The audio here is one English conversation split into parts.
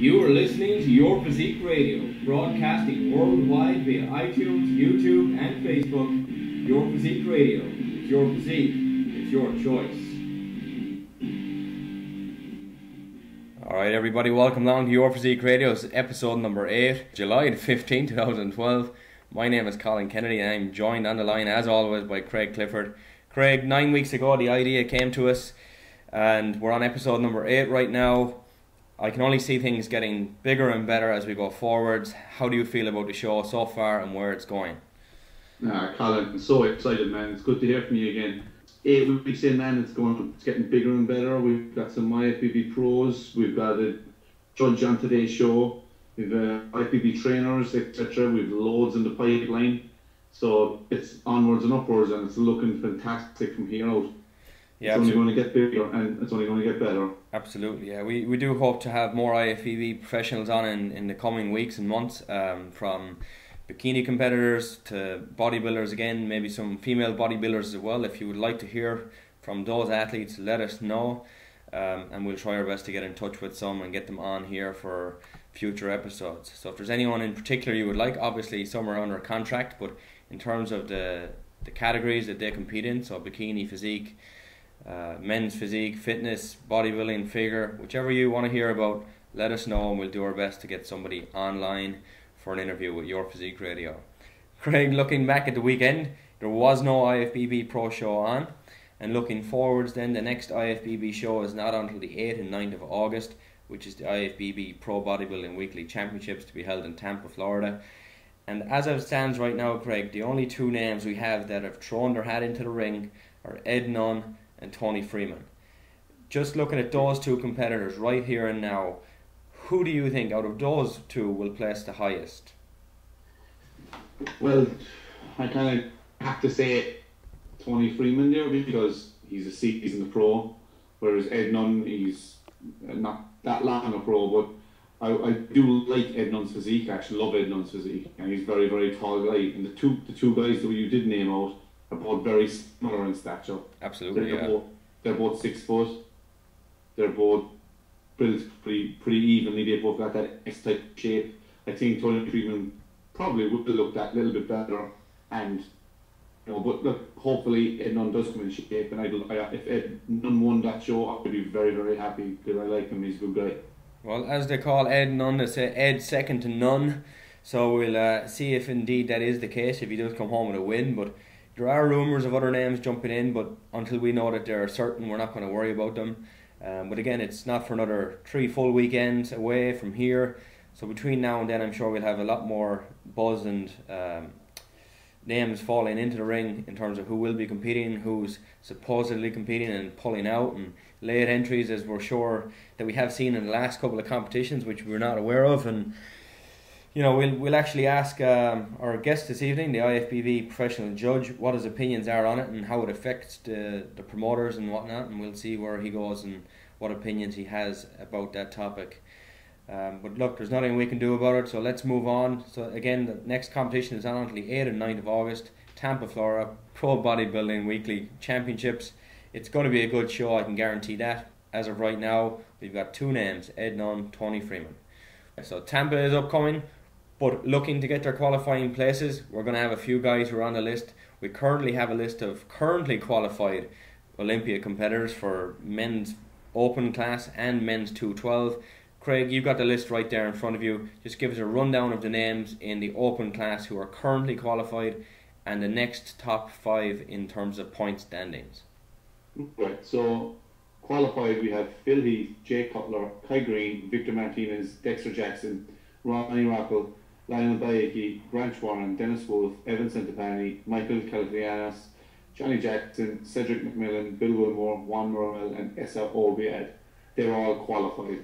You are listening to Your Physique Radio, broadcasting worldwide via iTunes, YouTube, and Facebook. Your Physique Radio. It's your physique. It's your choice. Alright everybody, welcome along to Your Physique Radio's episode number 8, July the 15th, 2012. My name is Colin Kennedy and I'm joined on the line as always by Craig Clifford. Craig, 9 weeks ago the idea came to us and we're on episode number 8 right now. I can only see things getting bigger and better as we go forwards. How do you feel about the show so far and where it's going? Colin, I'm so excited, man. It's good to hear from you again. 8 weeks in, man, it's getting bigger and better. We've got some IFBB pros. We've got a judge on today's show. We've IFBB trainers, etc. We've loads in the pipeline. So it's onwards and upwards, and it's looking fantastic from here out. Yeah, it's only going to get bigger and it's only going to get better. Absolutely, yeah. We do hope to have more IFBB professionals on in the coming weeks and months, from bikini competitors to bodybuilders again, maybe some female bodybuilders as well. If you would like to hear from those athletes, let us know, and we'll try our best to get in touch with some and get them on here for future episodes. So if there's anyone in particular you would like, obviously some are under contract, but in terms of the categories that they compete in, so bikini, physique, men's physique, fitness, bodybuilding, figure, whichever you want to hear about, let us know and we'll do our best to get somebody online for an interview with Your Physique Radio. Craig, looking back at the weekend, there was no IFBB Pro show on, and looking forwards then, the next IFBB show is not until the 8th and 9th of August, which is the IFBB Pro Bodybuilding Weekly Championships to be held in Tampa, Florida. And as it stands right now, Craig, the only two names we have that have thrown their hat into the ring are Ed Nunn and Tony Freeman. Just looking at those two competitors right here and now, who do you think out of those two will place the highest? Well, I kind of have to say Tony Freeman there because he's a seasoned pro, whereas Ed Nunn, he's not that long a pro, but I do like Ed Nunn's physique. I actually love Ed Nunn's physique, and he's very, very tall guy. And the two guys that you did name out are both very similar in stature. Absolutely, they're both 6 foot. They're both built pretty evenly. They both got that S-type shape. I think Tony Freeman probably would look that little bit better. And but look, hopefully Ed Nunn does come in shape. And if Ed Nunn won that show, I would be very, very happy because I like him. He's a good guy. Well, as they call Ed Nunn, they say Ed second to none. So we'll see if indeed that is the case, if he does come home with a win. But there are rumours of other names jumping in, but until we know that they're certain, we're not going to worry about them. But again, it's not for another 3 full weekends away from here. So between now and then, I'm sure we'll have a lot more buzz and names falling into the ring in terms of who will be competing, who's supposedly competing and pulling out, and late entries, as we're sure that we have seen in the last couple of competitions, which we're not aware of. And we'll actually ask our guest this evening, the IFBB professional judge, what his opinions are on it and how it affects the promoters and whatnot, and we'll see where he goes and what opinions he has about that topic. But look, there's nothing we can do about it, so let's move on. So again, the next competition is on until the 8th and 9th of August, Tampa, Florida, Pro Bodybuilding Weekly Championships. It's going to be a good show, I can guarantee that. As of right now, we've got two names, Ed Nunn, Tony Freeman. So Tampa is upcoming, but looking to get their qualifying places, we're going to have a few guys who are on the list. We currently have a list of currently qualified Olympia competitors for men's open class and men's 212. Craig, you've got the list right there in front of you. Just give us a rundown of the names in the open class who are currently qualified and the next top 5 in terms of point standings. Right, so qualified we have Phil Heath, Jay Cutler, Kai Green, Victor Martinez, Dexter Jackson, Ronnie Rockel, Lionel Bayeki, Grant Warren, Dennis Wolf, Evan Centopani, Michael Calatrianos, Johnny Jackson, Cedric McMillan, Bill Wilmore, Juan Morel, and Essa Obiad. They're all qualified.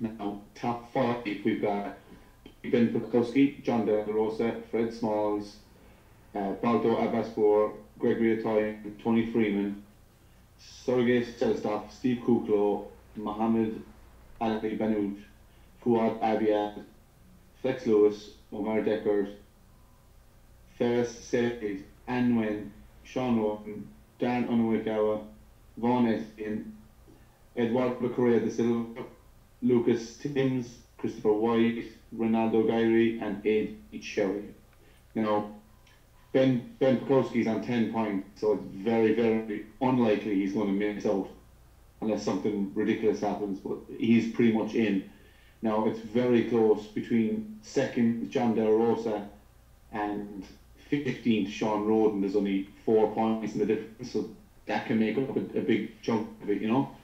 Now, top 5, we've got Ben Pukowski, John De La Rosa, Fred Smalls, Baldo Abbaspour, Gregory Atoy, Tony Freeman, Sergei Selestov, Steve Kuklo, Mohammed Ali Banout, Fuad Abiad, Flex Lewis, Omar Deckard, Ferris Said, Ann Nguyen, Sean Rowan, Dan Onowikawa, Vaughn Etienne, Eduardo Correa de Silva, Lucas Timms, Christopher White, Ronaldo Gairi, and Ed Cherry. Now, Ben Pekowski's on 10 points, so it's very, very unlikely he's going to miss out unless something ridiculous happens, but he's pretty much in. Now, it's very close between second John De La Rosa and 15th Sean Roden. There's only 4 points in the difference, so that can make up a big chunk of it, you know?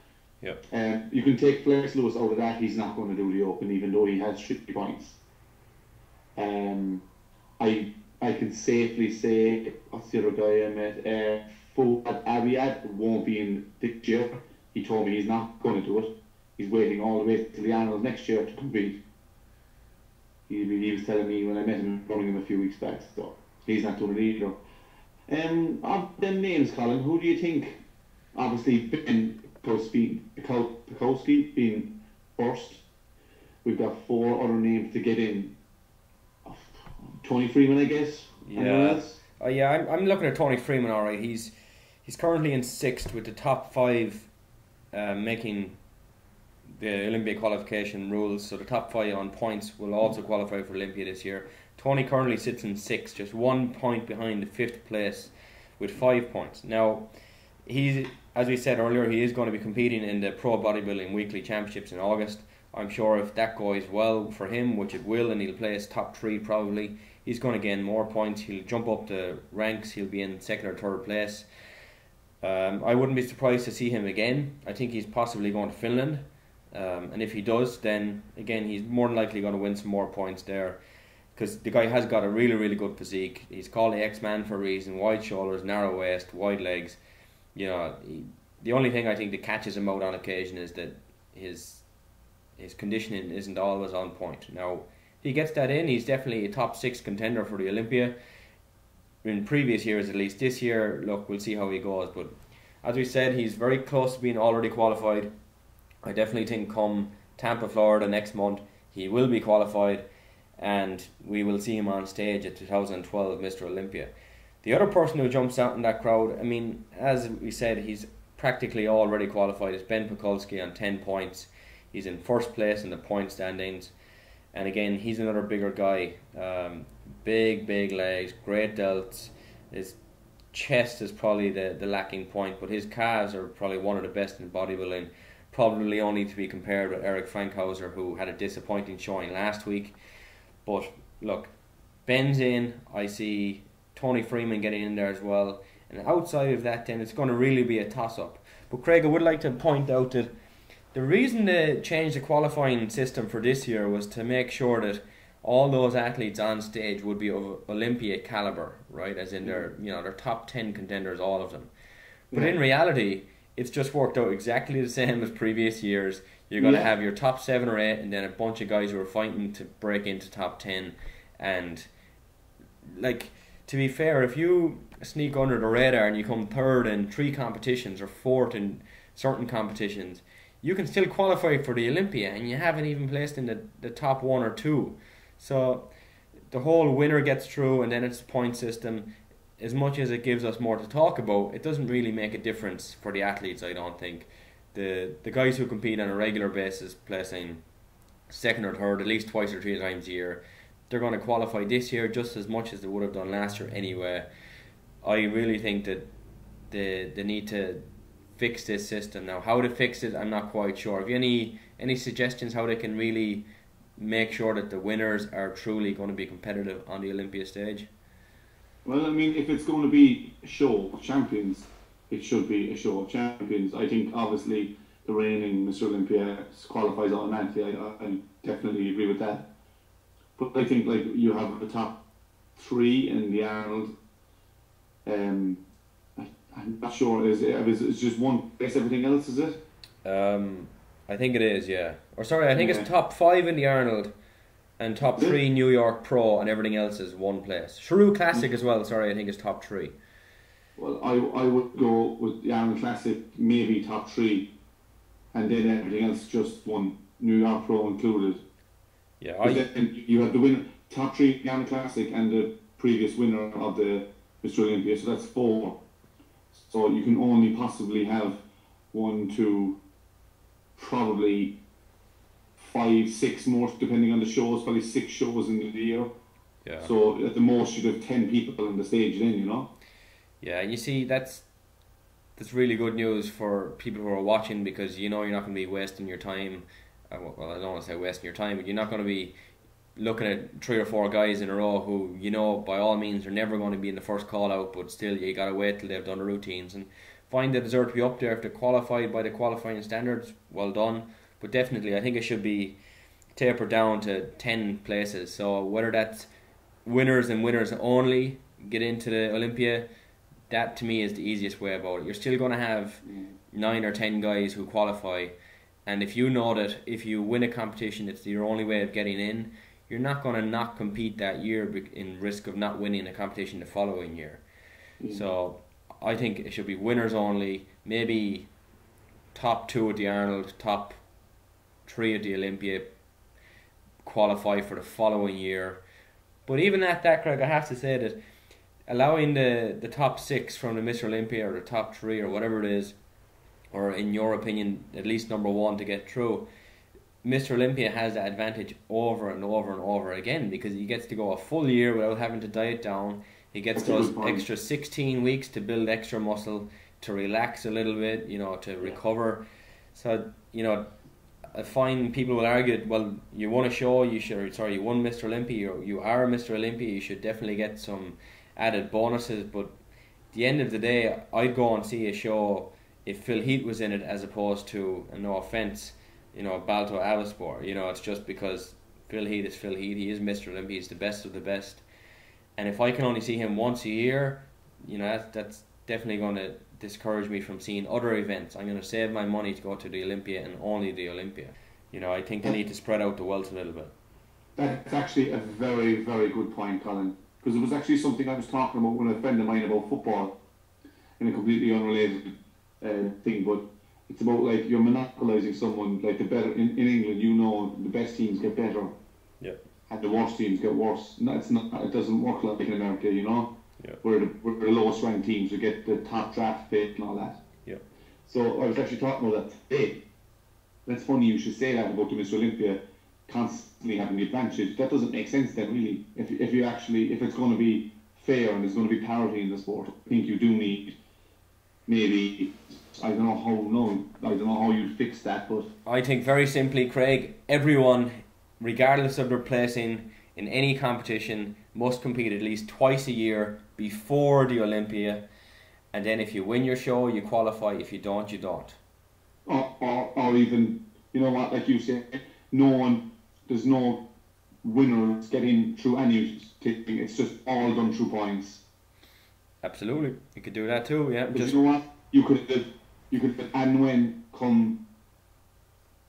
Yeah. You can take Flex Lewis out of that, he's not going to do the Open, even though he has 50 points. I can safely say, what's the other guy I met? Fouad Abiad won't be in this year. He told me he's not going to do it. He's waiting all the way till the Arnold next year to compete. He was telling me when I met him, running him a few weeks back, so he's not doing it either. Of them names, Colin, who do you think? Obviously, Ben Pekowski being first. We've got 4 other names to get in. Tony Freeman, I guess. Yeah. I'm looking at Tony Freeman. All right, he's currently in 6th with the top 5 making the Olympia qualification rules. So the top 5 on points will also qualify for Olympia this year. Tony currently sits in 6th, just 1 point behind the 5th place with 5 points. Now, he's, as we said earlier, he is going to be competing in the Pro Bodybuilding Weekly Championships in August. I'm sure if that goes well for him, which it will, and he'll place top 3 probably, he's going to gain more points. He'll jump up the ranks. He'll be in 2nd or 3rd place. I wouldn't be surprised to see him again. I think he's possibly going to Finland. And if he does, then again, he's more than likely going to win some more points there. Because the guy has got a really, really good physique. He's called the X-Man for a reason. Wide shoulders, narrow waist, wide legs. You know, the only thing I think that catches him out on occasion is that his conditioning isn't always on point. Now, if he gets that in, he's definitely a top 6 contender for the Olympia. In previous years, at least. This year, look, we'll see how he goes. But as we said, he's very close to being already qualified. I definitely think come Tampa, Florida next month, he will be qualified, and we will see him on stage at 2012 Mr. Olympia. The other person who jumps out in that crowd, I mean, as we said, he's practically already qualified, is Ben Pekulski on 10 points. He's in 1st place in the point standings. And again, he's another bigger guy. Big legs, great delts. His chest is probably the lacking point, but his calves are probably one of the best in bodybuilding. Probably only to be compared with Eric Frankhauser, who had a disappointing showing last week. But look, Ben's in. I see Tony Freeman getting in there as well. And outside of that, then it's going to really be a toss-up. But Craig, I would like to point out that the reason they changed the qualifying system for this year was to make sure that all those athletes on stage would be of Olympia caliber, right? As in their top 10 contenders, all of them. But in reality, it's just worked out exactly the same as previous years. You're going to have your top 7 or 8 and then a bunch of guys who are fighting to break into top 10. And, like, to be fair, if you sneak under the radar and you come 3rd in 3 competitions or 4th in certain competitions, you can still qualify for the Olympia and you haven't even placed in the top 1 or 2. So the whole winner gets through and then it's a point system. As much as it gives us more to talk about, it doesn't really make a difference for the athletes, I don't think. The guys who compete on a regular basis, placing 2nd or 3rd at least twice or 3 times a year, they're going to qualify this year just as much as they would have done last year anyway. I really think that they need to fix this system. Now, how to fix it, I'm not quite sure. Have you any suggestions how they can really make sure that the winners are truly going to be competitive on the Olympia stage? Well, I mean, if it's going to be a show of champions, it should be a show of champions. I think, obviously, the reigning Mr. Olympia qualifies automatically. I definitely agree with that. But I think, like, you have the top 3 in the Arnold. I'm not sure. It's just one place, everything else, is it? I think it is, yeah. Or sorry, I think it's top 5 in the Arnold and top 3 New York Pro, and everything else is one place. Shrew Classic as well, sorry, I think is top 3. Well, I would go with the Arnold Classic, maybe top 3, and then everything else just one, New York Pro included. Yeah, then you have the winner, top 3 Arnold Classic, and the previous winner of the Mr. Olympia, so that's 4. So you can only possibly have 1, 2, probably 5, 6 more, depending on the shows, probably 6 shows in the year. Yeah. So at the most you'd have 10 people on the stage then, you know. Yeah, and you see that's really good news for people who are watching, because you know you're not going to be wasting your time. Well, I don't want to say wasting your time, but you're not going to be looking at 3 or 4 guys in a row who, you know, by all means are never going to be in the first call out, but still you got to wait till they've done the routines and find they deserve to be up there. If they're qualified by the qualifying standards, well done. But definitely I think it should be tapered down to 10 places. So whether that's winners and winners only get into the Olympia, that to me is the easiest way about it. You're still going to have 9 or 10 guys who qualify, and if you know that if you win a competition it's your only way of getting in, you're not going to not compete that year in risk of not winning a competition the following year. So I think it should be winners only, maybe top 2 at the Arnold, top 3 at the Olympia qualify for the following year. But even at that, Craig, I have to say that allowing the top 6 from the Mr. Olympia, or the top 3 or whatever it is, or in your opinion at least number 1 to get through, Mr. Olympia has that advantage over and over and over again, because he gets to go a full year without having to diet down. He gets those extra 16 weeks to build extra muscle, to relax a little bit, you know, to recover. So, you know, I find people will argue that, well, you won a show, you won Mr. Olympia, you are Mr. Olympia, you should definitely get some added bonuses. But at the end of the day, I'd go and see a show if Phil Heath was in it, as opposed to, and no offence, you know, Balto Avaspor. You know, it's just because Phil Heath is Phil Heath. He is Mr. Olympia. He's the best of the best. And if I can only see him once a year, you know, that's definitely going to discourage me from seeing other events. I'm going to save my money to go to the Olympia and only the Olympia. You know, I think they need to spread out the wealth a little bit. That's actually a very, very good point, Colin. Because it was actually something I was talking about with a friend of mine about football, in a completely unrelated thing, but it's about, like, you're monopolising someone. Like, the better in England, you know, the best teams get better, and the worst teams get worse. No, it's not. It doesn't work like in America, you know. Where the lowest ranked teams will get the top draft pick and all that. So I was actually talking about that today. That's funny you should say that about the Mr. Olympia constantly having the advantage. That doesn't make sense then, really. If it's going to be fair and there's going to be parity in the sport, I think you do need, maybe, I don't know how you'd fix that, but I think very simply, Craig, everyone, regardless of their placing in any competition, must compete at least twice a year before the Olympia, and then if you win your show, you qualify. If you don't, you don't. Or even, you know what, like you said, there's no winners getting through any thing. It's just all done through points. Absolutely, you could do that too. Yeah, but you know what, you could and when come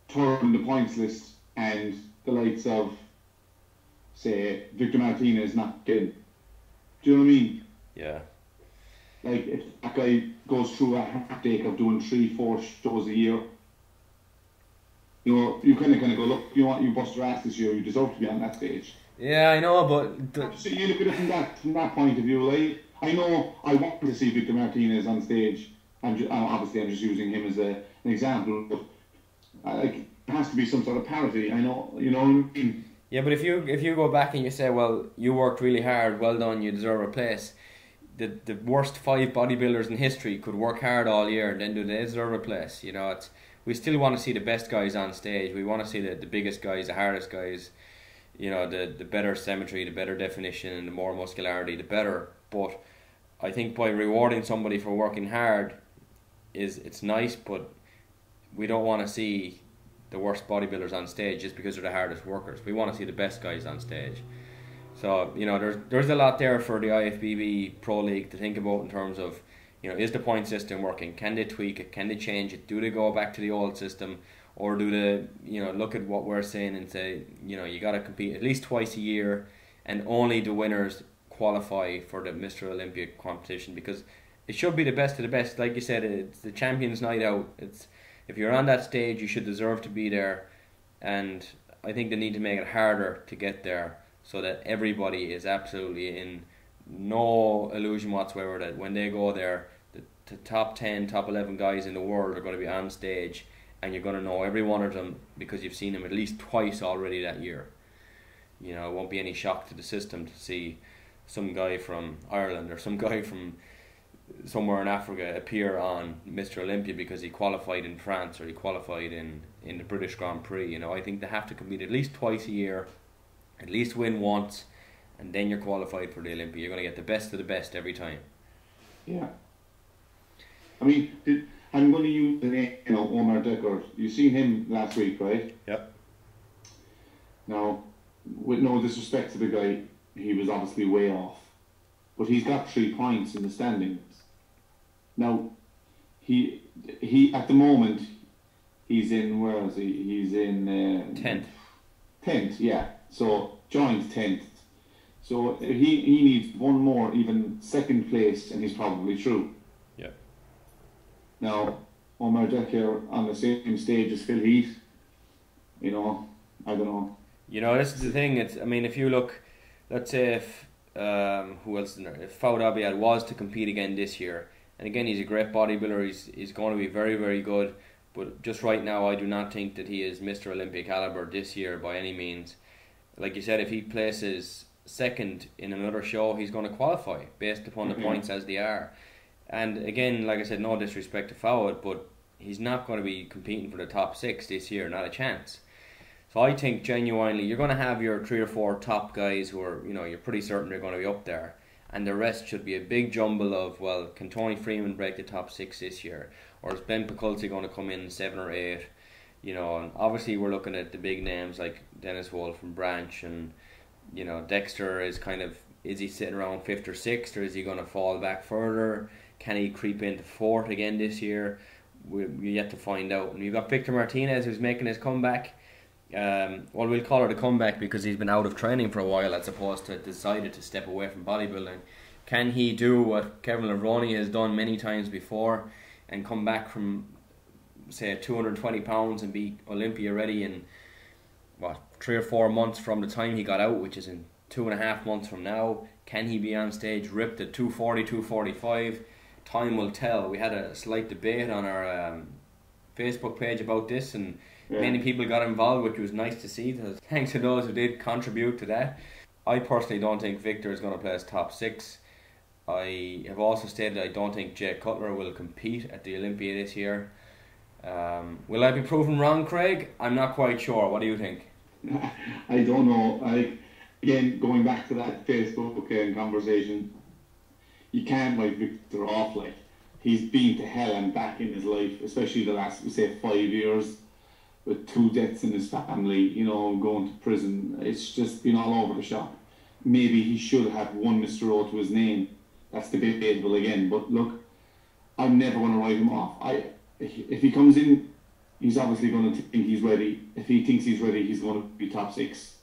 turn the points list and the likes of, say, Victor Martinez not getting. Do you know what I mean? Yeah. Like, if that guy goes through a heartache of doing 3-4 shows a year, you know, you kind of go, look, you know what, you bust your ass this year, you deserve to be on that stage. Yeah, I know, but so you look at it from that point of view. Like, I know I want to see Victor Martinez on stage. Obviously I'm just using him as an example, but like, there has to be some sort of parity. I know, you know what I mean? Yeah, but if you go back and you say, well, you worked really hard, well done, you deserve a place. The worst 5 bodybuilders in history could work hard all year, and then do they deserve a place? You know, we still want to see the best guys on stage. We want to see the biggest guys, the hardest guys. You know, the better symmetry, the better definition, and the more muscularity, the better. But I think by rewarding somebody for working hard, it's nice, but we don't want to see the worst bodybuilders on stage just because they're the hardest workers. We want to see the best guys on stage. So, you know, there's a lot there for the IFBB Pro League to think about in terms of, you know, is the point system working? Can they tweak it? Can they change it? Do they go back to the old system? Or do they, you know, look at what we're saying and say, you know, you got to compete at least twice a year and only the winners qualify for the Mr. Olympia competition, because it should be the best of the best. Like you said, it's the champions' night out. If you're on that stage, you should deserve to be there, and I think they need to make it harder to get there so that everybody is absolutely in no illusion whatsoever that when they go there, the top 10, top 11 guys in the world are going to be on stage and you're going to know every one of them because you've seen them at least twice already that year. You know, it won't be any shock to the system to see some guy from Ireland or some guy from somewhere in Africa appear on Mr. Olympia because he qualified in France or he qualified in the British Grand Prix. You know, I think they have to compete at least twice a year, at least win once, and then you're qualified for the Olympia. You're going to get the best of the best every time. Yeah. I mean, I'm going to use the name, Omar Decker. You seen him last week, right? Yep. Now, with no disrespect to the guy, he was obviously way off. But he's got 3 points in the standings. Now, he at the moment, he's in, where is he? He's in... 10th. 10th, yeah. So, joined 10th. So, he needs one more, even second place, and he's probably through. Yeah. Now, Omar Decker on the same stage as Phil Heath, I don't know. This is the thing. If you look, let's say if who else in there? If Fawad Abiad was to compete again this year, and again he's a great bodybuilder, he's going to be very, very good. But just right now, I do not think that he is Mr. Olympia caliber this year by any means. Like you said, if he places second in another show, he's going to qualify based upon the points as they are. And again, like I said, no disrespect to Fawad, but he's not going to be competing for the top 6 this year, not a chance. So I think genuinely you're going to have your 3 or 4 top guys who are, you're pretty certain they're going to be up there. And the rest should be a big jumble of, well, can Tony Freeman break the top 6 this year? Or is Ben Pakulski going to come in 7 or 8? And obviously we're looking at the big names like Dennis Wolf and Branch, and, Dexter is is he sitting around 5th or 6th, or is he going to fall back further? Can he creep into 4th again this year? We're yet to find out. And you've got Victor Martinez, who's making his comeback. We'll call it a comeback because he's been out of training for a while as opposed to decided to step away from bodybuilding. Can he do what Kevin Levroni has done many times before and come back from, say, 220 pounds and be Olympia ready in 3 or 4 months from the time he got out, which is in 2.5 months from now? Can he be on stage ripped at 240, 245? Time will tell. We had a slight debate on our Facebook page about this, and many people got involved, which was nice to see. Thanks to those who did contribute to that. I personally don't think Victor is going to play as top 6. I have also stated I don't think Jay Cutler will compete at the Olympia this year. Will I be proven wrong, Craig? I'm not quite sure. What do you think? I don't know. Again, going back to that Facebook conversation, you can't write Victor off. He's been to hell and back in his life, especially the last, 5 years. With 2 deaths in his family, going to prison. It's just been all over the shop. Maybe he should have one Mr. O to his name. That's debatable again. But look, I'm never going to write him off. If he comes in, he's obviously going to think he's ready. If he thinks he's ready, he's going to be top 6.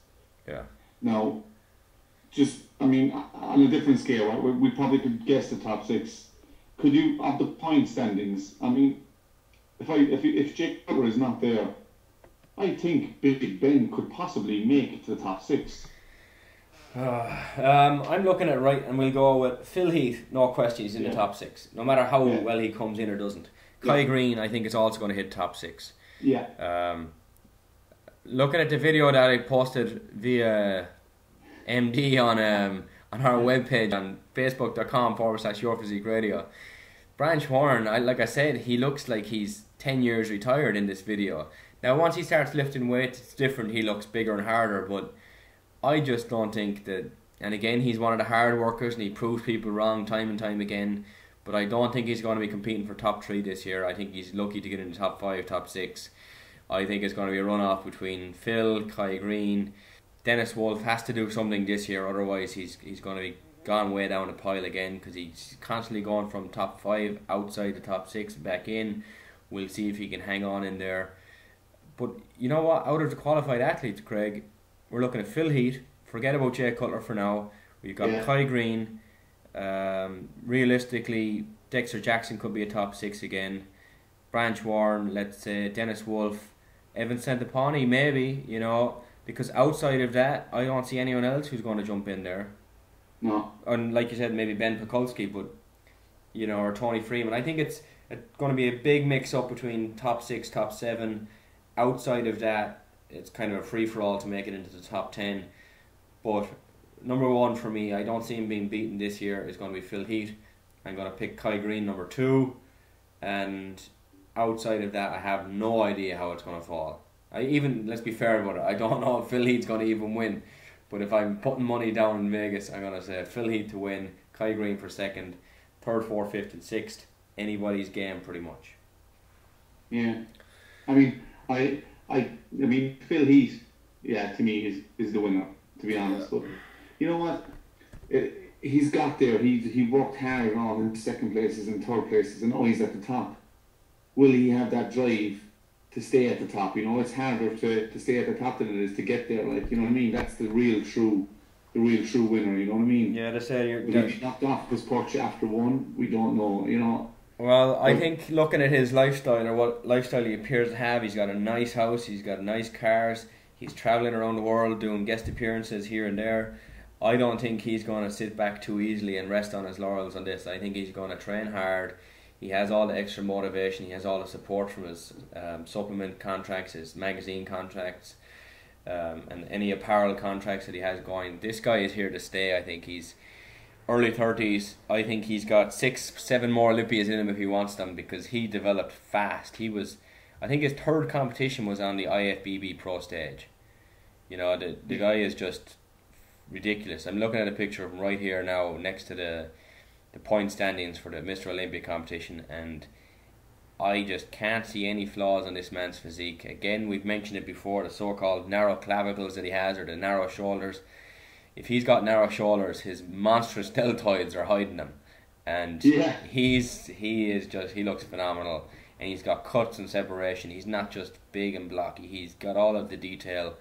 Yeah. Now, on a different scale, right? We probably could guess the top 6. Could you, of the point standings? If Jake Cutler is not there, I think Big Ben could possibly make it to the top 6. I'm looking at and we'll go with Phil Heath. No question, he's in the top 6. No matter how well he comes in or doesn't. Kai Green, I think, is also going to hit top 6. Yeah. Looking at the video that I posted via MD on our webpage on facebook.com/Your Physique Radio. Branch Horn, like I said, he looks like he's 10 years retired in this video. Now, once he starts lifting weights, it's different. He looks bigger and harder, but I just don't think that... And again, he's one of the hard workers, and he proves people wrong time and time again, but I don't think he's going to be competing for top 3 this year. I think he's lucky to get in the top 5, top 6. I think it's going to be a runoff between Phil, Kai Green. Dennis Wolf has to do something this year, otherwise he's going to be gone way down the pile again, because he's constantly going from top 5 outside the top 6 back in. We'll see if he can hang on in there. But you know what? Out of the qualified athletes, Craig, we're looking at Phil Heath. Forget about Jay Cutler for now. We've got Kai Green. Realistically, Dexter Jackson could be a top 6 again. Branch Warren, let's say Dennis Wolf, Evan Santapani, maybe, because outside of that, I don't see anyone else who's going to jump in there. No. And like you said, maybe Ben Pakulski, but or Tony Freeman. I think it's it's going to be a big mix-up between top 6, top 7. Outside of that, it's kind of a free-for-all to make it into the top 10. But number 1 for me, I don't see him being beaten this year, is going to be Phil Heath. I'm going to pick Kai Green number 2. And outside of that, I have no idea how it's going to fall. Let's be fair about it, I don't know if Phil Heath's going to even win. But if I'm putting money down in Vegas, I'm going to say Phil Heath to win, Kai Green for second, third, fourth, fifth and sixth. Anybody's game pretty much. Yeah. I mean, I mean Phil Heath, yeah, to me is the winner, to be honest. But you know what? He's got there. He worked hard on second places and third places, and now he's at the top. Will he have that drive to stay at the top? You know, it's harder to stay at the top than it is to get there. Like, you know what I mean? That's the real true winner. You know what I mean? Yeah, they say you're. Will he be knocked off his perch after one? We don't know. You know. Well, I think looking at his lifestyle, or what lifestyle he appears to have, he's got a nice house, he's got nice cars, he's travelling around the world doing guest appearances here and there. I don't think he's going to sit back too easily and rest on his laurels on this. I think he's going to train hard. He has all the extra motivation, he has all the support from his supplement contracts, his magazine contracts, and any apparel contracts that he has going. This guy is here to stay. I think he's early 30s. I think he's got 6-7 more Olympias in him if he wants them, because he developed fast. I think his third competition was on the IFBB Pro stage. You know, the guy is just ridiculous. I'm looking at a picture of him right here now next to the point standings for the Mr. Olympia competition, and I just can't see any flaws on this man's physique. Again, we've mentioned it before, the so-called narrow clavicles that he has, or the narrow shoulders. If he's got narrow shoulders, his monstrous deltoids are hiding them, and he looks phenomenal, and he's got cuts and separation. He's not just big and blocky. He's got all of the detail,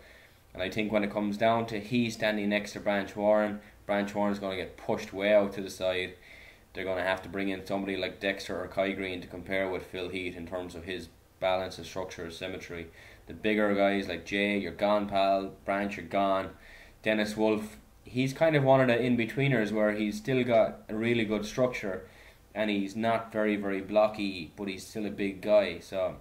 and I think when it comes down to he standing next to Branch Warren is going to get pushed way out to the side. They're going to have to bring in somebody like Dexter or Kai Green to compare with Phil Heath in terms of his balance, his structure, his symmetry. The bigger guys like Jay, you're gone, pal. Branch, you're gone. Dennis Wolf, he's kind of one of the in-betweeners where he's still got a really good structure and he's not very, very blocky, but he's still a big guy. So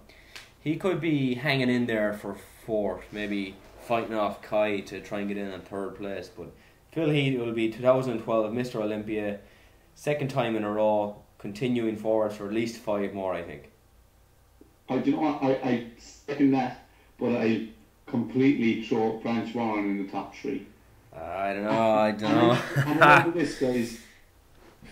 he could be hanging in there for fourth, maybe fighting off Kai to try and get in third place. But Phil Heath will be 2012 Mr. Olympia, second time in a row, continuing forward for at least 5 more, I think. I second that, but I completely throw Branch Warren in the top 3. I don't know. And remember this, guys.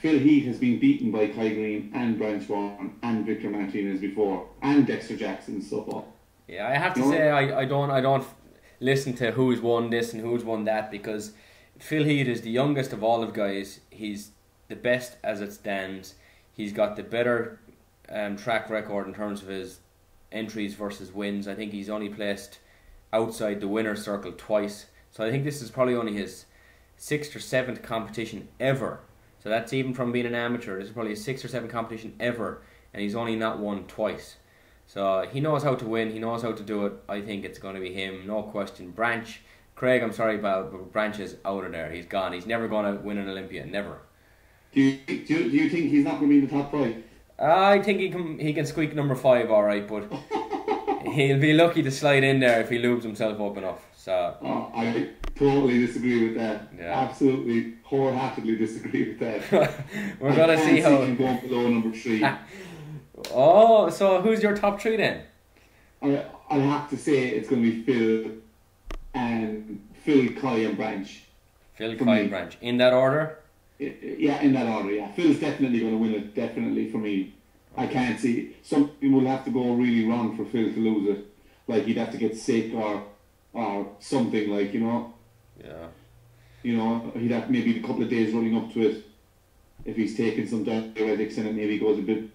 Phil Heath has been beaten by Kai Green and Branch Warren and Victor Martinez before, and Dexter Jackson and so forth. Yeah, I have to say I don't listen to who's won this and who's won that, because Phil Heath is the youngest of all of guys. He's the best as it stands. He's got the better track record in terms of his entries versus wins. I think he's only placed outside the winner's circle twice. So I think this is probably only his 6th or 7th competition ever. So that's even from being an amateur. This is probably his 6th or 7th competition ever, and he's only not won twice. So he knows how to win. He knows how to do it. I think it's going to be him, no question. Branch, Craig, I'm sorry, pal, but Branch is out of there. He's gone. He's never going to win an Olympia. Never. Do you think he's not going to be in the top 5? I think he can squeak number 5, all right, but he'll be lucky to slide in there if he lubes himself up enough. So I totally disagree with that. Yeah. Absolutely, wholeheartedly disagree with that. We're gonna see how him going below number 3. Oh, so who's your top 3 then? I'll have to say it's going to be Phil, Kai, and Branch. Phil, Kai, and Branch in that order. Yeah, in that order. Yeah, Phil's definitely going to win it. Definitely for me. I can't see something will have to go really wrong for Phil to lose it. Like he'd have to get sick or something, like, you know. Yeah. You know, he'd have maybe a couple of days running up to it. If he's taking some diuretics and it maybe goes a bit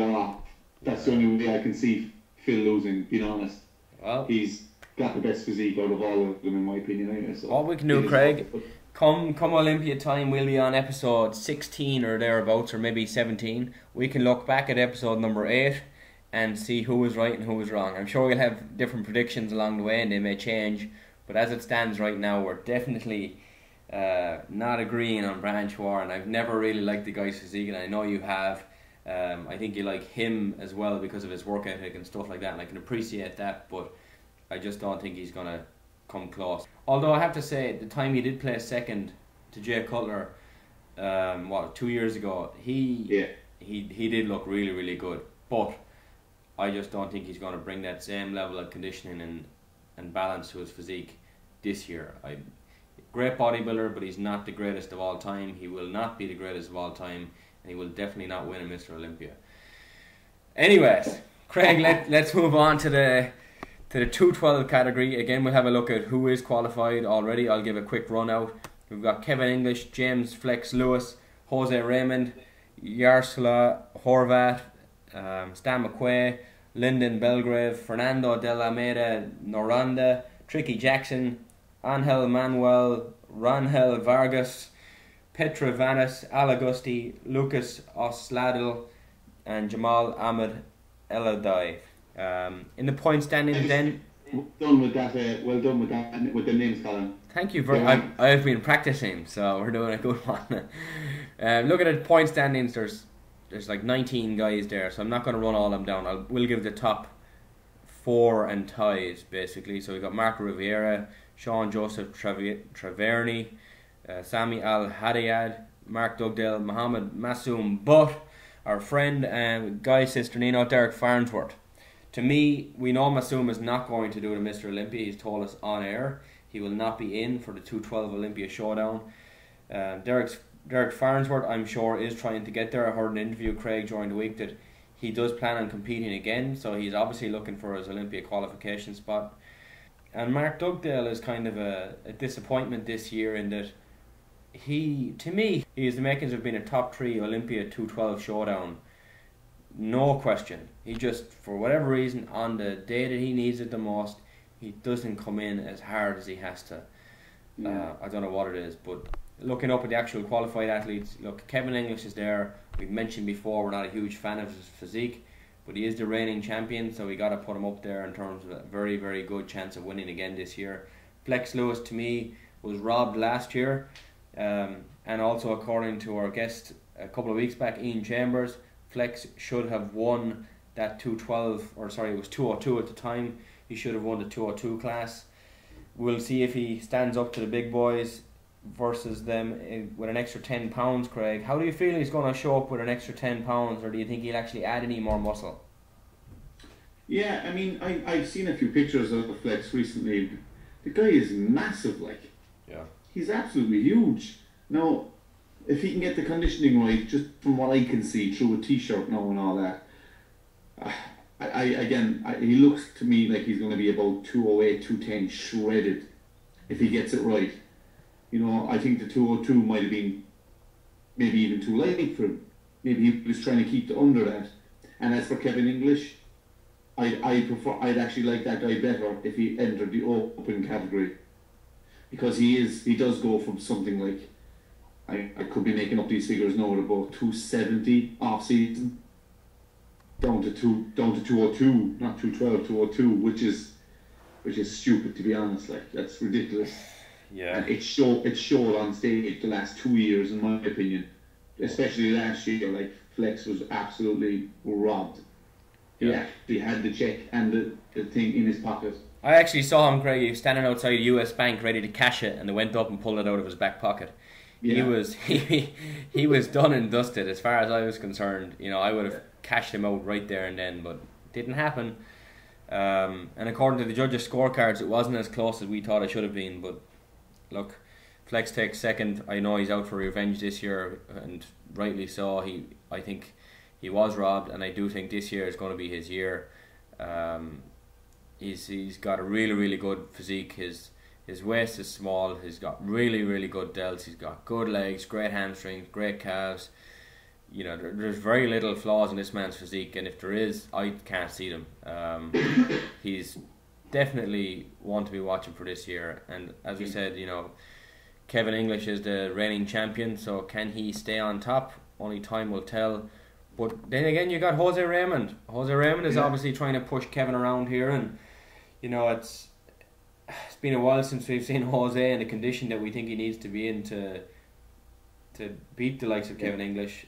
off. That's the only way I can see Phil losing, being honest. Well, he's got the best physique out of all of them, in my opinion, anyway. So what we can do, Craig, come Olympia time, we'll be on episode 16 or thereabouts, or maybe 17. We can look back at episode number 8 and see who was right and who was wrong. I'm sure we'll have different predictions along the way and they may change, but as it stands right now, we're definitely not agreeing on Branch Warren. I've never really liked the guy's physique, and I know you have. I think you like him as well because of his work ethic and stuff like that, and I can appreciate that, but I just don't think he's going to come close. Although I have to say, the time he did play second to Jay Cutler, 2 years ago, he did look really, really good. But I just don't think he's going to bring that same level of conditioning and balance to his physique this year. Great bodybuilder, but he's not the greatest of all time. He will not be the greatest of all time, and he will definitely not win a Mr. Olympia. Anyways, Craig, let's move on to the 212 category. Again, we'll have a look at who is qualified already. I'll give a quick run out. We've got Kevin English, James Flex Lewis, Jose Raymond, Yaroslav Horvat, Stan McQuay, Lyndon Belgrave, Fernando de la Almeida Noranda, Tricky Jackson, Angel Manuel, Rangel Vargas, Petra Vanis, Al Augusti, Lucas Osladil, and Jamal Ahmed Eladai. In the point standing then... Well done with that, with the names, Colin. Thank you very much. I've been practicing, so we're doing a good one. Looking at point standings, there's like 19 guys there, so I'm not going to run all of them down. We'll give the top 4 and ties, basically. So we've got Marco Riviera, Sean Joseph Traverny, Sami Al Hadayad, Mark Dugdale, Mohammed Masoom Butt, our friend Guy Cisternino, Derek Farnsworth. To me, we know Masoom is not going to do the Mr. Olympia. He's told us on air he will not be in for the 212 Olympia showdown. Derek Farnsworth, I'm sure, is trying to get there. I heard an interview, Craig, during the week that he does plan on competing again, so he's obviously looking for his Olympia qualification spot. And Mark Dugdale is kind of a disappointment this year in that he has the makings of being a top 3 Olympia 212 showdown. No question. He just, for whatever reason, on the day that he needs it the most, he doesn't come in as hard as he has to. I don't know what it is, but looking up at the actual qualified athletes, look, Kevin English is there. We've mentioned before we're not a huge fan of his physique, but he is the reigning champion, so we got to put him up there in terms of a very, very good chance of winning again this year. Flex Lewis, to me, was robbed last year, and also according to our guest a couple of weeks back, Ian Chambers, Flex should have won that 212, or sorry, it was 202 at the time. He should have won the 202 class. We'll see if he stands up to the big boys versus them with an extra 10 pounds, Craig. How do you feel he's going to show up with an extra 10 pounds, or do you think he'll actually add any more muscle? Yeah, I mean, I've seen a few pictures of the Flex recently. The guy is massive, like. Yeah. He's absolutely huge. Now, if he can get the conditioning right, just from what I can see through a t-shirt now and all that, he looks to me like he's going to be about 208, 210 shredded if he gets it right. You know, I think the 202 might have been maybe even too light for him. Maybe he was trying to keep the under that. And as for Kevin English, I'd actually like that guy better if he entered the open category, because he does go from something like, I could be making up these figures now, at about 270 off season down to 202, not 212, 202, which is stupid, to be honest. Like, that's ridiculous. Yeah. And it showed on stage the last 2 years, in my opinion, especially last year. Like, Flex was absolutely robbed. Yeah, he had the check and the thing in his pocket. I actually saw him, Craig. He was standing outside a US bank ready to cash it, and they went up and pulled it out of his back pocket. Yeah. He was done and dusted as far as I was concerned. You know, I would have cashed him out right there and then, but it didn't happen. And according to the judges' scorecards, it wasn't as close as we thought it should have been. But look, Flex takes second. I know he's out for revenge this year, and rightly so. I think he was robbed, and I do think this year is going to be his year. He's got a really, really good physique. His waist is small. He's got really, really good delts. He's got good legs, great hamstrings, great calves. You know, there's very little flaws in this man's physique, and if there is, I can't see them. He's definitely one to be watching for this year. And as we said, you know, Kevin English is the reigning champion, so can he stay on top? Only time will tell. But then again, you got Jose Raymond. Jose Raymond is obviously trying to push Kevin around here, and you know, it's been a while since we've seen Jose in the condition that we think he needs to be in to beat the likes of Kevin English.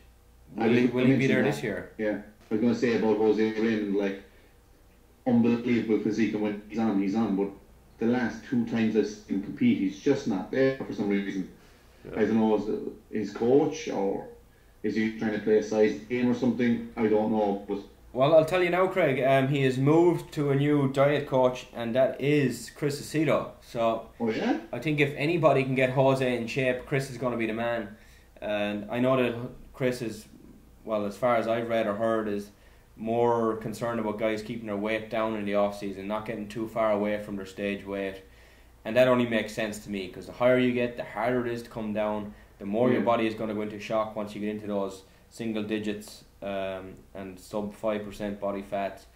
Will he be there this year? Yeah, I was going to say about Jose Raymond, like, unbelievable physique, and when he's on. But the last 2 times I've seen him compete, he's just not there for some reason. Yeah. I don't know, is it his coach, or is he trying to play a size game or something? I don't know. But well, I'll tell you now, Craig. He has moved to a new diet coach, and that is Chris Aceto. So, oh yeah, I think if anybody can get Jose in shape, Chris is going to be the man. And I know that Chris is, well, as far as I've read or heard, is more concerned about guys keeping their weight down in the off season, not getting too far away from their stage weight. And that only makes sense to me, because the higher you get, the harder it is to come down. The more your body is going to go into shock once you get into those single digits and sub 5% body fat.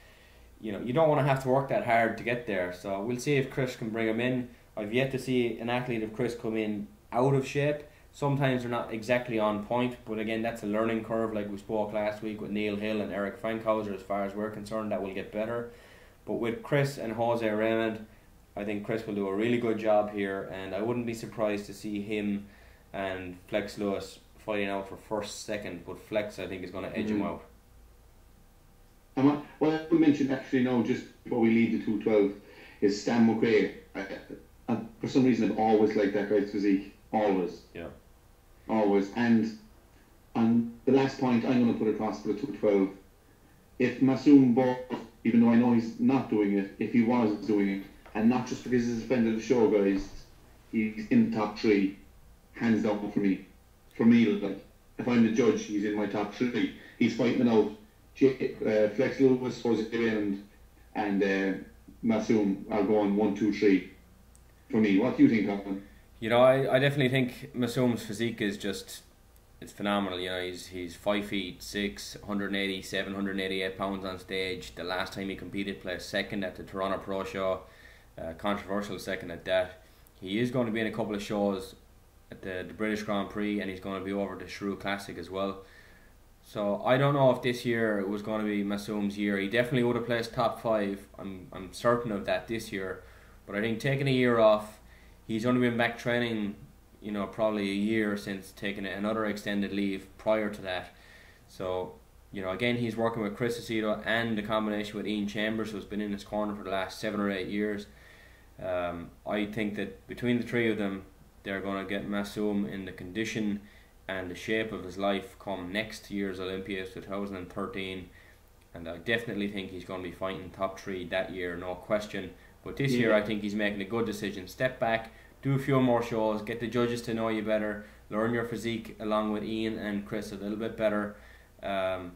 You know, you don't want to have to work that hard to get there. So we'll see if Chris can bring him in. I've yet to see an athlete of Chris come in out of shape. Sometimes they're not exactly on point, but again, that's a learning curve, like we spoke last week with Neil Hill and Eric Frankhauser. As far as we're concerned, that will get better. But with Chris and Jose Raymond, I think Chris will do a really good job here, and I wouldn't be surprised to see him and Flex Lewis fighting out for first, second, but Flex, I think, is going to edge him out. Well, I mentioned actually now, just before we leave the 212, is Stan McRae. For some reason, I've always liked that guy's physique. Always. Yeah. Always. And on the last point I'm going to put across for the 212, if Masoom Ball, even though I know he's not doing it, if he was doing it, and not just because he's a friend of the show, guys, he's in the top 3, hands down for me. For me, like, if I'm the judge, he's in my top 3. He's fighting out Flex Lewis, Jose Raymond, and Masoom are going 1, 2, 3 for me. What do you think, Colin? You know, I definitely think Masoom's physique is just, it's phenomenal. You know, he's 5 feet 6, 187, 188 pounds on stage. The last time he competed, placed second at the Toronto Pro Show, controversial second at that. He is going to be in a couple of shows at the British Grand Prix, and he's going to be over the Shrew Classic as well. So I don't know if this year was going to be Masoom's year. He definitely would have placed top 5. I'm certain of that this year. But I think taking a year off, he's only been back training, you know, probably a year since taking another extended leave prior to that. So, you know, again, he's working with Chris Aceto and the combination with Ian Chambers, who's been in his corner for the last 7 or 8 years. I think that between the 3 of them, they're going to get Masoom in the condition and the shape of his life come next year's Olympia, 2013. And I definitely think he's going to be fighting top 3 that year, no question. But this year, I think he's making a good decision. Step back, do a few more shows, get the judges to know you better, learn your physique along with Ian and Chris a little bit better. And,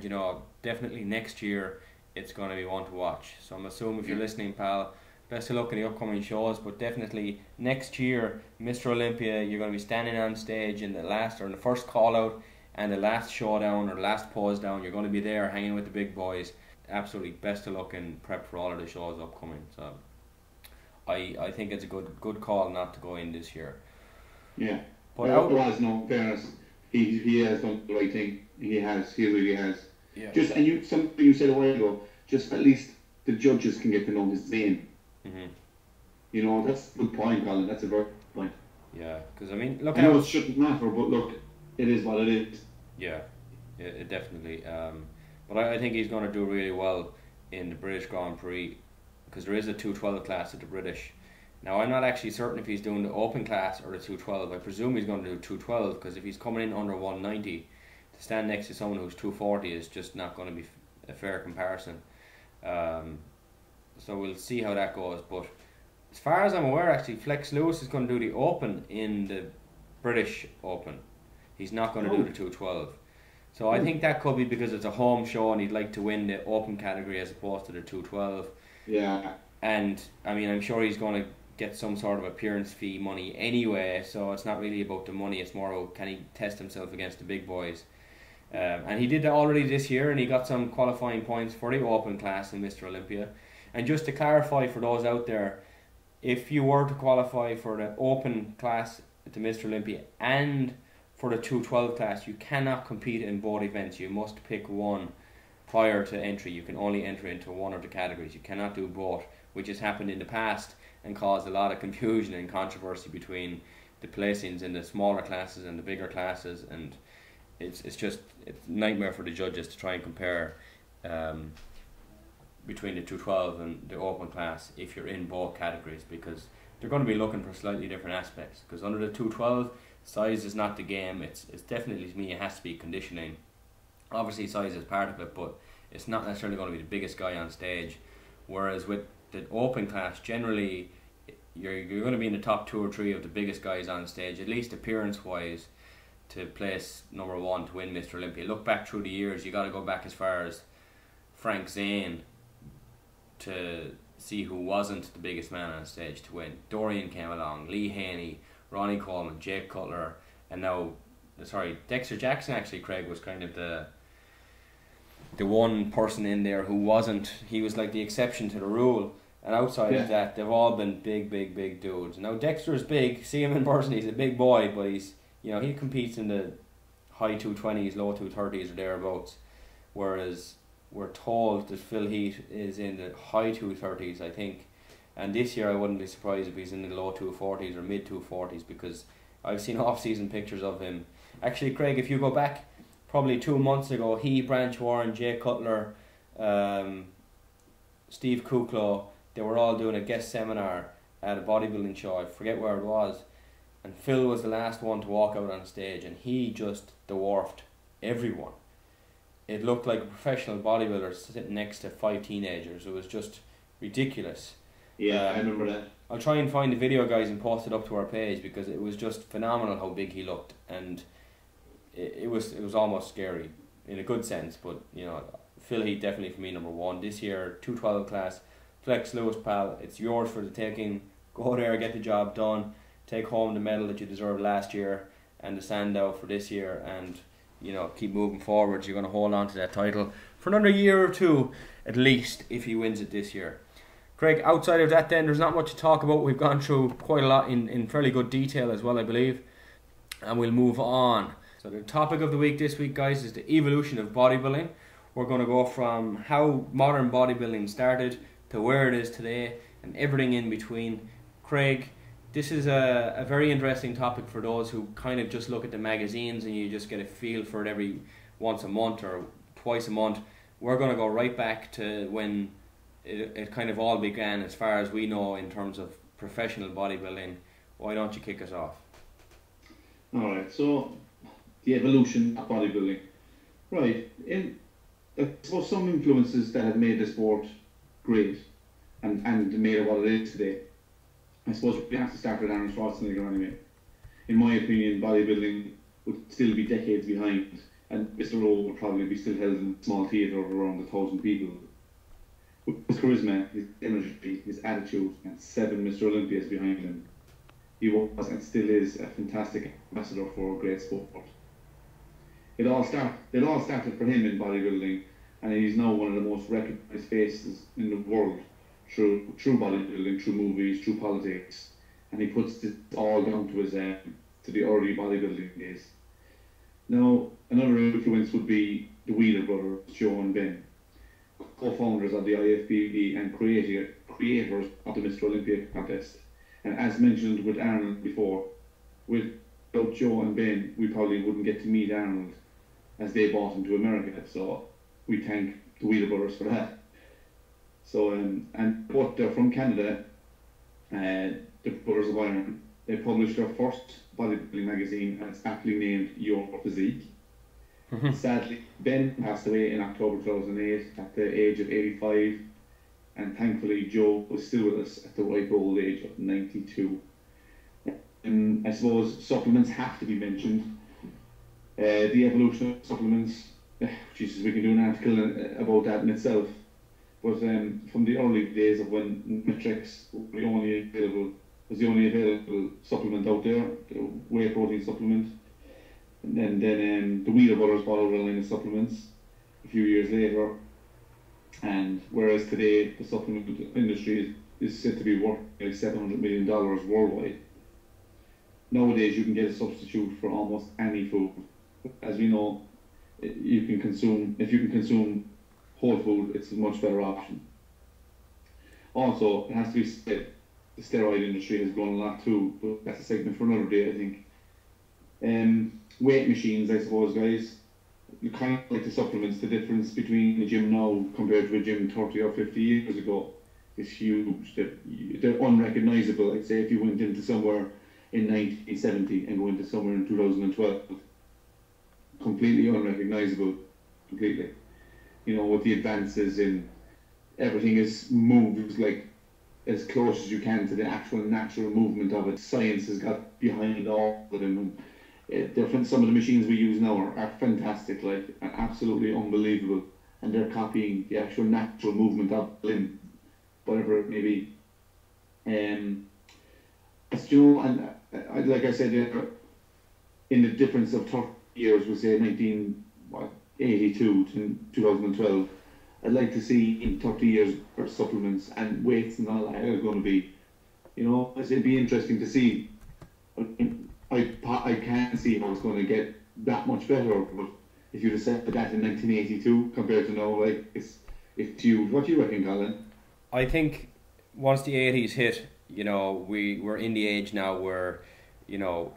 you know, definitely next year, it's going to be one to watch. So I'm assuming if you're listening, pal, best of luck in the upcoming shows. But definitely next year, Mr. Olympia, you're going to be standing on stage in the last, or in the first call out and the last showdown or the last pose down. You're going to be there hanging with the big boys. Absolutely best of luck in prep for all of the shows upcoming. So I think it's a good call not to go in this year. Yeah, but there was no fairness. He has done the right thing. He really has. Yeah. Just something you said a while ago. Just at least the judges can get to know his name. Mm-hmm. You know, that's a good point, Colin. That's a very good point. Yeah, because I mean, look. I know it shouldn't matter, but look, it is what it is. Yeah, it definitely. But I think he's going to do really well in the British Grand Prix, because there is a 212 class at the British. Now, I'm not actually certain if he's doing the open class or the 212. I presume he's going to do 212, because if he's coming in under 190, to stand next to someone who's 240 is just not going to be a fair comparison. So we'll see how that goes. But as far as I'm aware, actually, Flex Lewis is going to do the open in the British Open. He's not going to do the 212. So I think that could be because it's a home show and he'd like to win the open category as opposed to the 212. Yeah. And I mean, I'm sure he's going to get some sort of appearance fee money anyway, so it's not really about the money, it's more about can he test himself against the big boys. And he did that already this year, and he got some qualifying points for the open class in Mr. Olympia. And just to clarify for those out there, if you were to qualify for the open class at the Mr. Olympia and for the 212 class, you cannot compete in both events. You must pick one prior to entry. You can only enter into one of the categories. You cannot do both, which has happened in the past and caused a lot of confusion and controversy between the placings in the smaller classes and the bigger classes. And it's just it's a nightmare for the judges to try and compare between the 212 and the open class if you're in both categories, because they're going to be looking for slightly different aspects. Because under the 212, size is not the game. It's definitely, to me, it has to be conditioning. Obviously size is part of it, but it's not necessarily going to be the biggest guy on stage. Whereas with the open class, generally you're going to be in the top 2 or 3 of the biggest guys on stage, at least appearance wise, to place number 1 to win Mr. Olympia. Look back through the years, you got to go back as far as Frank Zane to see who wasn't the biggest man on stage to win. Dorian came along, Lee Haney, Ronnie Coleman, Jake Cutler, and now, Dexter Jackson actually, Craig, was kind of the one person in there who wasn't, he was like the exception to the rule. And outside of that, they've all been big dudes. Now Dexter's big, see him in person, he's a big boy, but he's, he competes in the high 220s, low 230s or thereabouts. Whereas we're told that Phil Heath is in the high 230s, I think. And this year I wouldn't be surprised if he's in the low 240s or mid 240s, because I've seen off-season pictures of him. Actually, Craig, if you go back probably 2 months ago, he, Branch Warren, Jay Cutler, Steve Kuklo, they were all doing a guest seminar at a bodybuilding show. I forget where it was. And Phil was the last one to walk out on stage, and he just dwarfed everyone. It looked like a professional bodybuilder sitting next to 5 teenagers. It was just ridiculous. Yeah, I remember that. I'll try and find the video, guys, and post it up to our page, because it was just phenomenal how big he looked, and it was almost scary in a good sense. But Phil Heath definitely for me number 1 this year. 212 class, Flex Lewis, pal, it's yours for the taking. Go there, get the job done, take home the medal that you deserved last year and the standout for this year, and keep moving forward. You're going to hold on to that title for another year or 2 at least if he wins it this year. Craig, outside of that then, there's not much to talk about. We've gone through quite a lot in fairly good detail as well, I believe, and we'll move on. So the topic of the week this week, guys, is the evolution of bodybuilding. We're going to go from how modern bodybuilding started to where it is today and everything in between. Craig, this is a very interesting topic for those who kind of just look at the magazines and you just get a feel for it every once a month or twice a month. We're going to go right back to when it kind of all began, as far as we know, in terms of professional bodybuilding. Why don't you kick us off? Alright, so the evolution of bodybuilding. Right, I suppose some influences that have made the sport great and made it what it is today. I suppose we have to start with Arnold Schwarzenegger anyway. In my opinion, bodybuilding would still be decades behind, and Mr. Rowe would probably be still held in a small theatre of around 1,000 people. With his charisma, his energy, his attitude, and 7 Mr. Olympias behind him, he was and still is a fantastic ambassador for a great sport. It all started for him in bodybuilding, and he's now one of the most recognised faces in the world through bodybuilding, through movies, through politics, and he puts it all down to his to the early bodybuilding days. Now, another influence would be the Wheeler brothers, Joe and Ben, co-founders of the IFBB and creators of the Mr. Olympia contest. And as mentioned with Arnold before, without Joe and Ben, we probably wouldn't get to meet Arnold as they brought him to America. So we thank the Wheeler brothers for that. So but they're from Canada. The Brothers of Iron. They published their first bodybuilding magazine, and it's aptly named Your Physique. Sadly, Ben passed away in October 2008 at the age of 85, and thankfully Joe was still with us at the ripe old age of 92. I suppose supplements have to be mentioned. The evolution of supplements, Jesus, we can do an article about that in itself. But from the early days of when Matrix was the only available supplement out there, the whey protein supplement. And then the Wheeler brothers followed a line of supplements a few years later. And whereas today the supplement industry is said to be worth like $700 million worldwide, nowadays you can get a substitute for almost any food. As we know, if you can consume whole food, it's a much better option. Also, it has to be said, the steroid industry has grown a lot too, but that's a segment for another day, I think. Weight machines, I suppose, guys. You kind of like the supplements. The difference between the gym now compared to a gym 30 or 50 years ago is huge. They're unrecognizable. I'd say if you went into somewhere in 1970 and go into somewhere in 2012, completely unrecognizable, completely. With the advances in everything is moved like as close as you can to the actual natural movement of it. Science has got behind all of them. Some of the machines we use now are fantastic, like, and absolutely unbelievable. And they're copying the actual natural movement of the limb, whatever it may be. And like I said, in the difference of 30 years, we say 1982 to 2012, I'd like to see in 30 years for supplements and weights and all that are going to be, it'd be interesting to see. I can't see how it's going to get that much better, but if you'd have said that in 1982 compared to now, like, it's huge. What do you reckon, Colin? I think once the 80s hit, we're in the age now where, the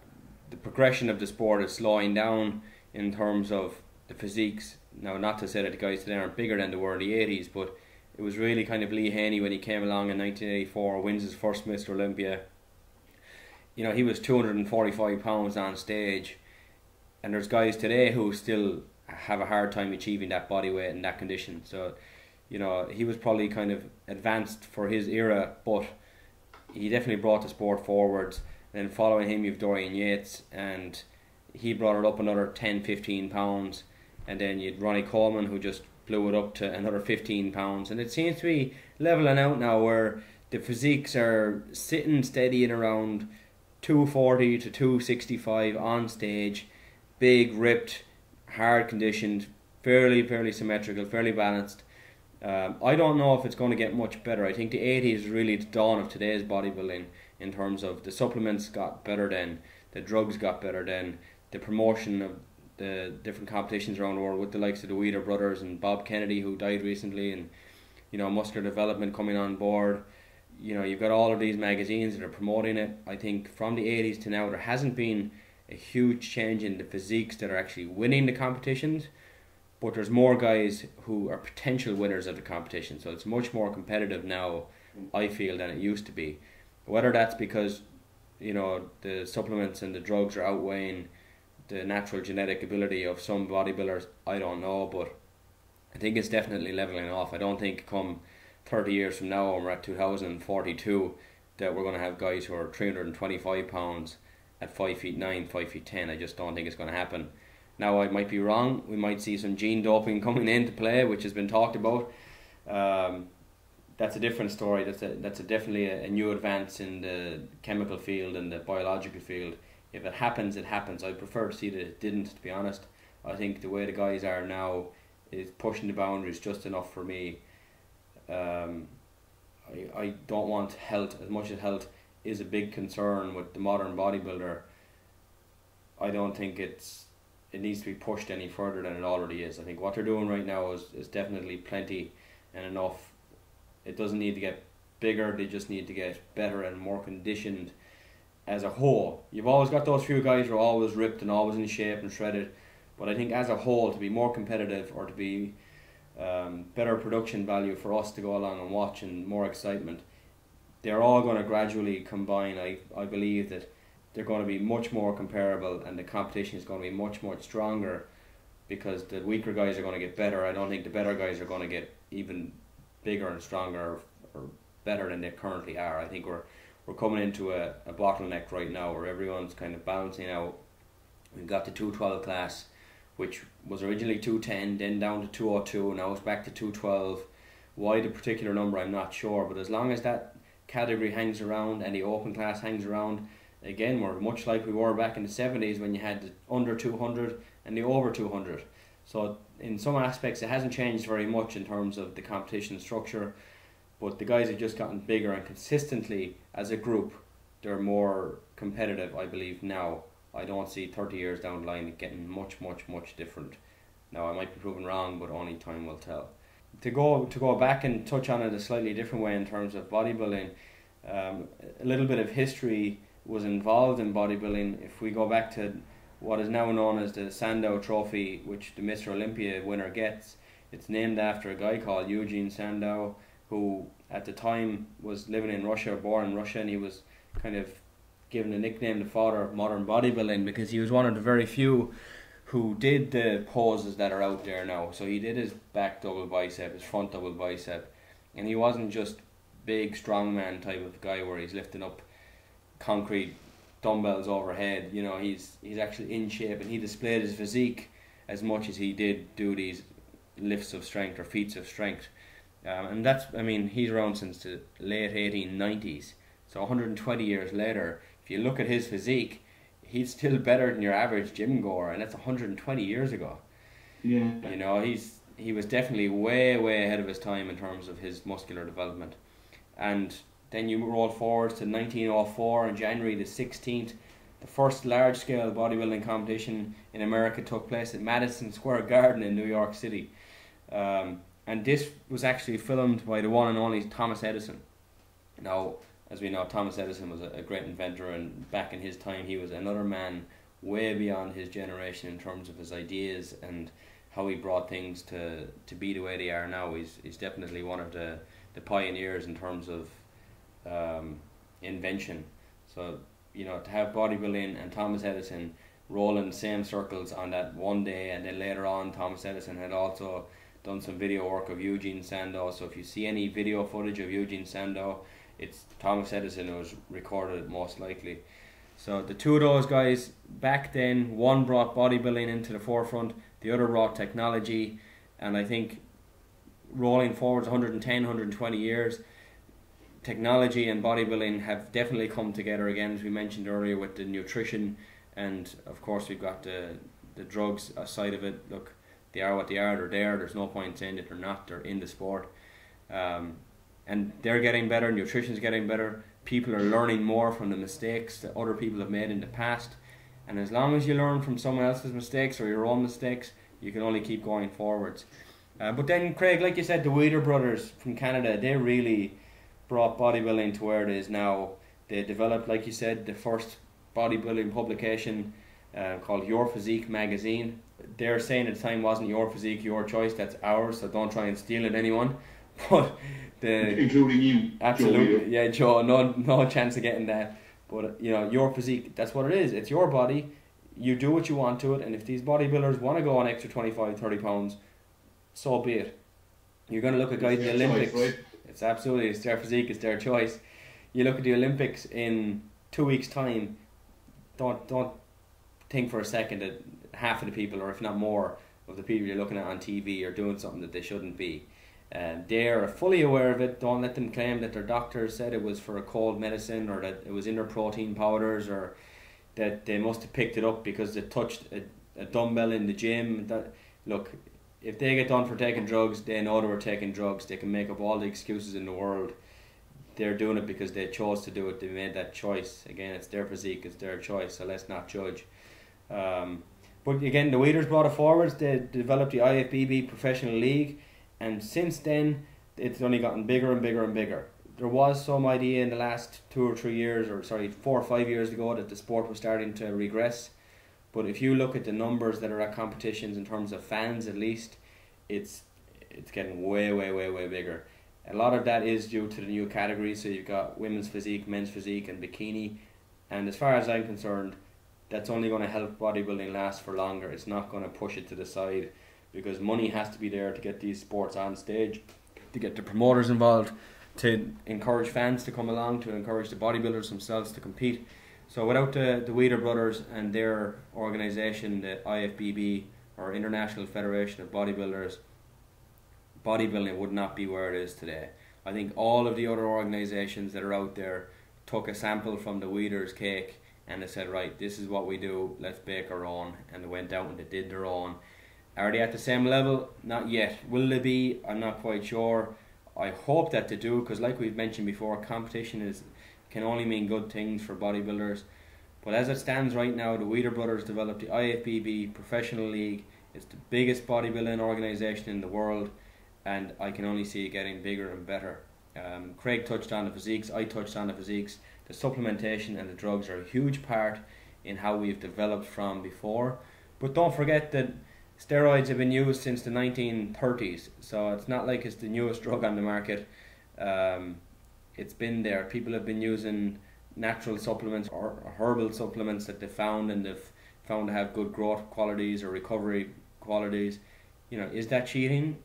progression of the sport is slowing down in terms of the physiques. Now, not to say that the guys today aren't bigger than they were in the 80s, but it was really kind of Lee Haney when he came along in 1984, wins his first Mr. Olympia. He was 245 pounds on stage, and there's guys today who still have a hard time achieving that body weight and that condition. So, he was probably kind of advanced for his era, but he definitely brought the sport forwards. And then following him, you've Dorian Yates, and he brought it up another 10-15 pounds. And then you'd Ronnie Coleman, who just blew it up to another 15 pounds. And it seems to be leveling out now, where the physiques are sitting steady in around 240 to 265 on stage, big, ripped, hard conditioned, fairly symmetrical, fairly balanced. I don't know if it's going to get much better. I think the 80s is really the dawn of today's bodybuilding in terms of the supplements got better then, the drugs got better then, the promotion of the different competitions around the world with the likes of the Weider brothers and Bob Kennedy, who died recently, and Muscular Development coming on board. You've got all of these magazines that are promoting it. I think from the 80s to now, there hasn't been a huge change in the physiques that are actually winning the competitions, but there's more guys who are potential winners of the competition. So it's much more competitive now, I feel, than it used to be. Whether that's because the supplements and the drugs are outweighing the natural genetic ability of some bodybuilders, I don't know, but I think it's definitely leveling off. I don't think come 30 years from now, when we're at 2042, that we're going to have guys who are 325 pounds at 5 feet 9, 5 feet 10. I just don't think it's going to happen. Now, I might be wrong. We might see some gene doping coming into play, which has been talked about. That's a different story. That's definitely a new advance in the chemical field and the biological field. If it happens, it happens. I'd prefer to see that it didn't, to be honest. I think the way the guys are now is pushing the boundaries just enough for me. I don't want health, as much as health is a big concern with the modern bodybuilder. I don't think it needs to be pushed any further than it already is. I think what they're doing right now is definitely plenty and enough. It doesn't need to get bigger, they just need to get better and more conditioned as a whole. You've always got those few guys who are always ripped and always in shape and shredded, but I think as a whole, to be more competitive or to be better production value for us to go along and watch and more excitement, they're all going to gradually combine. I believe that they're going to be much more comparable and the competition is going to be much stronger because the weaker guys are going to get better. I don't think the better guys are going to get even bigger and stronger or better than they currently are. I think we're coming into a bottleneck right now where everyone's kind of balancing out. We've got the 212 class, which was originally 210, then down to 202, now it's back to 212. Why the particular number, I'm not sure, but as long as that category hangs around and the open class hangs around, again, we're much like we were back in the 70s when you had the under 200 and the over 200. So in some aspects it hasn't changed very much in terms of the competition structure, but the guys have just gotten bigger and consistently as a group they're more competitive, I believe, now. I don't see 30 years down the line it getting much different. Now I might be proven wrong, but only time will tell. To go back and touch on it a slightly different way in terms of bodybuilding, a little bit of history was involved in bodybuilding. If we go back to what is now known as the Sandow Trophy, which the Mr. Olympia winner gets. It's named after a guy called Eugene Sandow, who at the time was living in Russia, born in Russia, and he was kind of given the nickname the father of modern bodybuilding because he was one of the very few who did the poses that are out there now. So he did his back double bicep, his front double bicep, and he wasn't just big strongman type of guy where he's lifting up concrete dumbbells overhead. You know, he's actually in shape, and he displayed his physique as much as he did do these lifts of strength or feats of strength. And that's, I mean, he's around since the late 1890s. So 120 years later, if you look at his physique, he's still better than your average gym goer, and that's 120 years ago. Yeah. You know, he was definitely way ahead of his time in terms of his muscular development. And then you roll forward to 1904, on January the 16th, the first large-scale bodybuilding competition in America took place at Madison Square Garden in New York City. And this was actually filmed by the one and only Thomas Edison. Now, as we know, Thomas Edison was a great inventor, and back in his time he was another man way beyond his generation in terms of his ideas and how he brought things to be the way they are now. He's definitely one of the pioneers in terms of invention. So, you know, to have bodybuilding and Thomas Edison roll in the same circles on that one day, and then later on Thomas Edison had also done some video work of Eugene Sandow. So if you see any video footage of Eugene Sandow, it's Thomas Edison who was recorded it most likely. So the two of those guys back then, one brought bodybuilding into the forefront, the other brought technology, and I think rolling forwards 110, 120 years, technology and bodybuilding have definitely come together again, as we mentioned earlier, with the nutrition, and of course we've got the drugs side of it. Look, they are what they are, they're there, there's no point saying that they're not, they're in the sport. And they're getting better, nutrition's getting better, people are learning more from the mistakes that other people have made in the past, and as long as you learn from someone else's mistakes or your own mistakes, you can only keep going forwards. But then, Craig, like you said, the Weider brothers from Canada, they really brought bodybuilding to where it is now. They developed, like you said, the first bodybuilding publication called Your Physique magazine. They're saying at the time wasn't your physique, your choice, that's ours, so don't try and steal it, anyone. But including you, absolutely, Joe. yeah, Joe, no chance of getting that. But you know, your physique, that's what it is. It's your body. You do what you want to it, and if these bodybuilders want to go on extra 25, 30 pounds, so be it. You're going to look at guys in the Olympics. Choice, right? It's their physique, it's their choice. You look at the Olympics in 2 weeks' time. Don't think for a second that half of the people, or if not more, of the people you're looking at on TV are doing something that they shouldn't be. They are fully aware of it. Don't let them claim that their doctor said it was for a cold medicine, or that it was in their protein powders, or that they must have picked it up because they touched a dumbbell in the gym. Look, if they get done for taking drugs, they know they were taking drugs. They can make up all the excuses in the world. They're doing it because they chose to do it. They made that choice. Again, it's their physique, it's their choice, so let's not judge. But again, the Weiders brought it forwards. They developed the IFBB Professional League, and since then it's only gotten bigger and bigger and bigger. There was some idea in the last 4 or 5 years ago that the sport was starting to regress, but if you look at the numbers that are at competitions in terms of fans, at least it's getting way bigger. A lot of that is due to the new categories. So you've got women's physique, men's physique, and bikini, and as far as I'm concerned, that's only going to help bodybuilding last for longer. It's not going to push it to the side, because money has to be there to get these sports on stage, to get the promoters involved, to encourage fans to come along, to encourage the bodybuilders themselves to compete. So without the Weider brothers and their organisation, the IFBB, or International Federation of Bodybuilders, bodybuilding would not be where it is today. I think all of the other organisations that are out there took a sample from the Weiders cake and they said, right, this is what we do, let's bake our own, and they went out and they did their own. Are they at the same level? Not yet. Will they be? I'm not quite sure. I hope that they do, because like we've mentioned before, competition can only mean good things for bodybuilders. But as it stands right now, the Weider brothers developed the IFBB Professional League. It's the biggest bodybuilding organisation in the world, and I can only see it getting bigger and better. Craig touched on the physiques, I touched on the physiques. The supplementation and the drugs are a huge part in how we've developed from before. But don't forget that steroids have been used since the 1930s, so it's not like it's the newest drug on the market. It's been there. People have been using natural supplements or herbal supplements that they've found, and they've found to have good growth qualities or recovery qualities. Is that cheating?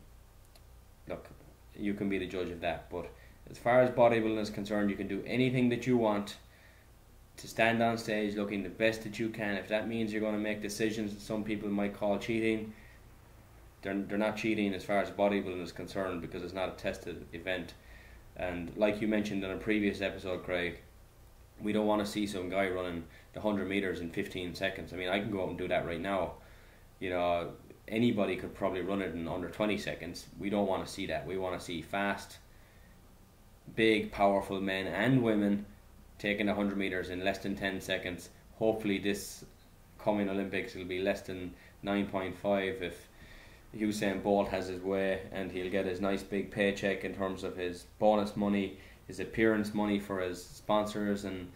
Look, you can be the judge of that. But as far as bodybuilding is concerned, you can do anything that you want to stand on stage looking the best that you can. If that means you're going to make decisions that some people might call cheating, they're not cheating as far as bodybuilding is concerned, because it's not a tested event. And like you mentioned in a previous episode, Craig, we don't want to see some guy running the 100 meters in 15 seconds. I mean, I can go out and do that right now. Anybody could probably run it in under 20 seconds. We don't want to see that. We want to see fast, big, powerful men and women taking 100 meters in less than 10 seconds. Hopefully this coming Olympics will be less than 9.5 if Usain Bolt has his way, and he'll get his nice big paycheck in terms of his bonus money, his appearance money for his sponsors. And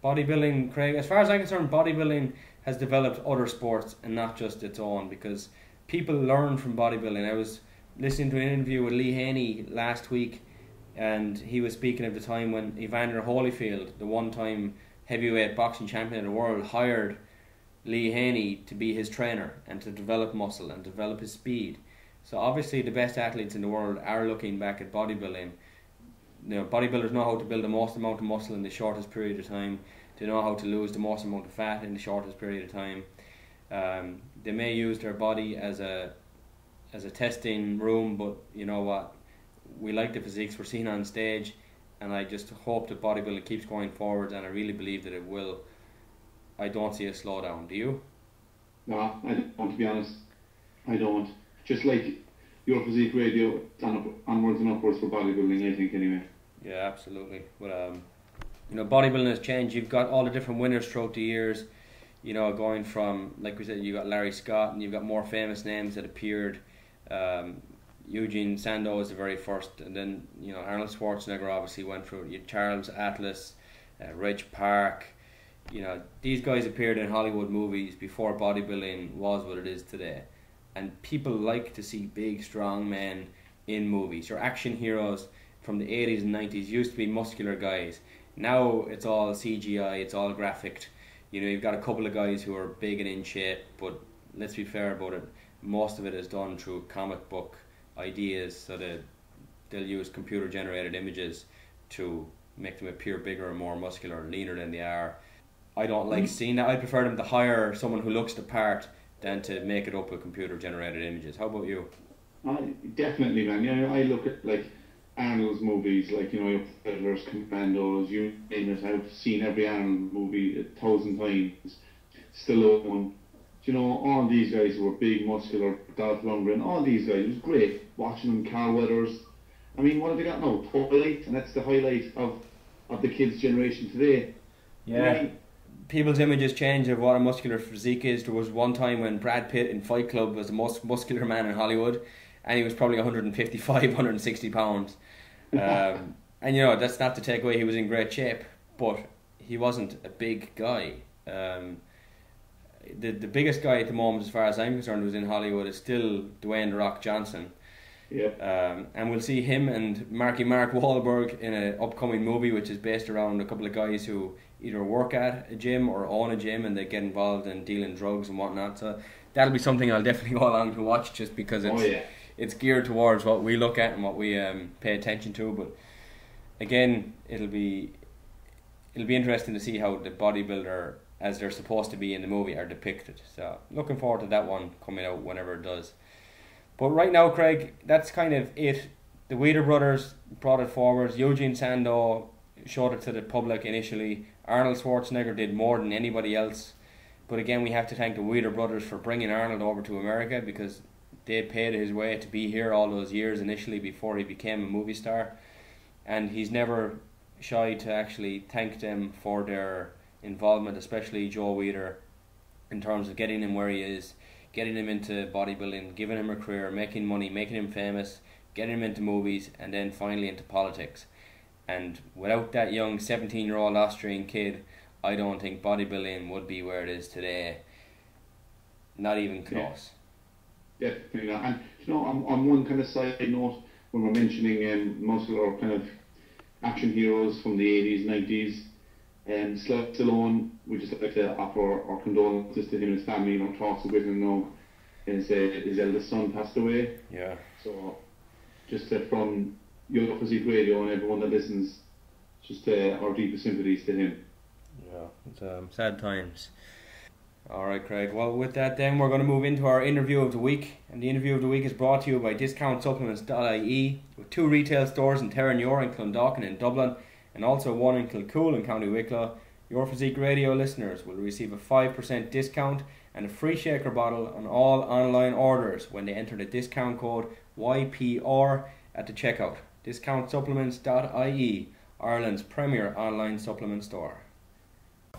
bodybuilding, Craig, as far as I'm concerned, bodybuilding has developed other sports and not just its own, because people learn from bodybuilding. I was listening to an interview with Lee Haney last week, and he was speaking of the time when Evander Holyfield, the one-time heavyweight boxing champion of the world, hired Lee Haney to be his trainer and to develop muscle and develop his speed. So obviously the best athletes in the world are looking back at bodybuilding. Bodybuilders know how to build the most amount of muscle in the shortest period of time. They know how to lose the most amount of fat in the shortest period of time. They may use their body as a testing room, but you know what? We like the physiques we're seeing on stage, and I just hope that bodybuilding keeps going forward, and I really believe that it will. I don't see a slowdown. Do you? No, I don't, to be honest. I don't. Just like your Physique Radio, onwards and upwards for bodybuilding, I think, anyway. Yeah, absolutely. But bodybuilding has changed. You've got all the different winners throughout the years. Going from, like we said, you got Larry Scott, and you've got more famous names that appeared. Eugene Sandow was the very first, and then Arnold Schwarzenegger obviously went through it. Charles Atlas, Reg Park. These guys appeared in Hollywood movies before bodybuilding was what it is today, and people like to see big, strong men in movies. Your action heroes from the 80s and 90s used to be muscular guys. Now it's all CGI, it's all graphic. You've got a couple of guys who are big and in shape, but let's be fair about it, most of it is done through comic book ideas, so that they'll use computer generated images to make them appear bigger and more muscular and leaner than they are. I don't like seeing that. I prefer them to hire someone who looks the part than to make it up with computer generated images. How about you? Definitely, man. I look at like Arnold's movies, like your Predators, Commandos, you name it. I've seen every Arnold movie 1,000 times. Stallone, all these guys who were big, muscular, Dolph Lundgren, all these guys. It was great watching them. Carl Weathers. I mean, what have they got now? Twilight, and that's the highlight of the kids' generation today. Yeah. People's images change of what a muscular physique is. There was one time when Brad Pitt in Fight Club was the most muscular man in Hollywood, and he was probably 155, 160 pounds. And that's not to take away he was in great shape, but he wasn't a big guy. The biggest guy at the moment, as far as I'm concerned, who's in Hollywood is still Dwayne "The Rock" Johnson. Yeah. And we'll see him and Mark Wahlberg in an upcoming movie which is based around a couple of guys who either work at a gym or own a gym, and they get involved in dealing drugs and whatnot. So that'll be something I'll definitely go along to watch, just because it's geared towards what we look at and what we pay attention to. But again, it'll be interesting to see how the bodybuilder, as they're supposed to be in the movie, are depicted. So looking forward to that one coming out whenever it does. But right now, Craig, that's kind of it. The Weider brothers brought it forward. Eugene Sandow showed it to the public initially. Arnold Schwarzenegger did more than anybody else. But again, we have to thank the Weider brothers for bringing Arnold over to America, because they paid his way to be here all those years initially before he became a movie star. And he's never shy to actually thank them for their involvement, especially Joe Weider, in terms of getting him where he is, getting him into bodybuilding, giving him a career, making money, making him famous, getting him into movies, and then finally into politics. And without that young 17-year-old Austrian kid, I don't think bodybuilding would be where it is today. Not even close. Yeah, definitely not. And on one kind of side note, when we're mentioning muscular kind of action heroes from the 80s, 90s, Stallone, we just like to offer our condolences to him and his family. Talks with him now. His eldest son passed away. Yeah. So, just from your Physique Radio and everyone that listens, just our deepest sympathies to him. Yeah, it's sad times. Alright, Craig. Well, with that then, we're going to move into our interview of the week. And the interview of the week is brought to you by discountsupplements.ie, with 2 retail stores in Terranure and Clondalkin in Dublin, and also 1 in Kilcool in County Wicklow. Your Physique Radio listeners will receive a 5% discount and a free shaker bottle on all online orders when they enter the discount code YPR at the checkout. Discountsupplements.ie, Ireland's premier online supplement store.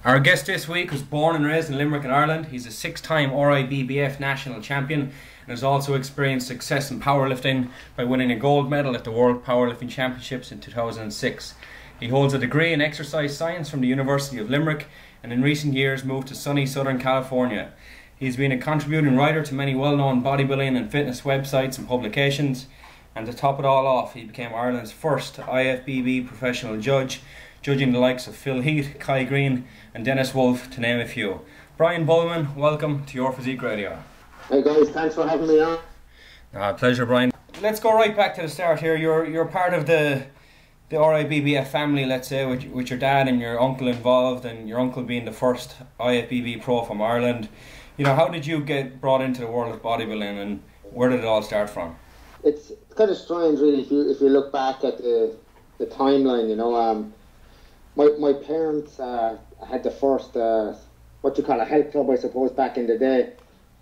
Our guest this week was born and raised in Limerick in Ireland. He's a 6-time RIBBF national champion and has also experienced success in powerlifting by winning a gold medal at the World Powerlifting Championships in 2006. He holds a degree in exercise science from the University of Limerick and in recent years moved to sunny Southern California. He's been a contributing writer to many well-known bodybuilding and fitness websites and publications, and to top it all off, he became Ireland's first IFBB professional judge, judging the likes of Phil Heath, Kai Green and Dennis Wolfe, to name a few. Brian Bullman, welcome to Your Physique Radio. Hey guys, thanks for having me on. Pleasure, Brian. Let's go right back to the start here. You're part of the RIBBF family, let's say, with your dad and your uncle involved, and your uncle being the first IFBB pro from Ireland. How did you get brought into the world of bodybuilding, and where did it all start from? It's kind of strange, really, if you look back at the timeline. My parents had the first what you call a health club, I suppose, back in the day,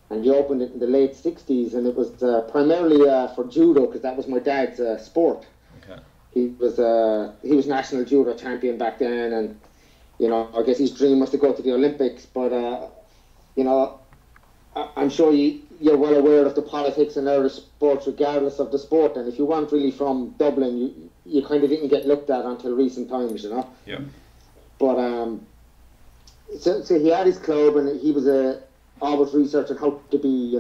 and he opened it in the late 60s, and it was primarily for judo, because that was my dad's sport. Okay. He was national judo champion back then, and I guess his dream was to go to the Olympics, but I'm sure you're well aware of the politics in Irish sports, regardless of the sport, and if you weren't really from Dublin, you kind of didn't get looked at until recent times, Yeah. But so he had his club, and he was always researching how to be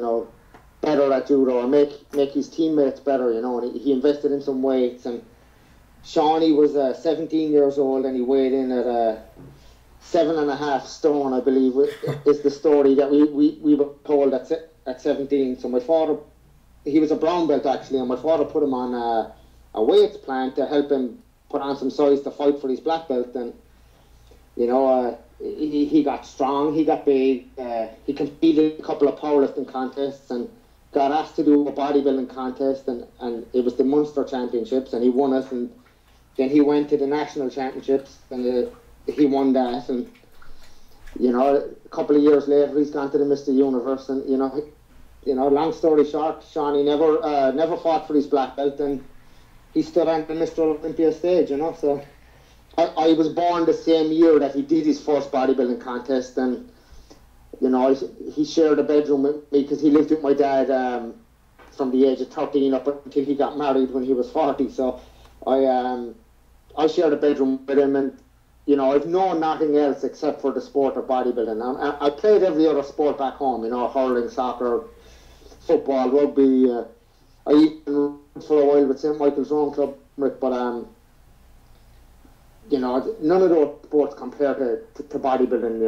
better at judo and make his teammates better, and he invested in some weights. And Shawnee was 17 years old, and he weighed in at 7.5 stone, I believe, is the story that we were told at 17. So my father, he was a brown belt actually, and my father put him on a weights plan to help him put on some size to fight for his black belt. And he got strong, he got big, he competed in a couple of powerlifting contests and got asked to do a bodybuilding contest, and it was the Munster Championships, and he won it. And then he went to the national championships, and he won that. And a couple of years later, he's gone to the Mr. Universe, and long story short, Shawnee never fought for his black belt, and he stood on the Mr. Olympia stage. So I was born the same year that he did his first bodybuilding contest, and he shared a bedroom with me because he lived with my dad from the age of 13 up until he got married when he was 40. So I shared a bedroom with him, and I've known nothing else except for the sport of bodybuilding. I played every other sport back home, hurling, soccer, football, rugby. I even ran for a while with St. Michael's Rowing Club, but none of those sports compare to bodybuilding.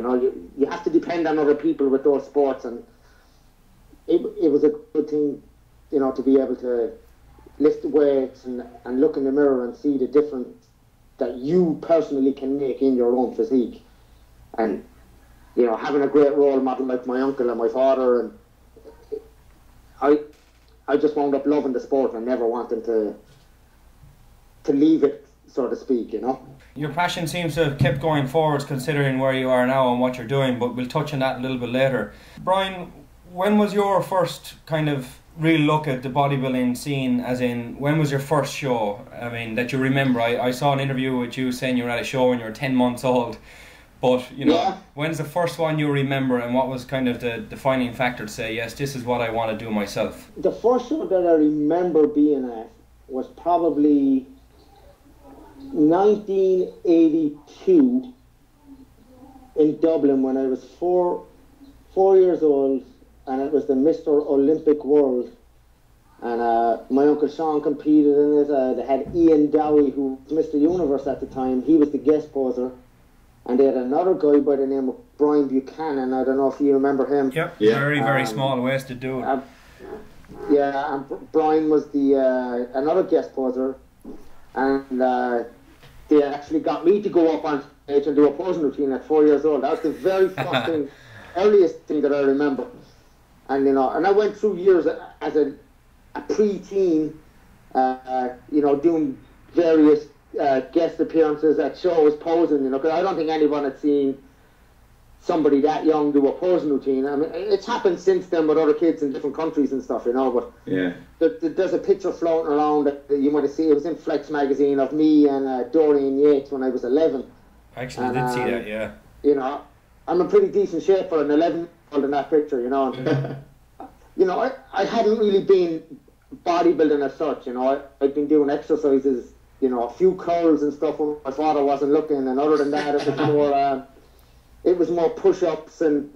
You have to depend on other people with those sports, and it was a good thing, to be able to lift the weights and look in the mirror and see the difference that you personally can make in your own physique. And having a great role model like my uncle and my father, and I just wound up loving the sport and never wanting to leave it, so to speak. Your passion seems to have kept going forwards, considering where you are now and what you're doing, but we'll touch on that a little bit later. Brian, when was your first kind of real look at the bodybuilding scene, as in, when was your first show? I mean, that you remember. I saw an interview with you saying you were at a show when you were 10 months old, but Yeah. When's the first one you remember, and what was kind of the defining factor to say, yes, this is what I want to do myself? The first show that I remember being at was probably 1982 in Dublin when I was 4 years old, and it was the Mr. Olympic World. And my Uncle Sean competed in it. They had Ian Dowie, who was Mr. Universe at the time. He was the guest poser. And they had another guy by the name of Brian Buchanan. I don't know if you remember him. Yep, yeah. Very small-waisted dude. Yeah, and Brian was the another guest poser. And they actually got me to go up on stage and do a posing routine at 4 years old. That was the very first thing, earliest thing that I remember. And, you know, and I went through years as a pre-teen, you know, doing various guest appearances at shows, posing, you know, because I don't think anyone had seen somebody that young do a posing routine. I mean, it's happened since then with other kids in different countries and stuff, you know, but yeah, there's a picture floating around that you might have seen. It was in Flex magazine of me and Dorian Yates when I was 11. I actually did see that, yeah. You know, I'm in pretty decent shape for an 11-year-old in that picture, you know. You know, I hadn't really been bodybuilding as such, you know. I'd been doing exercises, you know, a few curls and stuff when my father wasn't looking, and other than that, it was more push-ups and,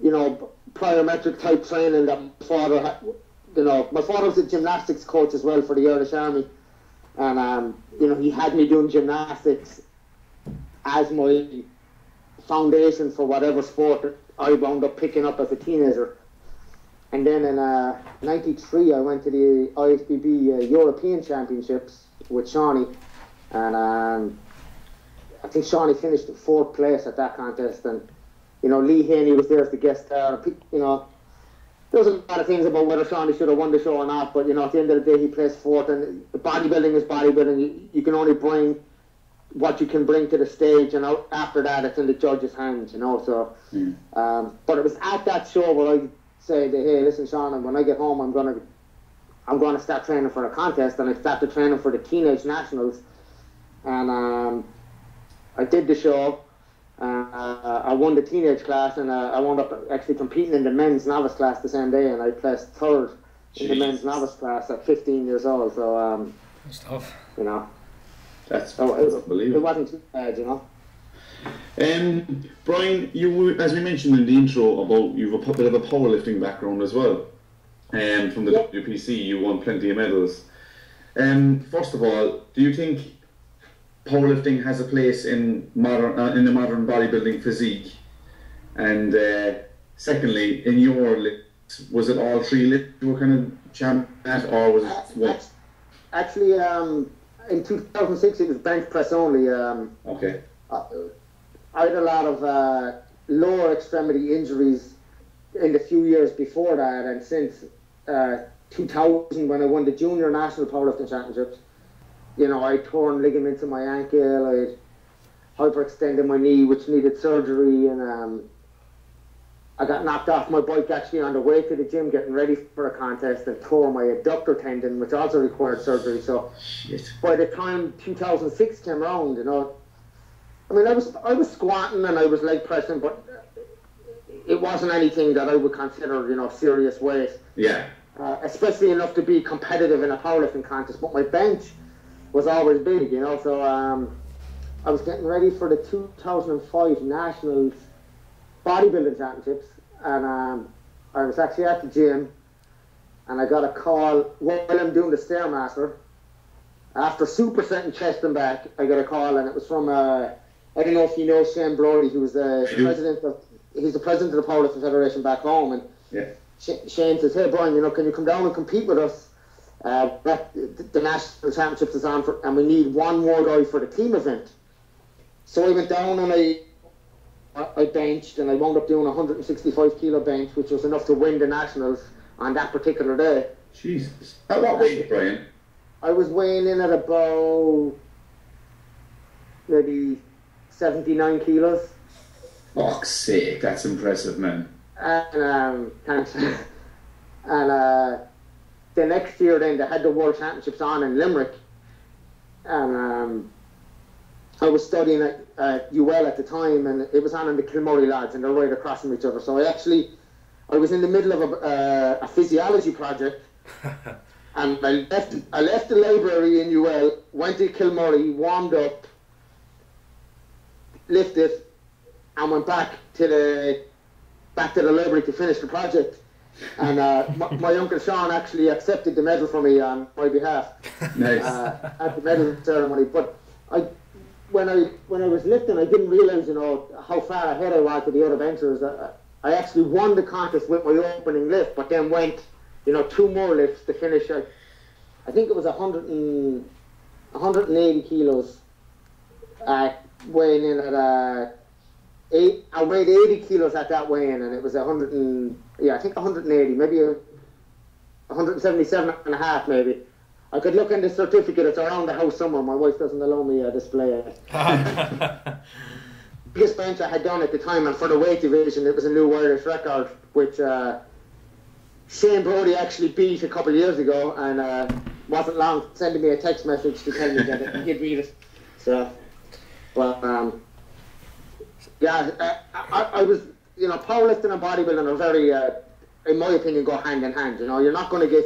you know, plyometric type training that my father had. You know, my father was a gymnastics coach as well for the Irish Army, and you know, he had me doing gymnastics as my foundation for whatever sport I wound up picking up as a teenager. And then in '93, I went to the ISBB European Championships with Shawnee, and I think Shawnee finished 4th place at that contest. And, you know, Lee Haney was there as the guest star. You know, there was a lot of things about whether Shawnee should have won the show or not, but, you know, at the end of the day, he placed 4th. And bodybuilding is bodybuilding. You can only bring what you can bring to the stage, and after that, it's in the judges' hands, you know. So, but it was at that show where I said, hey, listen, Sean, when I get home, I'm gonna start training for a contest. And I started training for the Teenage Nationals, and I did the show. I won the teenage class, and I wound up actually competing in the men's novice class the same day, and I placed 3rd in the men's novice class at 15 years old. So that's tough, you know. That's unbelievable. It wasn't too bad, you know. Brian, you, as we mentioned in the intro, about you've a bit of a powerlifting background as well. From the WPC, you won plenty of medals. First of all, do you think powerlifting has a place in the modern bodybuilding physique? And secondly, in your list, was it all 3 lifts you were kind of champ at, or was it one? Actually, in 2006, it was bench press only. Okay. I had a lot of lower extremity injuries in the few years before that, and since 2000, when I won the Junior National Powerlifting Championships, you know, I torn ligaments in my ankle, I'd hyperextended my knee, which needed surgery, and I got knocked off my bike actually on the way to the gym getting ready for a contest, and tore my adductor tendon, which also required surgery. So by the time 2006 came around, you know, I mean, I was squatting and I was leg pressing, but it wasn't anything that I would consider, you know, serious weight. Yeah. Especially enough to be competitive in a powerlifting contest. But my bench was always big, you know. So I was getting ready for the 2005 Nationals Bodybuilding Championships, and I was actually at the gym, and I got a call while I'm doing the Stairmaster. After supersetting chest and back, I got a call, and it was from I don't know if you know Shane Brody, who was the president of the Powerlifting Federation back home, and Shane says, hey Brian, you know, can you come down and compete with us? The national championships is on, and we need one more guy for the team event. So I went down and I benched, and I wound up doing a 165 kilo bench, which was enough to win the nationals on that particular day. Jesus, what weight, Brian? I was weighing in at about maybe 79 kilos. Fuck's sake, that's impressive, man. And thanks. And the next year, then they had the World Championships on in Limerick, and I was studying at UL at the time, and it was on in the Kilmurray lads, and they're right across from each other. So I was in the middle of a physiology project. And I left the library in UL, went to Kilmurray, warmed up, lifted, and went back to the library to finish the project. And my uncle Sean actually accepted the medal for me on my behalf. Nice. At the medal ceremony. But when I was lifting, I didn't realise, how far ahead I was to the other benchers. I actually won the contest with my opening lift, but then went, 2 more lifts to finish. I think it was 180 kilos, weighing in at I weighed 80 kilos at that weigh-in, and it was 180, maybe 177 and a half, maybe. I could look in the certificate, it's around the house somewhere. My wife doesn't allow me to display it. Biggest bench I had done at the time, and for the weight division, it was a new Irish record, which Shane Brody actually beat a couple of years ago, and wasn't long sending me a text message to tell me that he'd beat it. So, but I was, powerlifting and bodybuilding are very, in my opinion, go hand in hand. You're not going to get.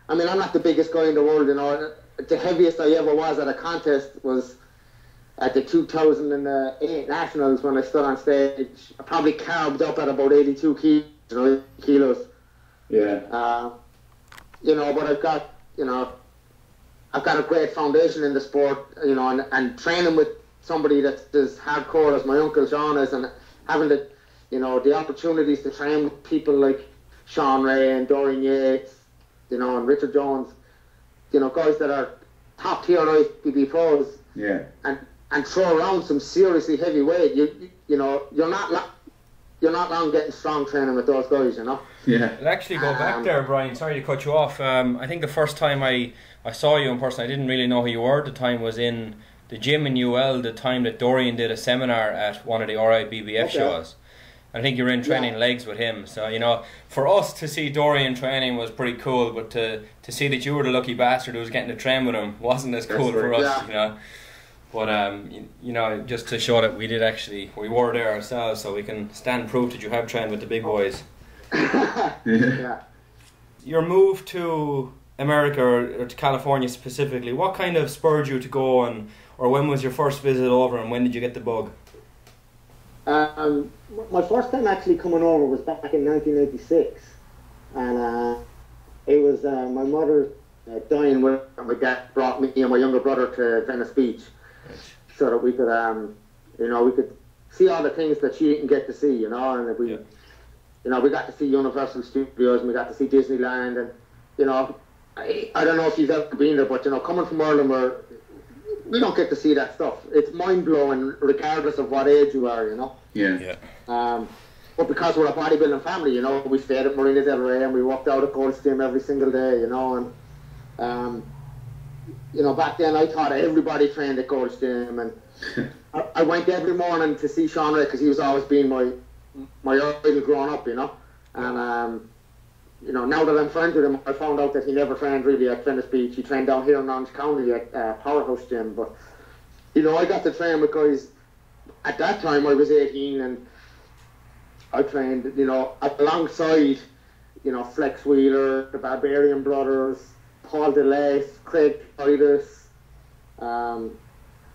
I mean, I'm not the biggest guy in the world. The heaviest I ever was at a contest was at the 2008 Nationals when I stood on stage. I probably carved up at about 82 kilos. Yeah. But I've got a great foundation in the sport. And training with somebody that's as hardcore as my uncle Sean is, and having the opportunities to train with people like Sean Ray and Dorian Yates, and Richard Jones, guys that are top tier IFBB pros. Yeah. And throw around some seriously heavy weight. You're not long getting strong training with those guys. Yeah. I'll actually go back there, Brian. Sorry to cut you off. I think the first time I saw you in person, I didn't really know who you were at the time, was in the gym in UL, the time that Dorian did a seminar at one of the RIBBF shows. I think you were in training legs with him. So, for us to see Dorian training was pretty cool, but to see that you were the lucky bastard who was getting to train with him wasn't as cool for us, But, just to show that we were there ourselves, so we can stand proof that you have trained with the big boys. Yeah. Your move to America, or to California specifically, what kind of spurred you to go, or when was your first visit over, and when did you get the bug? My first time actually coming over was back in 1986, and it was my mother dying, and my dad brought me and my younger brother to Venice Beach, so that we could we could see all the things that she didn't get to see, and we we got to see Universal Studios, and we got to see Disneyland, and I don't know if you've ever been there, but coming from Ireland, we don't get to see that stuff. It's mind-blowing regardless of what age you are, Yeah. But because we're a bodybuilding family, we stayed at Marina Del Rey, and we walked out at Gold's Gym every single day, and back then I thought everybody trained at Gold's Gym, and I went every morning to see Sean Ray, because he was always being my idol growing up, and now that I'm friends with him, I found out that he never trained really at Venice Beach. He trained down here in Orange County at Powerhouse Gym. But, I got to train with guys. At that time, I was 18, and I trained, alongside, Flex Wheeler, the Barbarian Brothers, Paul DeLace, Craig Titus, Mike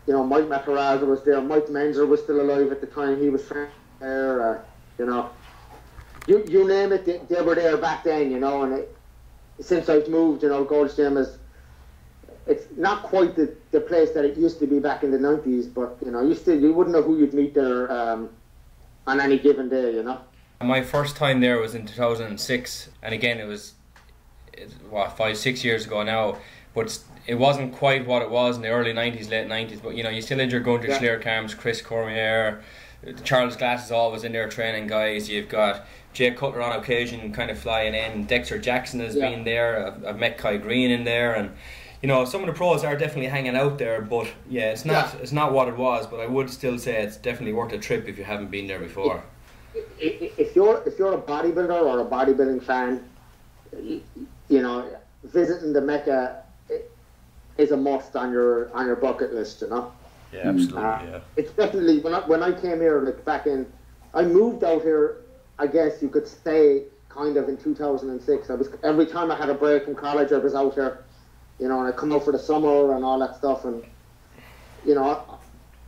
Matarazza was there. Mike Menzer was still alive at the time. He was training there, You name it, they were there back then, and since I've moved, Gold's Gym it's not quite the place that it used to be back in the 90s, but, you wouldn't know who you'd meet there on any given day, My first time there was in 2006, and again, it was 5-6 years ago now, but it wasn't quite what it was in the early 90s, late 90s, but, you still had your Gunter Schlierkamps, Chris Cormier, Charles Glass is always in there training guys. You've got Jay Cutler on occasion kind of flying in. Dexter Jackson has been there. I've met Kai Green in there, and some of the pros are definitely hanging out there. But it's not what it was. But I would still say it's definitely worth a trip if you haven't been there before. If you're a bodybuilder or a bodybuilding fan, visiting the Mecca is a must on your bucket list. Yeah, absolutely. It's definitely when I came here, I moved out here. I guess you could say kind of in 2006. Every time I had a break from college, I was out here, and I come out for the summer and all that stuff, and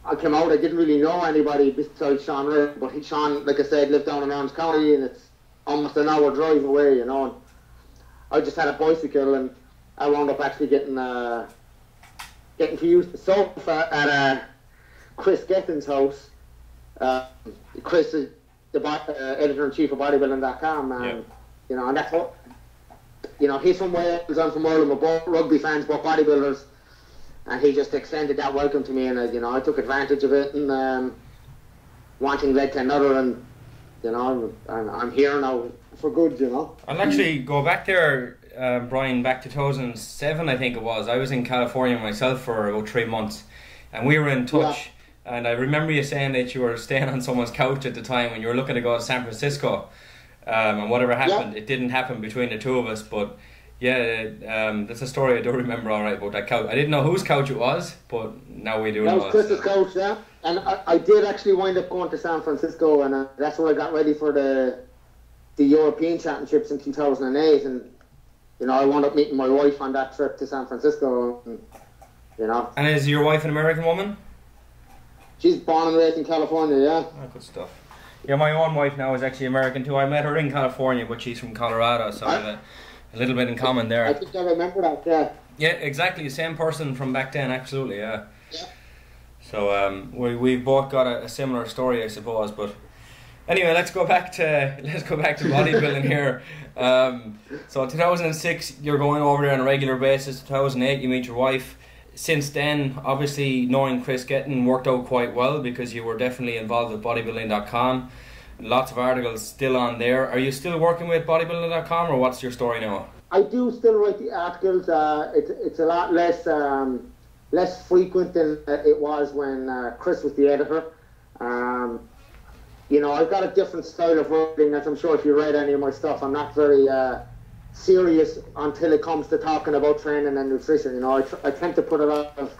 I came out, I didn't really know anybody besides Sean Ray, but Sean, like I said, lived down in Arms County, and it's almost an hour drive away, you know. And I just had a bicycle, and I wound up actually getting to use the sofa at Chris Gethin's house. Chris is the editor-in-chief of bodybuilding.com, and you know, and that's what, you know, he's from Wales, I'm from Ireland, we're both rugby fans, both bodybuilders, and he just extended that welcome to me, and you know, I took advantage of it, and one thing led to another, and you know, I'm here now for good, you know. I'll actually go back there, Brian, back to 2007, I think it was. I was in California myself for about 3 months, and we were in touch. Yeah. And I remember you saying that you were staying on someone's couch at the time when you were looking to go to San Francisco, and whatever happened, it didn't happen between the two of us. But yeah, that's a story I do remember all right about that couch. I didn't know whose couch it was, but now we do. That was Chris's couch, yeah. And I did actually wind up going to San Francisco, and that's where I got ready for the European Championships in 2008. And you know, I wound up meeting my wife on that trip to San Francisco. And, you know. And is your wife an American woman? She's born and raised in California, yeah. Oh, good stuff. Yeah, my own wife now is actually American too. I met her in California, but she's from Colorado, so I have a little bit in common there. I think I remember that, yeah. Yeah, exactly. Same person from back then, absolutely, yeah. So we've both got a similar story, I suppose. But anyway, let's go back to bodybuilding here. So 2006, you're going over there on a regular basis. 2008, you meet your wife. Since then, obviously, knowing Chris Gethin worked out quite well because you were definitely involved with bodybuilding.com. Lots of articles still on there. Are you still working with bodybuilding.com, or what's your story now? I do still write the articles. It's a lot less frequent than it was when Chris was the editor. You know, I've got a different style of writing, as I'm sure if you read any of my stuff, I'm not very serious until it comes to talking about training and nutrition. You know, I tend to put a lot of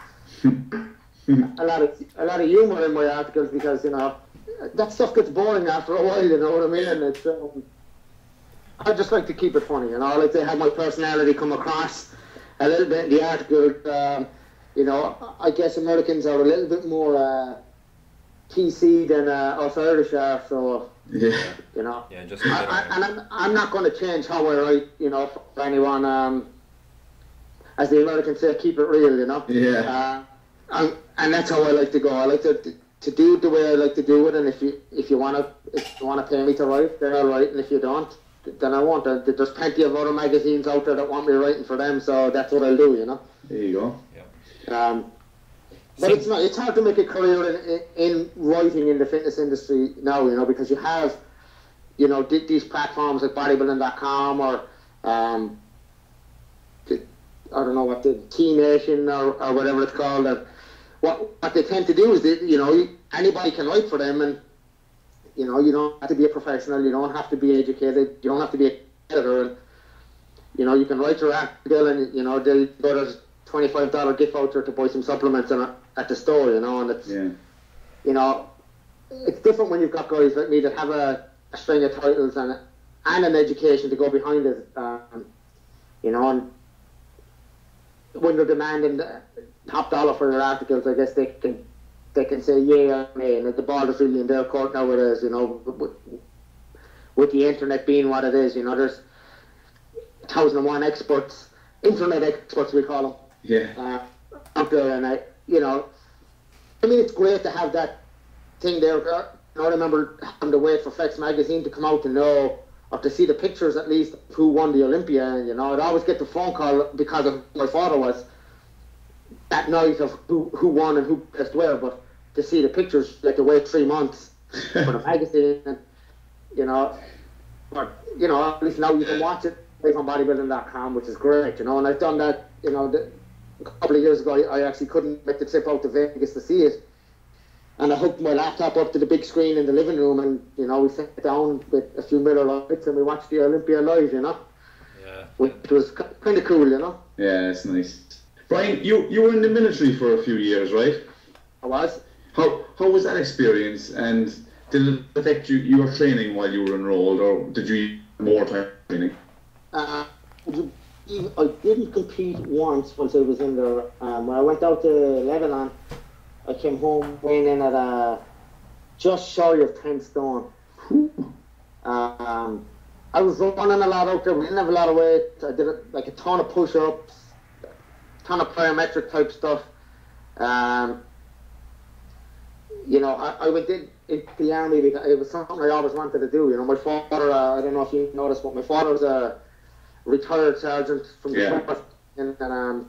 humor in my articles because, you know, that stuff gets boring after a while, you know what I mean? And it's I just like to keep it funny, you know. I like to have my personality come across a little bit in the article. You know, I guess Americans are a little bit more PC than us Irish are, so yeah, you know. Yeah, just I'm not going to change how I write, you know, for anyone. As the Americans say, keep it real, you know. Yeah. And that's how I like to go. I like to do it the way I like to do it, and if you wanna pay me to write, then I'll write, and if you don't, then I won't. There's plenty of other magazines out there that want me writing for them, so that's what I'll do, you know. There you go. Yeah. But it's hard to make a career in writing in the fitness industry now, you know, because you have, you know, these platforms like bodybuilding.com or I don't know what the T Nation or whatever it's called. And what they tend to do is that, you know, anybody can write for them, and you know, you don't have to be a professional, you don't have to be educated, you don't have to be an editor, and you know, you can write your article, and you know, they'll go to $25 gift voucher to buy some supplements at the store, you know, and it's, you know, it's different when you've got guys like me that have a string of titles and an education to go behind it, you know, and when they're demanding top dollar for their articles, I guess they can say yay or nay, and the ball is really in their court nowadays, you know, with the internet being what it is, you know, there's 1,001 experts, internet experts we call them. Yeah. Out there, and you know, I mean, it's great to have that thing there. You know, I remember having to wait for Flex magazine to come out to know, or to see the pictures at least, of who won the Olympia. You know, I'd always get the phone call because of who my father was that night of who won and who placed where, but to see the pictures, you had to wait 3 months for the magazine, and, you know, but, you know, at least now you can watch it on bodybuilding.com, which is great, you know, and I've done that, you know, a couple of years ago. I actually couldn't make the trip out to Vegas to see it, and I hooked my laptop up to the big screen in the living room, and you know, we sat down with a few Miller Lights and we watched the Olympia live, you know. Yeah. Which was kind of cool, you know. Yeah, it's nice. Brian, you were in the military for a few years, right? I was. How was that experience, and did it affect your training while you were enrolled, or did you need more time training? I didn't compete once I was in there. When I went out to Lebanon, I came home weighing in at just shy of 10 stone. I was running a lot out there. We didn't have a lot of weight. I did like a ton of push-ups, a ton of plyometric type stuff. You know, I went into the army because it was something I always wanted to do. You know, my father, I don't know if you noticed, but my father was a retired sergeant from the 12th, and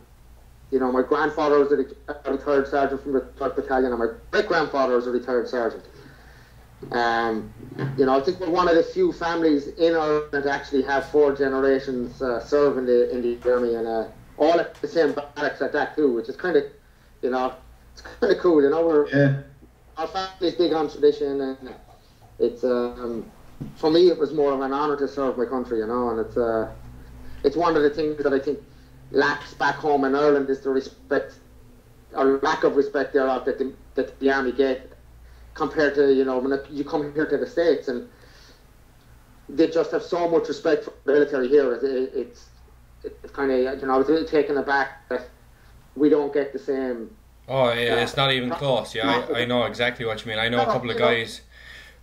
you know, my grandfather was a retired sergeant from the 12th Battalion, and my great-grandfather was a retired sergeant. You know, I think we're one of the few families in Ireland that actually have 4 generations serve in the army, and all at the same barracks at that too, which is kind of, you know, it's kind of cool. You know, our family's big on tradition, and it's for me it was more of an honour to serve my country, you know, and it's one of the things that I think lacks back home in Ireland is the respect or lack of respect thereof that the army get compared to, you know, when you come here to the States, and they just have so much respect for the military here. It's kind of, you know, I was really taken aback that we don't get the same. Oh, yeah, it's not even close. Yeah, I know exactly what you mean. I know a couple of guys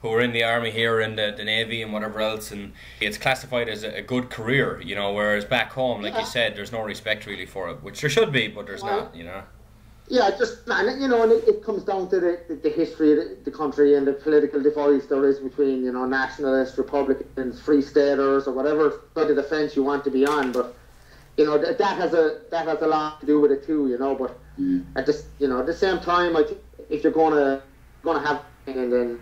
who are in the army here, in the Navy and whatever else, and it's classified as a good career, you know, whereas back home, like you said, there's no respect really for it, which there should be, but there's not, you know. Yeah, just, you know, and it comes down to the history of the country and the political divides there is between, you know, nationalists, Republicans, Free Staters, or whatever side of the fence you want to be on, but, you know, that has a lot to do with it too, you know, but at this, you know, at the same time, I think if you're gonna have, and then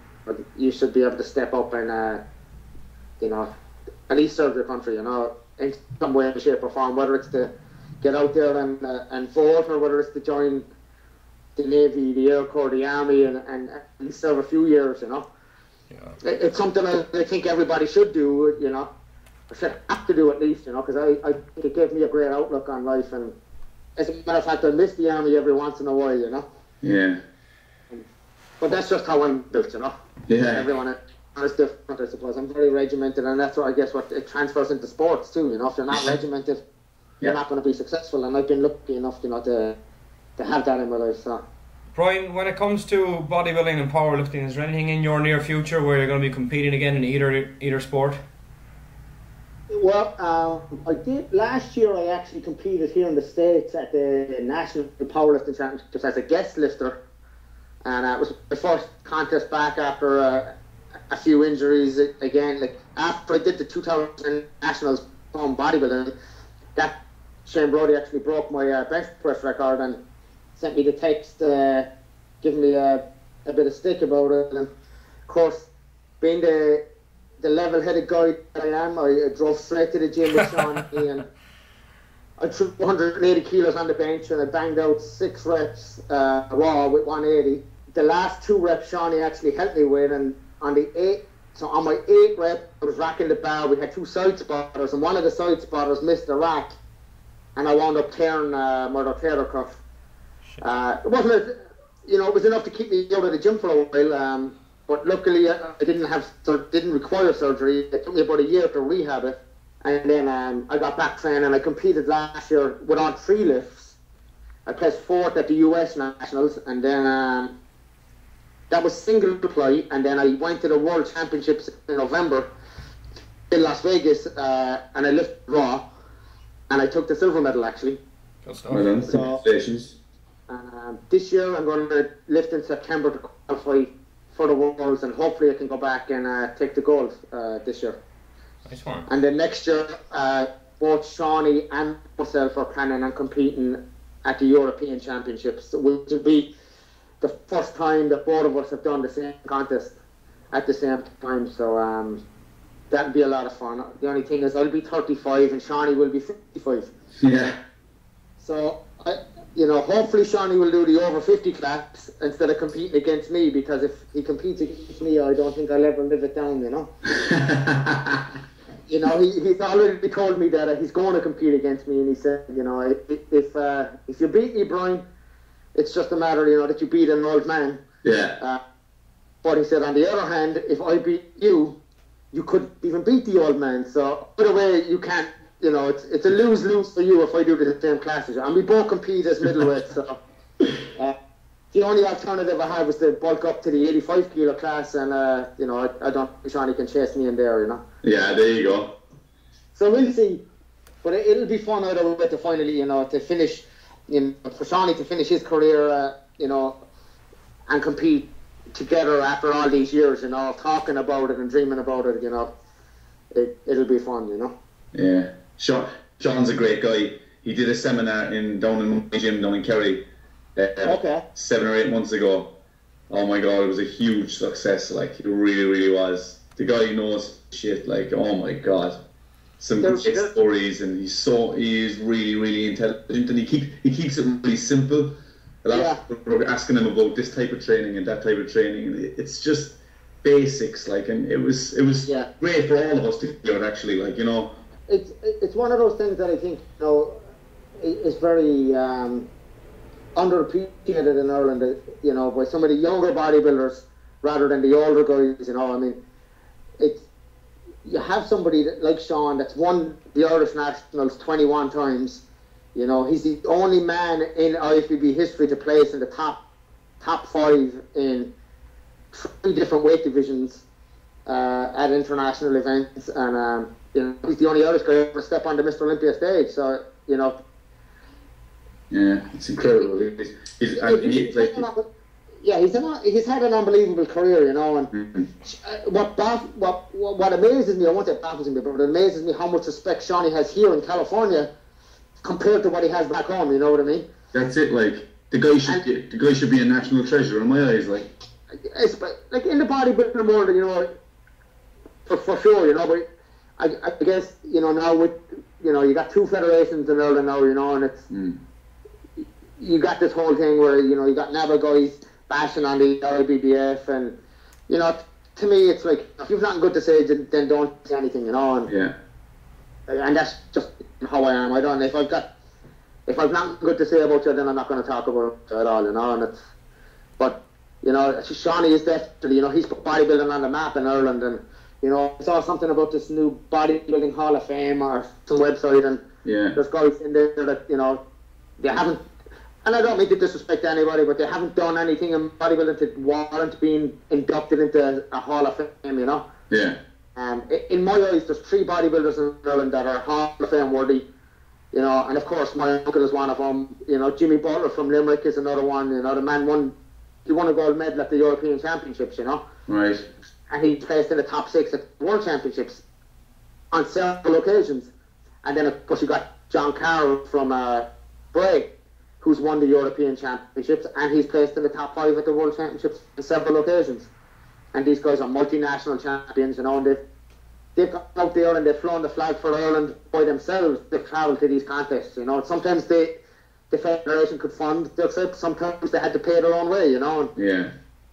you should be able to step up and, you know, at least serve your country, you know, in some way, shape, or form, whether it's to get out there and vote, or whether it's to join the Navy, the Air Corps, the Army, and at least serve a few years, you know. Yeah. It's something I think everybody should do, you know, or should have to do at least, you know, because I think it gave me a great outlook on life, and as a matter of fact, I miss the Army every once in a while, you know. Yeah. But that's just how I'm built, you know. Yeah. Everyone is different, I suppose. I'm very regimented, and that's what I guess what it transfers into sports too, you know. If you're not regimented, you're not going to be successful, and I've been lucky enough, you know, to have that in my life. So, Brian, when it comes to bodybuilding and powerlifting, is there anything in your near future where you're going to be competing again in either sport? Well, I did last year. I actually competed here in the States at the National Powerlifting Championships as a guest lifter, and it was my first contest back after a few injuries. Again, like after I did the 2000 Nationals on bodybuilding, that Shane Brody actually broke my bench press record and sent me the text giving me a bit of stick about it. And of course, being the level-headed guy that I am, I drove straight to the gym with Shawnee, and I threw 180 kilos on the bench, and I banged out 6 reps raw with 180. The last 2 reps Shawnee actually helped me with, and on my 8th rep, I was racking the bar. We had 2 side spotters, and one of the side spotters missed the rack, and I wound up tearing my rotator cuff. It wasn't, you know, it was enough to keep me out of the gym for a while. But luckily, I didn't require surgery. It took me about a year to rehab it, and then I got back training. I competed last year with all 3 lifts. I placed 4th at the US Nationals, and then that was single ply. And then I went to the World Championships in November in Las Vegas, and I lifted raw, and I took the silver medal actually. Good stuff. Well done. Congratulations. This year I'm going to lift in September to qualify for the Worlds, and hopefully I can go back and take the gold this year. Nice one. And then next year, both Shawnee and myself are planning on competing at the European Championships, which will be the first time that both of us have done the same contest at the same time. So that'll be a lot of fun. The only thing is I'll be 35 and Shawnee will be 55. Yeah. So you know, hopefully Shawnee will do the over 50 class instead of competing against me, because if he competes against me, I don't think I'll ever live it down, you know. You know, he's already told me that he's going to compete against me, and he said, you know, if you beat me, Brian, it's just a matter, you know, that you beat an old man. Yeah. But he said, on the other hand, if I beat you, you could even beat the old man. So either way, you can't. You know, it's a lose-lose for you if I do the same classes. And we both compete as middleweights, so the only alternative I had was to bulk up to the 85 kilo class, and you know, I don't think Shawnee can chase me in there, you know. Yeah, there you go. So we'll see, but it'll be fun either way to finally, you know, to finish, you know, for Shawnee to finish his career, you know, and compete together after all these years, you know, talking about it and dreaming about it, you know. It'll be fun, you know. Yeah, Sean's a great guy. He did a seminar down in my gym down in Kerry. Okay. 7 or 8 months ago. Oh my god, it was a huge success. Like, it really, really was. The guy knows shit. Like, oh my god, some great stories, and he is really, really intelligent, and he keeps it really simple. A lot of people are asking him about this type of training and that type of training, and it's just basics. Like, and it was great for all of us to do it. Actually, like, you know, it's one of those things that I think, you know, is very underappreciated in Ireland, you know, by some of the younger bodybuilders rather than the older guys, you know. I mean, you have somebody like Sean that's won the Irish Nationals 21 times, you know. He's the only man in IFBB history to place in the top 5 in 3 different weight divisions at international events, and you know, he's the only Irish guy to ever step on the Mr. Olympia stage, so, you know. Yeah, it's incredible. He's had an unbelievable career, you know, and what amazes me, I won't say baffles me, but it amazes me how much respect Shawnee has here in California compared to what he has back home, you know what I mean? That's it, like, the guy should be a national treasure in my eyes, like. It's like in the bodybuilding world, you know, for sure, you know, but I guess, you know, now with, you know, you got 2 federations in Ireland now, you know, and it's you got this whole thing where, you know, you got never guys bashing on the IBBF, and, you know, to me it's like, if you've nothing good to say, then don't say anything, you know, and that's just how I am. I don't, if I've nothing good to say about you, then I'm not going to talk about it at all, you know, and but, you know, Shawnee is definitely, you know, he's put bodybuilding on the map in Ireland, and, you know, I saw something about this new bodybuilding Hall of Fame or some website, and there's guys in there that, you know, they haven't, and I don't mean to disrespect anybody, but they haven't done anything in bodybuilding to warrant being inducted into a Hall of Fame, you know? Yeah. In my eyes, there's 3 bodybuilders in Ireland that are Hall of Fame worthy, you know, and of course my uncle is one of them, you know. Jimmy Butler from Limerick is another one, you know. The man won a gold medal at the European Championships, you know? Right. And he placed in the top 6 at the World Championships on several occasions. And then, of course, you got John Carroll from Bray, who's won the European Championships, and he's placed in the top 5 at the World Championships on several occasions. And these guys are multinational champions, you know, and they've gone out there and they've flown the flag for Ireland by themselves. They've travelled to these contests, you know. Sometimes the federation could fund their trips, sometimes they had to pay their own way, you know. And,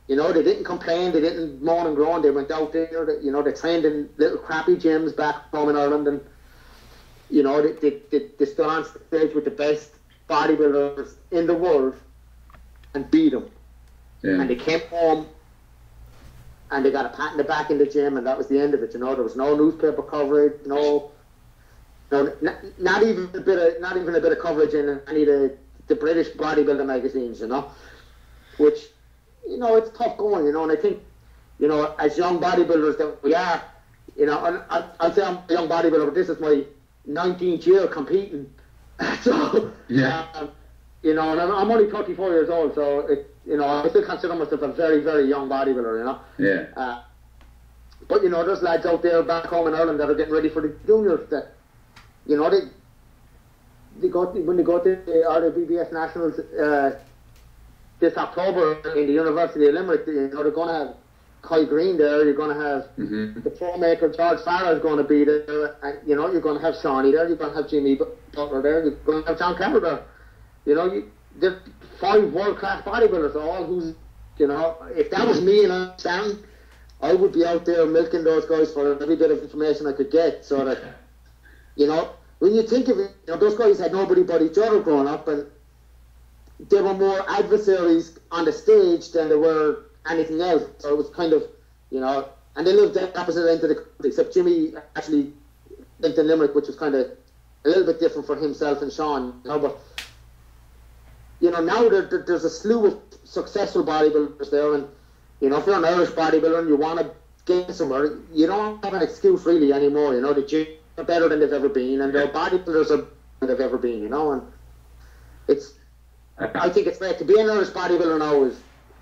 you know, they didn't complain, they didn't moan and groan, they went out there, you know, they trained in little crappy gyms back home in Ireland, and, you know, they stood on stage with the best bodybuilders in the world and beat them. And they came home and they got a pat in the back in the gym, and that was the end of it, you know. There was no newspaper coverage, not even a bit of coverage in any of the British bodybuilding magazines, you know, which, you know, it's tough going, you know. And I think, you know, as young bodybuilders that we are, you know, and I'll say I'm a young bodybuilder, but this is my 19th year competing. So, you know, and I'm only 34 years old, so, you know, I still consider myself a very, very young bodybuilder, you know. But, you know, there's lads out there back home in Ireland that are getting ready for the juniors that, you know, when they go to the RWBF Nationals this October in the University of Limerick, you know, they're going to have Kai Green there, you're going to have the pro maker George Farrell is going to be there, and, you know, you're going to have Shawnee there, you're going to have Jimmy Butler there, you're going to have John Carroll there. You know, there's 5 world-class bodybuilders, all who's, you know, if that was me and I'm standing, I would be out there milking those guys for every bit of information I could get, so that, you know, when you think of it, you know, those guys had nobody but each other growing up, and they were more adversaries on the stage than they were anything else. So it was kind of, you know, and they lived the opposite end of the country, except Jimmy actually lived in Limerick, which was kind of a little bit different for himself and Sean, you know. But, you know, now there's a slew of successful bodybuilders there, and you know, if you're an Irish bodybuilder and you want to get somewhere, you don't have an excuse really anymore. You know, the gym are better than they've ever been, and their bodybuilders are better than they've ever been. You know, and I think it's great to be an Irish bodybuilder now.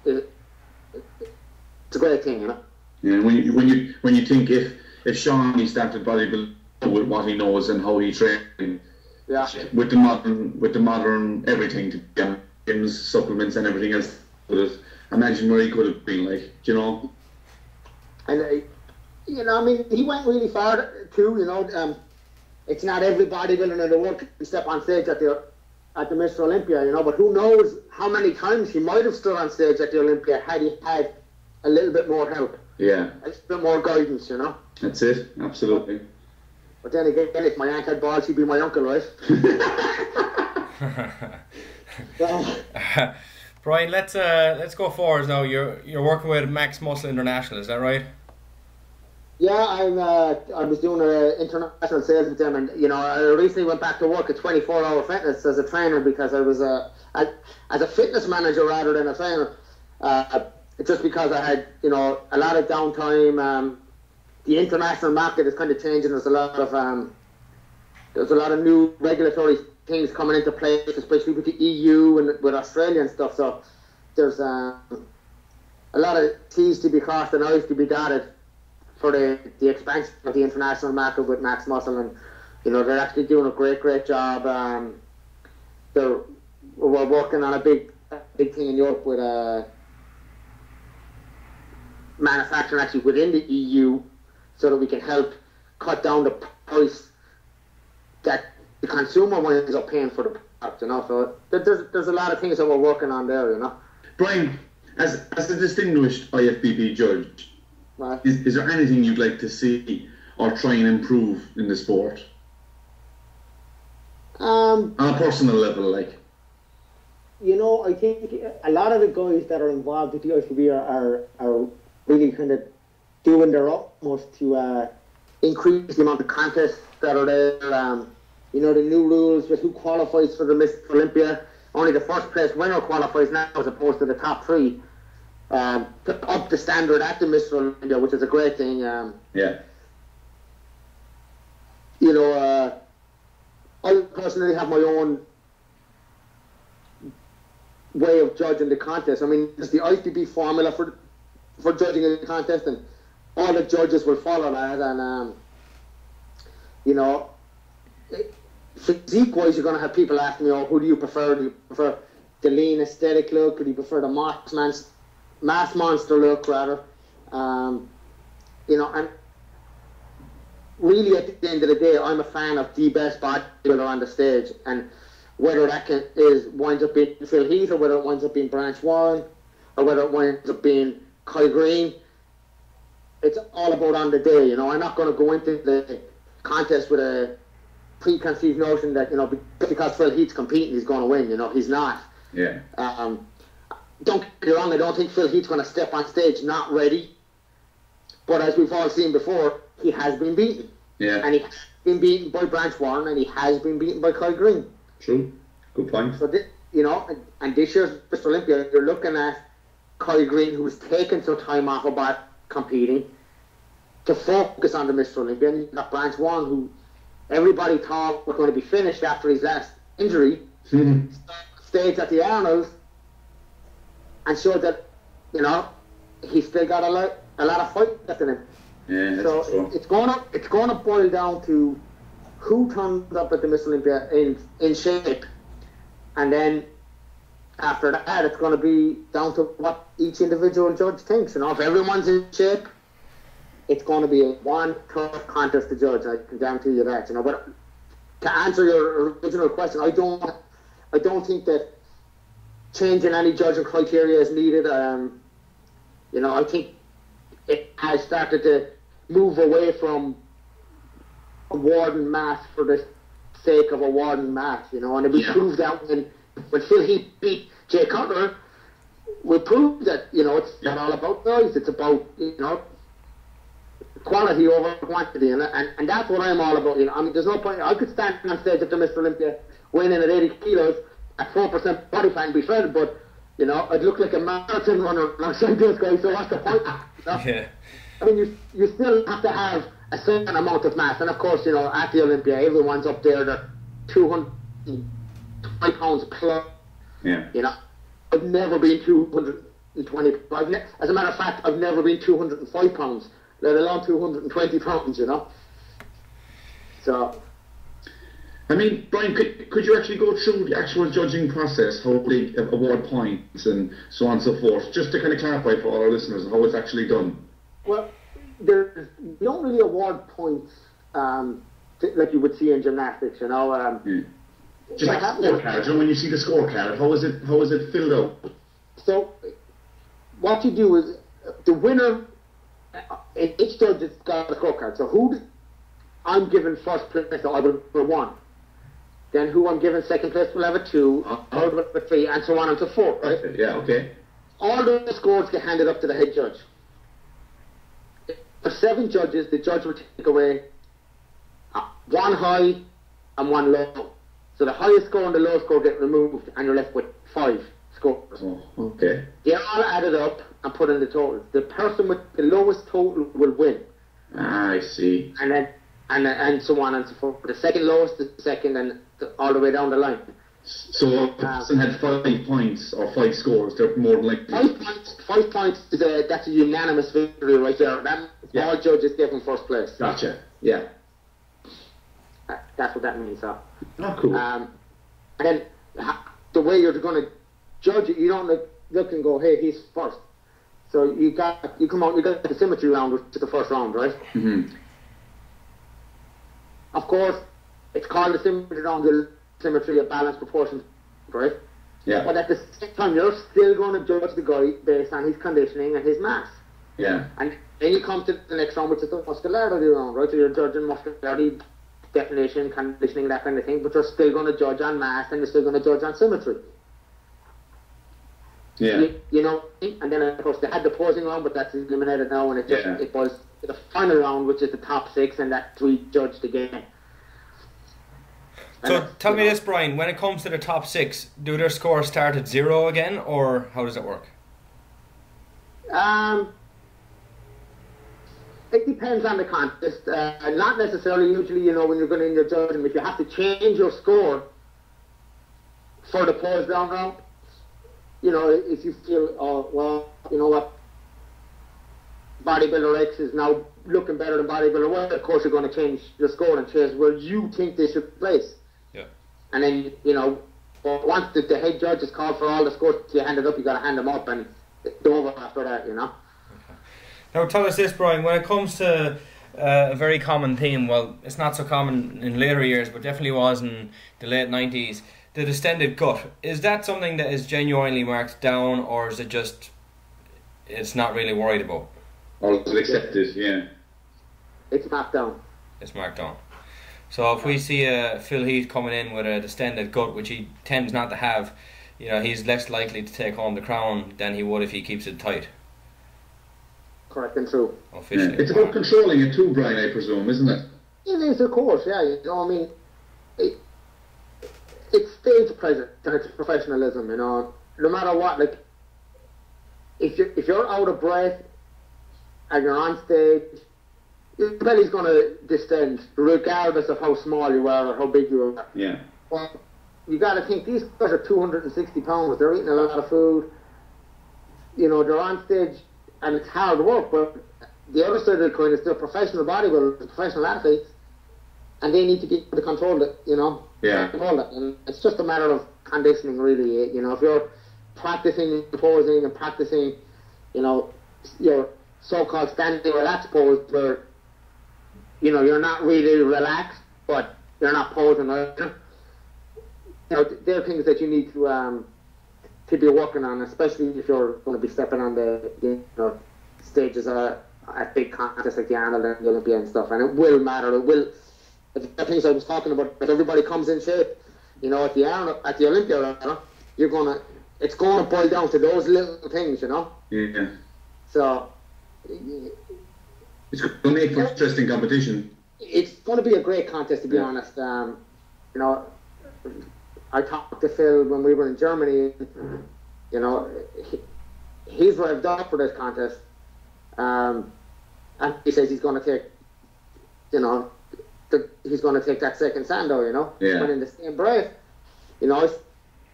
It's a great thing, you know. Yeah, when you think if Sean started bodybuilding with what he knows and how he trained, yeah, with the modern everything to gyms, supplements, and everything else, imagine where he could have been, like, you know. And you know, I mean, he went really far too. You know, it's not every bodybuilder in the world can step on stage at the Mr. Olympia, you know. But who knows how many times he might have stood on stage at the Olympia had he had a little bit more help. Yeah. A little bit more guidance, you know. That's it. Absolutely. But then again, if my aunt had balls, he'd be my uncle, right? Brian, let's go forward now. You're working with Max Muscle International, is that right? Yeah, I was doing international sales with them, and you know, I recently went back to work at 24-hour Fitness as a trainer because I was as a fitness manager rather than a trainer. Just because I had, you know, a lot of downtime. The international market is kind of changing. There's a lot of new regulatory things coming into place, especially with the EU and with Australia and stuff. So there's a lot of T's to be crossed and I's to be dotted for the expansion of the international market with Max Muscle, and you know, they're actually doing a great job. We're working on a big thing in Europe with manufacturing actually within the EU, so that we can help cut down the price that the consumer winds up paying for the product, you know. So there's a lot of things that we're working on there, you know. Brian, as a distinguished IFBB judge, right, is there anything you'd like to see or try and improve in the sport? On a personal level, like? You know, I think a lot of the guys that are involved with the IFBB are really kind of doing their utmost to increase the amount of contests that are there. You know, the new rules with who qualifies for the Mr. Olympia. Only the first place winner qualifies now as opposed to the top three. To up the standard at the Mr. Olympia, which is a great thing. Yeah. You know, I personally have my own way of judging the contest. I mean, there's the IFBB formula for judging a contest, and all the judges will follow that. And you know, physique-wise, you're going to have people asking me, "Oh, who do you prefer? Do you prefer the lean aesthetic look, or do you prefer the mass monster look, rather?" You know, and really, at the end of the day, I'm a fan of the best bodybuilder on the stage, and whether that winds up being Phil Heath, or whether it winds up being Branch Warren, or whether it winds up being Kai Green, it's all about on the day, you know. I'm not going to go into the contest with a preconceived notion that, you know, because Phil Heath's competing, he's going to win. You know, he's not. Yeah. Don't get me wrong, I don't think Phil Heath's going to step on stage not ready. But as we've all seen before, he has been beaten. Yeah. And he has been beaten by Branch Warren, and he has been beaten by Kai Green. True. Good point. So, you know, and this year's Mr. Olympia, you're looking at Kai Green, who's taken some time off about competing to focus on the Mr. Olympia. And you've got Branch Warren, who everybody thought was going to be finished after his last injury, stayed at the Arnold and showed that, you know, he's still got a lot of fight left in him. Yeah, so true. it's gonna boil down to who turns up at the Mr. Olympia in shape, and then after that it's going to be down to what each individual judge thinks. You know, if everyone's in shape, it's going to be one tough contest to judge. I can guarantee you that. You know, but to answer your original question, I don't think that changing any judging criteria is needed. You know, I think it has started to move away from awarding mass for the sake of awarding mass, you know, and we proved that when Phil Heath beat Jay Cutler, we proved that, you know, it's not all about noise, it's about, you know, quality over quantity, and that's what I'm all about, you know. I mean, there's no point, I could stand on stage at the Mr. Olympia weighing in at 80 kilos at 4% body fat and be shredded, but you know, I'd look like a marathon runner alongside those guys. So what's the point? You know? Yeah. I mean, you still have to have a certain amount of mass, and of course, you know, at the Olympia, everyone's up there. They're 220 pounds plus. Yeah. You know, I've never been 220. As a matter of fact, I've never been 205 pounds, let alone 220 pounds. You know. So. I mean, Brian, could you actually go through the actual judging process, how they award points and so on and so forth, just to kind of clarify for all our listeners how it's actually done? Well, you don't really award points like you would see in gymnastics, you know. Just like scorecard, you know, when you see the scorecard, how is it filled out? So, what you do is, the winner, each judge has got a scorecard. So I'm given first place, so I will have 1. Then who I'm given second place will have a 2, third will have a 3, and so on and so forth, right? Yeah, okay. All the scores get handed up to the head judge. For 7 judges, the judge will take away 1 high and 1 low. So the highest score and the lowest score get removed, and you're left with 5 scores. Oh, okay. They're all added up and put in the total. The person with the lowest total will win. Ah, I see. And then and so on and so forth. The second lowest, the second, and all the way down the line. So if a person had 5 points or 5 scores, they're more than likely. 5 points is that's a unanimous victory right there. All judges give them first place. Gotcha. Yeah. That's what that means. So. Oh, cool. And then the way you're going to judge it, you don't look and go, hey, he's first. So you got the symmetry round, which is the first round, right? Mm-hmm. Of course, it's called the symmetry round, the symmetry of balance proportion, right? Yeah. But at the same time, you're still going to judge the guy based on his conditioning and his mass. Yeah. And then you come to the next round, which is the muscularity round, right? So you're judging muscularity, definition, conditioning, that kind of thing, but you're still going to judge on mass and you're still going to judge on symmetry. Yeah. You know, and then of course they had the posing round, but that's eliminated now, and it was the final round, which is the top 6, and that 3 judged again. So tell me this, Brian, when it comes to the top 6, do their scores start at 0 again, or how does it work? It depends on the contest. Not necessarily. Usually, you know, when you're going in your judging, if you have to change your score for the pose down round, you know, if you feel, oh, well, you know what, bodybuilder X is now looking better than bodybuilder Y, of course you're going to change your score and change where you think they should place. Yeah. And then, you know, once the head judge has called for all the scores you handed up, you got to hand them up, and it's over after that, you know. Okay. Now tell us this, Brian, when it comes to a very common theme, well, it's not so common in later years, but definitely was in the late 90s, the distended gut. Is that something that is genuinely marked down, or is it just, it's not really worried about? Or is it accepted, yeah. It's marked down. It's marked down. So if we see Phil Heath coming in with a distended gut, which he tends not to have, you know, he's less likely to take home the crown than he would if he keeps it tight. Correct and true. Officially. Yeah. It's about controlling it too, Brian, I presume, isn't it? It is, of course, yeah. You know, I mean, it's stage presence and it's professionalism, you know. No matter what, like, if you're out of breath and you're on stage, your belly's going to distend, regardless of how small you are or how big you are. Yeah. Well, you got to think, these guys are 260 pounds. They're eating a lot of food. You know, they're on stage, and it's hard work, but the other side of the coin is they're professional bodybuilders, professional athletes, and they need to be able to control it, you know. Yeah. Control it. And it's just a matter of conditioning, really. You know, if you're practicing posing and practicing, you know, your so-called standing relaxed pose where, you know, you're not really relaxed, but you're not posing, right? You know, there are things that you need to be working on, especially if you're going to be stepping on the you know, stages at big contests like the Arnold and the Olympia and stuff, and it will matter. It will. The things I was talking about, if everybody comes in shape, you know, at the Arnold, at the Olympia, it's going to boil down to those little things, you know. Yeah. So. It's going to make for interesting competition. It's going to be a great contest, to be honest. You know, I talked to Phil when we were in Germany. You know, he's revved up for this contest, and he says he's going to take, you know, he's going to take that second Sandow. You know, but in the same breath, you know,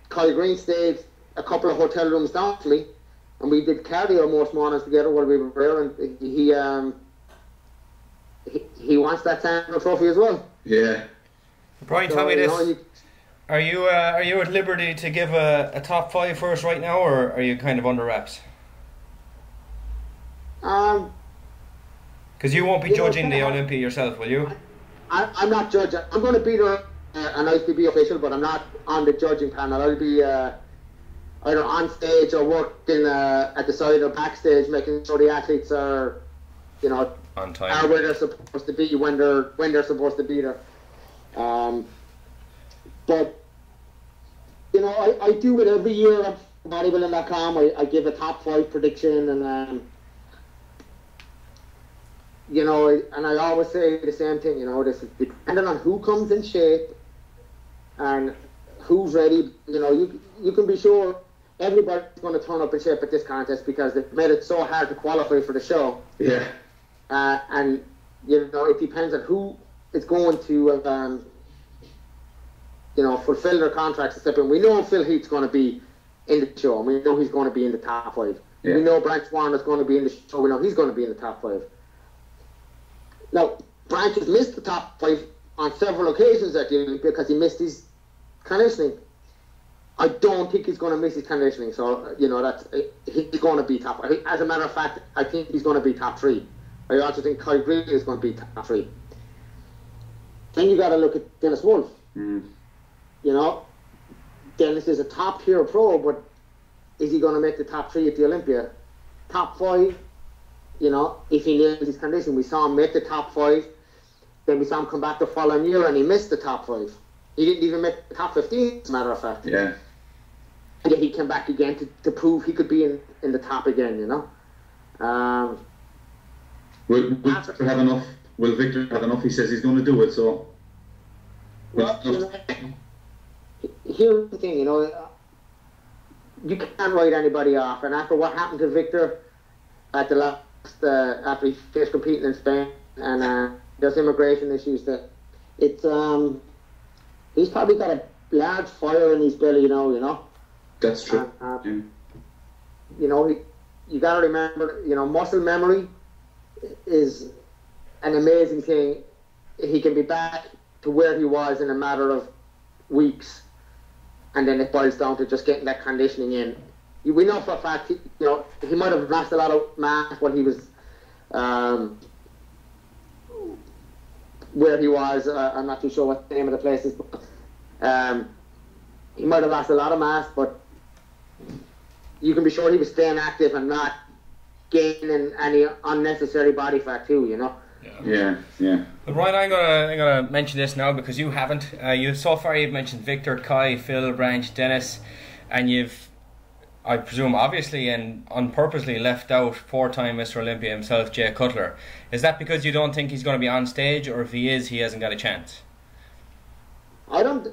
Kyle Green stayed a couple of hotel rooms down from me, and we did cardio most mornings together while we were there, and he wants that Sandow trophy as well. Yeah. Brian, tell me this. Are you at liberty to give a top 5 for us right now, or are you kind of under wraps? Because you won't be judging the Olympia yourself, will you? I'm not judging. I'm going to be there, an IFBB official, but I'm not on the judging panel. I'll be either on stage or working at the side or backstage, making sure the athletes are, you know, on time, are where they're supposed to be when they're supposed to be there. But you know, I do it every year at bodybuilding.com. I give a top 5 prediction, and you know, and I always say the same thing. You know, this is depending on who comes in shape and who's ready. You know, you can be sure everybody's going to turn up in shape at this contest because they've made it so hard to qualify for the show. Yeah. And you know, it depends on who is going to you know, fulfill their contracts and stuff. And we know Phil Heath's going to be in the show. We know he's going to be in the top 5. Yeah. We know Branch Warner's going to be in the show. We know he's going to be in the top 5. Now, Branch has missed the top 5 on several occasions that year because he missed his conditioning. I don't think he's going to miss his conditioning. So, you know, he's going to be top 5. As a matter of fact, I think he's going to be top 3. I also think Kyle Green is going to be top 3. Then you got to look at Dennis Wolf. You know, Dennis is a top tier pro, but is he going to make the top 3 at the Olympia? Top 5, you know, if he nails his condition. We saw him make the top 5, then we saw him come back the following year and he missed the top 5. He didn't even make the top 15, as a matter of fact. Yeah. And he came back again to prove he could be in the top again, you know. Will Victor have enough? Will Victor have enough? He says he's going to do it, so... Well, you know, here's the thing, you know, you can't write anybody off. And after what happened to Victor at the last, after he finished competing in Spain, and there's immigration issues, that it's he's probably got a large fire in his belly, you know. That's true. You know, you got to remember, you know, muscle memory is an amazing thing. He can be back to where he was in a matter of weeks, and then it boils down to just getting that conditioning in. We know for a fact, you know, he might have lost a lot of mass when he was where he was. I'm not too sure what the name of the place is, but he might have lost a lot of mass, but you can be sure he was staying active and not gaining any unnecessary body fat too, you know. Yeah. But Ryan, I'm gonna mention this now because you haven't. You've mentioned Victor, Kai, Phil, Branch, Dennis, and you've, I presume, obviously and unpurposely left out 4-time Mr. Olympia himself, Jay Cutler. Is that because you don't think he's going to be on stage, or if he is, he hasn't got a chance? I don't.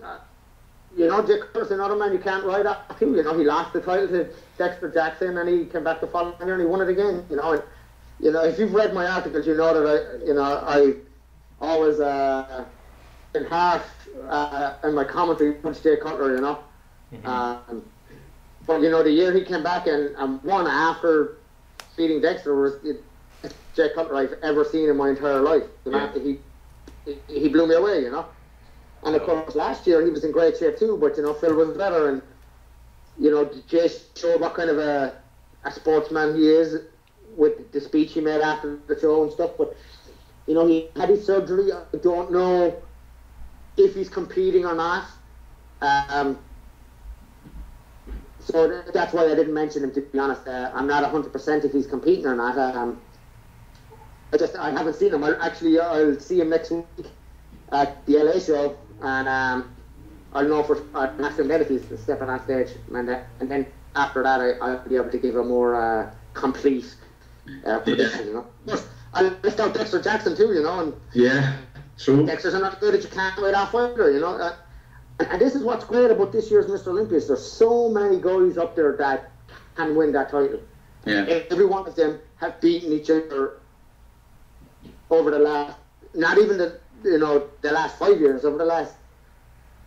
You know, Jay Cutler's another man you can't write off too. You know, he lost the title to Dexter Jackson, and he came back the following year and he won it again. You know, and you know, if you've read my articles, you know that I always in half in my commentary punch Jay Cutler. You know, but you know, the year he came back and won after beating Dexter was Jay Cutler I've ever seen in my entire life. You know, he blew me away. You know. And of course, last year he was in great shape too, but you know, Phil was better, and you know, Jay showed what kind of a sportsman he is with the speech he made after the show and stuff. But you know, he had his surgery. I don't know if he's competing or not. So that's why I didn't mention him, to be honest. I'm not 100% if he's competing or not. I haven't seen him. I'll see him next week at the LA show, and I'll know I'll ask him then if he's stepping on stage, and then after that I'll be able to give a more complete prediction, you know. But I list out Dexter Jackson too, you know, and true. Dexter's another good that you can't write off either, you know. And this is what's great about this year's Mr. Olympia. There's so many guys up there that can win that title. Yeah. Every one of them have beaten each other over the last, not even the last 5 years, over the last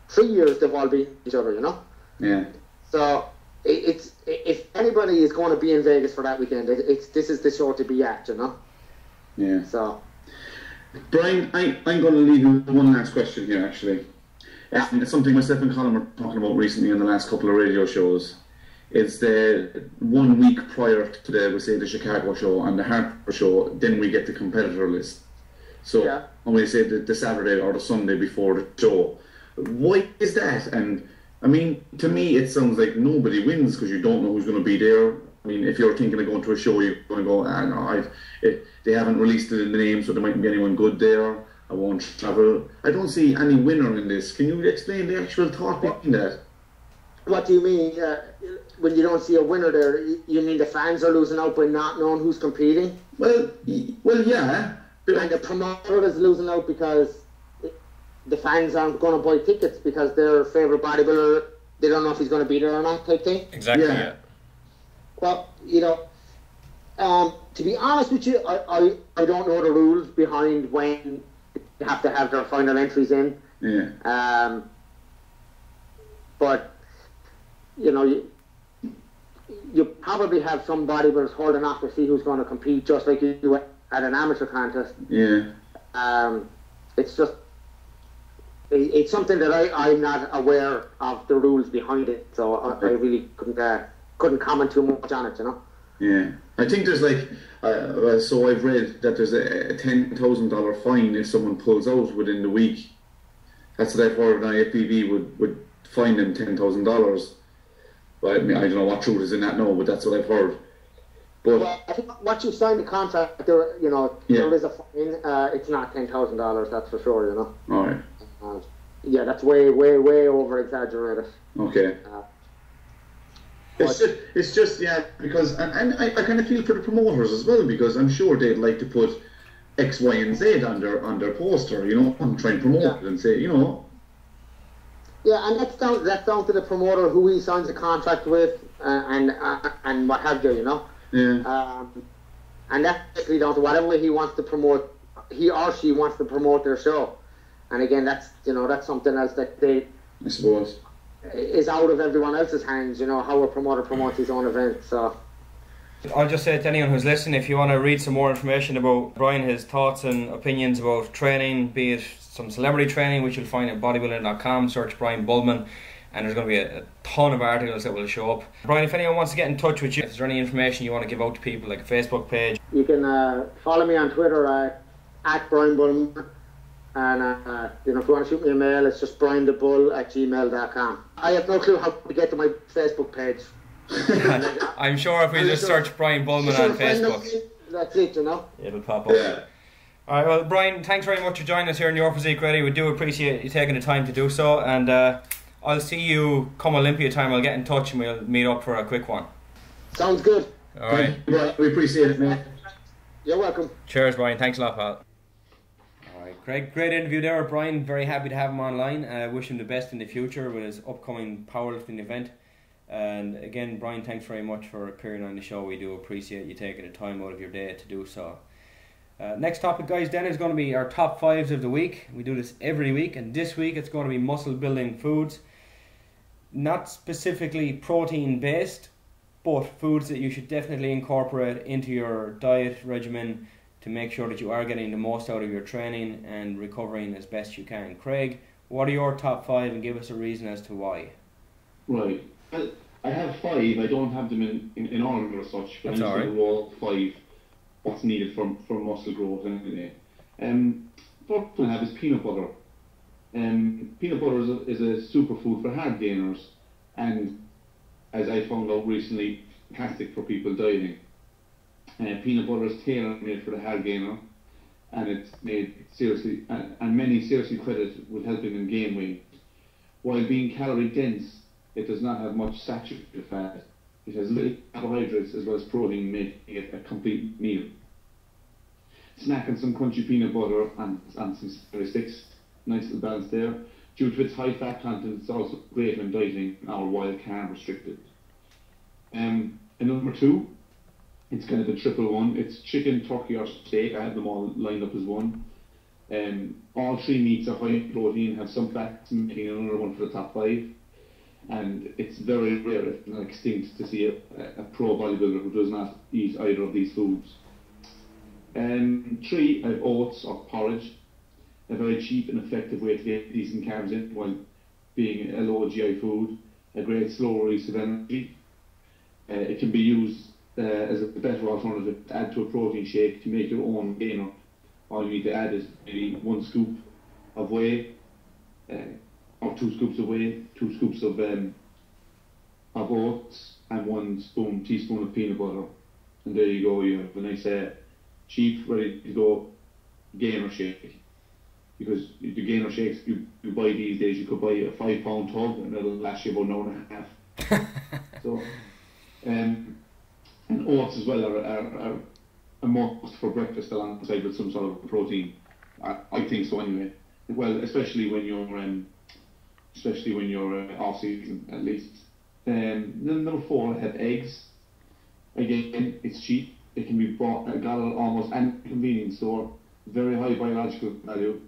3 years they've all beaten each other, Yeah. So it's if anybody is going to be in Vegas for that weekend, this is the show to be at, Yeah. So, Brian, I'm going to leave you with one last question here, actually. It's something myself and Colin were talking about recently on the last couple of radio shows. It's the 1 week prior to the Chicago show and the Hartford show, then we get the competitor list. So, when we say the Saturday or the Sunday before the show, why is that? And I mean, to me, it sounds like nobody wins because you don't know who's going to be there. I mean, if you're thinking of going to a show, you're going to go, no, they haven't released it in the name, so there mightn't be anyone good there. I won't travel. I don't see any winner in this. Can you explain the actual thought behind that? What do you mean? When you don't see a winner there, you mean the fans are losing out by not knowing who's competing? Well, yeah. And the promoter is losing out because the fans aren't going to buy tickets because their favourite bodybuilder, they don't know if he's going to be there or not, type thing. Exactly, yeah. Well, to be honest with you, I don't know the rules behind when they have to have their final entries in. Yeah. But, you probably have some bodybuilders holding off to see who's going to compete, just like you do at an amateur contest. Yeah. It's just, it's something that I'm not aware of the rules behind it, so I really couldn't comment too much on it, Yeah, I think there's so I've read that there's a $10,000 fine if someone pulls out within the week. That's what I've heard. Now FPV would fine them $10,000. But I mean, I don't know what truth is in that now, but that's what I've heard. But well, I think once you sign the contract, there is a fine. It's not $10,000, that's for sure. All right. Yeah, that's way over exaggerated. Okay. It's just because and I kind of feel for the promoters as well, because I'm sure they'd like to put X, Y, and Z on their poster, and try and promote it and say, Yeah, and that's down to the promoter, who he signs a contract with, and what have you, Yeah. And that's basically down to whatever way he wants to promote, he or she wants to promote their show. And again, that's something else that I suppose is out of everyone else's hands, how a promoter promotes his own event. So I'll just say to anyone who's listening, if you want to read some more information about Brian, his thoughts and opinions about training, be it some celebrity training, which you'll find at bodybuilding.com, search Brian Bullman, and there's going to be a ton of articles that will show up. Brian, if anyone wants to get in touch with you, if there's any information you want to give out to people, like a Facebook page, you can follow me on Twitter at Brian Bullman. And if you want to shoot me a mail, it's just brianthebull@gmail.com. I have no clue how to get to my Facebook page. I'm sure if we just search Brian Bullman on Facebook, that's it, it'll pop up. Yeah. Alright, well, Brian, thanks very much for joining us here in Your Physique Ready. We do appreciate you taking the time to do so, and I'll see you come Olympia time. I'll get in touch and we'll meet up for a quick one. Sounds good. Alright. Yeah, we appreciate it, man. You're welcome. Cheers, Brian. Thanks a lot, pal. Alright, great interview there with Brian. Very happy to have him online. Wish him the best in the future with his upcoming powerlifting event. And again, Brian, thanks very much for appearing on the show. We do appreciate you taking the time out of your day to do so. Next topic, guys, then is going to be our top 5s of the week. We do this every week, and this week it's going to be muscle building foods. Not specifically protein based, but foods that you should definitely incorporate into your diet regimen to make sure that you are getting the most out of your training and recovering as best you can. Craig, what are your top 5, and give us a reason as to why? Right. Well, I have 5. I don't have them in order or such, but That's I'm just alright. going to roll 5 what's needed for muscle growth anyway. First one I have is peanut butter. Peanut butter is a superfood for hard gainers, and as I found out recently, fantastic for people dieting. Peanut butter is tailor-made for the hard gainer, and it's made seriously, and many seriously credit with helping them gain weight. While being calorie dense, it does not have much saturated fat. It has little carbohydrates as well as protein, making it a complete meal. Snack on some crunchy peanut butter and some celery sticks, nice little balance there. Due to its high fat content, it's also great when dieting or while carb restricted. And number 2, it's kind of the triple one. It's chicken, turkey, or steak. I have them all lined up as one. All 3 meats are high in protein, have some fats, making another one for the top 5. And it's very rare, if not extinct, to see a pro bodybuilder who does not eat either of these foods. 3, I have oats or porridge, a very cheap and effective way to get decent carbs in while being a low GI food, a great slow release of energy. It can be used as a better alternative to add to a protein shake to make your own gainer. All you need to add is maybe 1 scoop of whey, or 2 scoops of whey, 2 scoops of oats, and 1 teaspoon of peanut butter. And there you go, you have a nice cheap, ready to go gainer shake. Because the gainer shakes you buy these days, you could buy a 5-pound tub and it'll last you about an hour and a half. So, and oats as well are a must for breakfast alongside with some sort of protein. I think so anyway. Well, especially when you're off season at least. Then number 4, I have eggs. Again, it's cheap. It can be got at almost any convenience store. Very high biological value.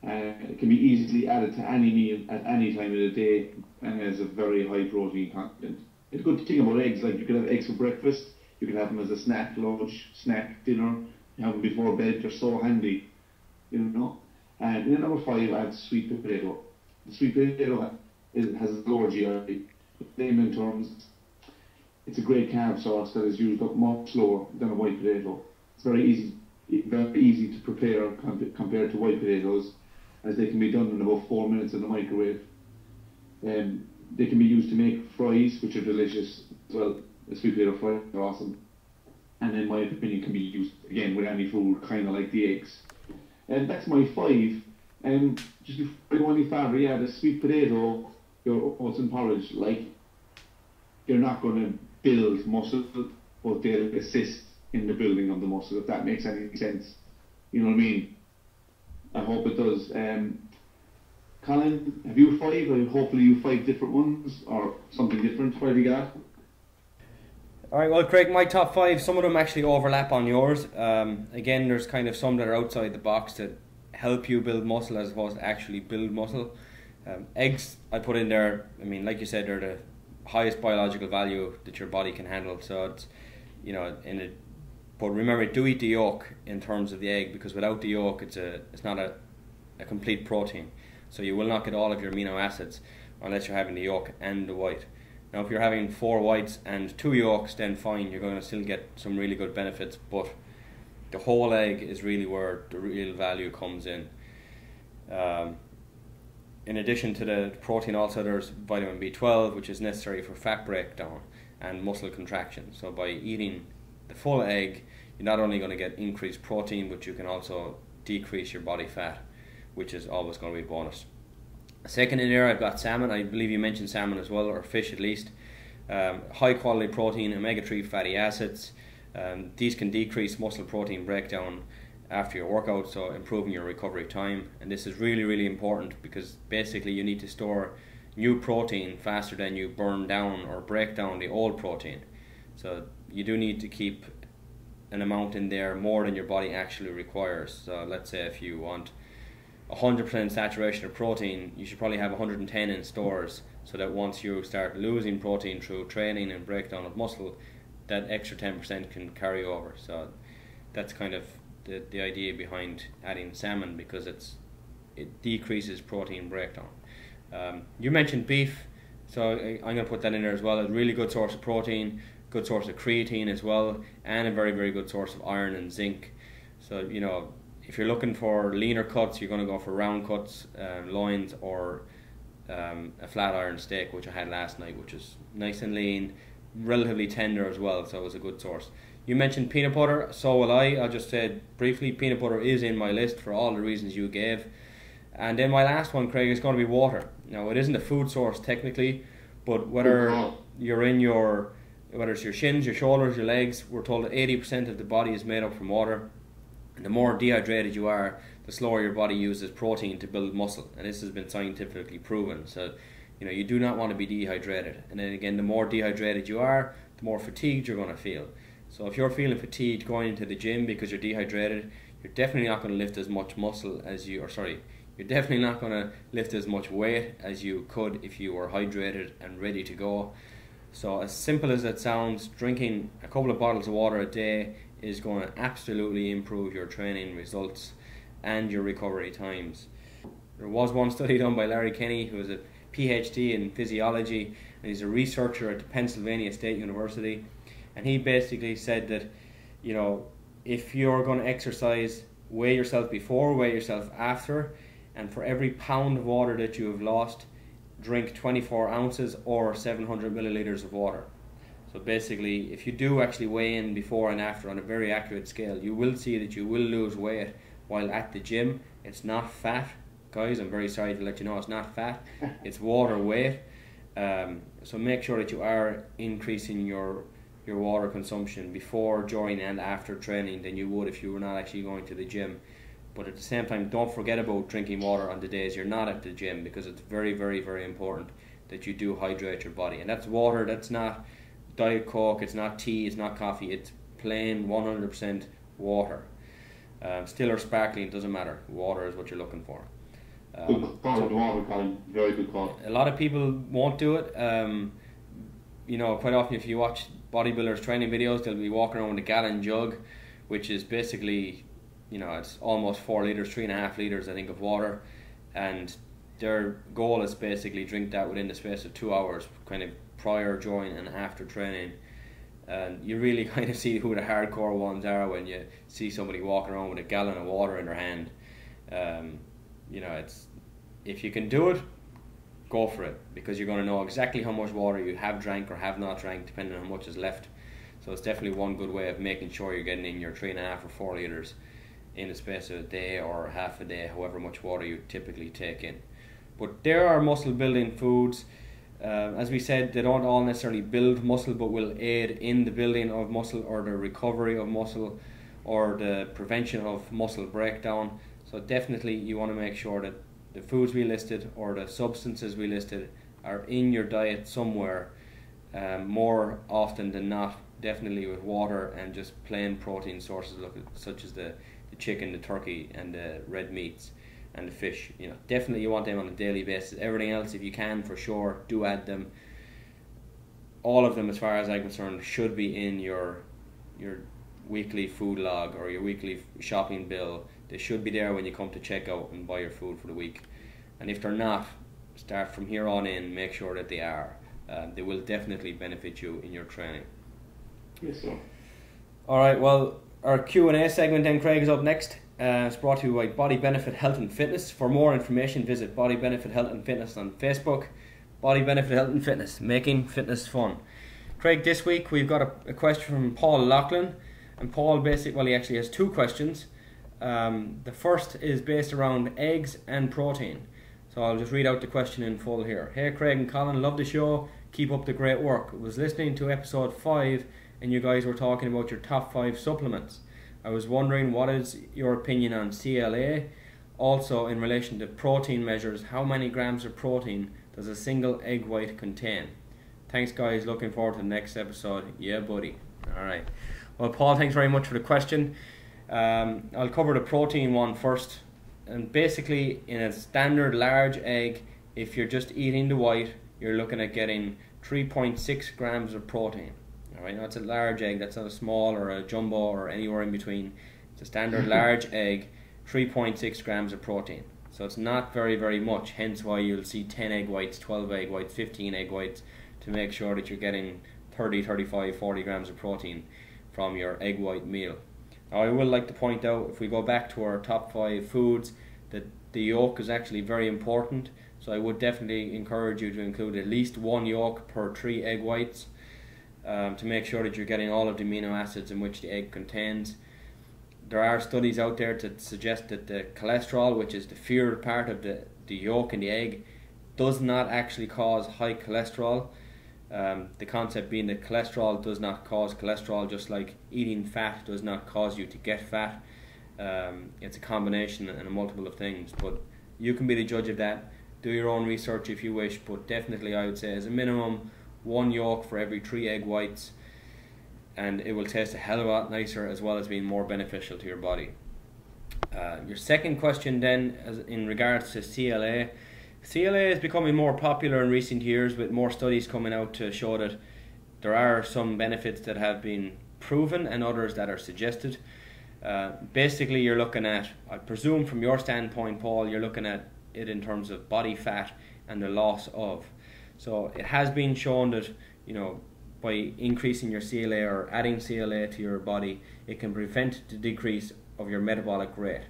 It can be easily added to any meal at any time of the day, and has a very high protein content. It's a good thing about eggs. Like, you could have eggs for breakfast. You can have them as a snack, lunch, snack, dinner. You have them before bed. They're so handy, you know. And then number 5, I have sweet potato. The sweet potato has a lower GI. Layman terms, it's a great carb source that is used up much slower than a white potato. It's very easy to prepare compared to white potatoes, as they can be done in about 4 minutes in the microwave. They can be used to make fries, which are delicious. Well, the sweet potato fries are awesome. And in my opinion, can be used again with any food, kind of like the eggs. And that's my 5. Just before I go any further, yeah, the sweet potato, your oats and porridge, like, you're not going to build muscle, but they'll assist in the building of the muscle, if that makes any sense. You know what I mean? I hope it does. Colin, have you 5? Hopefully you 5 different ones, or something different. What have you got? Alright, well, Craig, my top 5, some of them actually overlap on yours. Again, there's kind of some that are outside the box that help you build muscle as opposed to actually build muscle. Eggs, I put in there, I mean, like you said, they're the highest biological value that your body can handle. So it's, you know, but remember, do eat the yolk in terms of the egg, because without the yolk, it's not a complete protein. So you will not get all of your amino acids unless you're having the yolk and the white. Now, if you're having 4 whites and 2 yolks, then fine, you're going to still get some really good benefits. But the whole egg is really where the real value comes in. In addition to the protein, also there's vitamin B12, which is necessary for fat breakdown and muscle contraction. So by eating the full egg, you're not only going to get increased protein, but you can also decrease your body fat, which is always going to be a bonus. Second in there, I've got salmon. I believe you mentioned salmon as well, or fish at least. High quality protein, omega-3 fatty acids. These can decrease muscle protein breakdown after your workout, so improving your recovery time. And this is really, really important, because basically you need to store new protein faster than you burn down or break down the old protein. So you do need to keep an amount in there more than your body actually requires. So let's say if you want 100% saturation of protein, you should probably have 110 in stores, so that once you start losing protein through training and breakdown of muscle, that extra 10% can carry over. So that's kind of the idea behind adding salmon, because it decreases protein breakdown. You mentioned beef, so I'm going to put that in there as well. A really good source of protein, good source of creatine as well, and a very, very good source of iron and zinc. So, you know, if you're looking for leaner cuts, you're going to go for round cuts, loins, or a flat iron steak, which I had last night, which is nice and lean, relatively tender as well, so it was a good source. You mentioned peanut butter, so will I. I'll just say briefly, peanut butter is in my list for all the reasons you gave. And then my last one, Craig, is going to be water. Now, it isn't a food source technically, but whether it's your shins, your shoulders, your legs, we're told that 80% of the body is made up from water. And the more dehydrated you are, the slower your body uses protein to build muscle, and this has been scientifically proven. So, you do not want to be dehydrated. And then again, the more dehydrated you are, the more fatigued you're going to feel. So if you're feeling fatigued going into the gym because you're dehydrated, you're definitely not going to lift as much muscle as you're definitely not going to lift as much weight as you could if you were hydrated and ready to go. So as simple as it sounds, drinking a couple of bottles of water a day is going to absolutely improve your training results and your recovery times. There was one study done by Larry Kenny, who is a PhD in physiology, and he's a researcher at the Pennsylvania State University, and he basically said that, if you're going to exercise, weigh yourself before, weigh yourself after, and for every pound of water that you have lost, drink 24 ounces or 700 milliliters of water. So basically, if you do actually weigh in before and after on a very accurate scale, you will see that you will lose weight while at the gym. It's not fat, guys. I'm very sorry to let you know it's not fat. It's water weight. So make sure that you are increasing your water consumption before, during and after training than you would if you were not actually going to the gym. But at the same time, don't forget about drinking water on the days you're not at the gym, because it's very, very, very important that you do hydrate your body. And that's water. That's not Diet Coke, it's not tea, it's not coffee, it's plain 100% water. Still or sparkling, doesn't matter. Water is what you're looking for. Good call, water, Colin. Very good call. A lot of people won't do it. Quite often if you watch bodybuilders training videos, they'll be walking around with a gallon jug, which is basically, it's almost 4 litres, 3.5 litres I think of water, and their goal is basically drink that within the space of 2 hours, kind of prior, during and after training. And you really kind of see who the hardcore ones are when you see somebody walking around with a gallon of water in their hand. It's, if you can do it, go for it, because you're going to know exactly how much water you have drank or have not drank, depending on how much is left. So it's definitely one good way of making sure you're getting in your 3.5 or 4 litres in the space of a day or half a day, however much water you typically take in. But there are muscle building foods. As we said, they don't all necessarily build muscle, but will aid in the building of muscle or the recovery of muscle or the prevention of muscle breakdown. So definitely you want to make sure that the foods we listed or the substances we listed are in your diet somewhere, more often than not, definitely with water and just plain protein sources such as the chicken, the turkey and the red meats and the fish. Definitely you want them on a daily basis. Everything else, if you can, for sure, do add them. All of them, as far as I'm concerned, should be in your weekly food log or your weekly shopping bill. They should be there when you come to check out and buy your food for the week. And if they're not, start from here on in, make sure that they are. They will definitely benefit you in your training. Yes, sir. Alright, well, our Q&A segment then, Craig, is up next. It's brought to you by Body Benefit Health and Fitness. For more information, visit Body Benefit Health and Fitness on Facebook. Body Benefit Health and Fitness, making fitness fun. Craig, this week we've got a question from Paul Loughlin. And Paul he actually has 2 questions. The first is based around eggs and protein. So I'll just read out the question in full here. Hey Craig and Colin, love the show. Keep up the great work. I was listening to episode 5 and you guys were talking about your top 5 supplements. I was wondering, what is your opinion on CLA? Also, in relation to protein measures, how many grams of protein does a single egg white contain? Thanks guys, looking forward to the next episode. Yeah buddy. Alright. Well Paul, thanks very much for the question. I'll cover the protein one first. And basically, in a standard large egg, if you're just eating the white, you're looking at getting 3.6 grams of protein. Alright, that's a large egg, that's not a small or a jumbo or anywhere in between. It's a standard large egg, 3.6 grams of protein. So it's not very, very much, hence why you'll see 10 egg whites, 12 egg whites, 15 egg whites, to make sure that you're getting 30, 35, 40 grams of protein from your egg white meal. Now I will like to point out, if we go back to our top 5 foods, that the yolk is actually very important. So I would definitely encourage you to include at least 1 yolk per 3 egg whites, to make sure that you're getting all of the amino acids in which the egg contains. There are studies out there that suggest that the cholesterol, which is the feared part of the yolk in the egg, does not actually cause high cholesterol. The concept being that cholesterol does not cause cholesterol, just like eating fat does not cause you to get fat. It's a combination and a multiple of things, but you can be the judge of that. Do your own research if you wish, but definitely I would say as a minimum 1 yolk for every 3 egg whites, and it will taste a hell of a lot nicer as well as being more beneficial to your body. Your second question then, as in regards to CLA. CLA is becoming more popular in recent years with more studies coming out to show that there are some benefits that have been proven and others that are suggested. Basically you're looking at, I presume from your standpoint, Paul, you're looking at it in terms of body fat and the loss of. So it has been shown that, you know, by increasing your CLA or adding CLA to your body, it can prevent the decrease of your metabolic rate.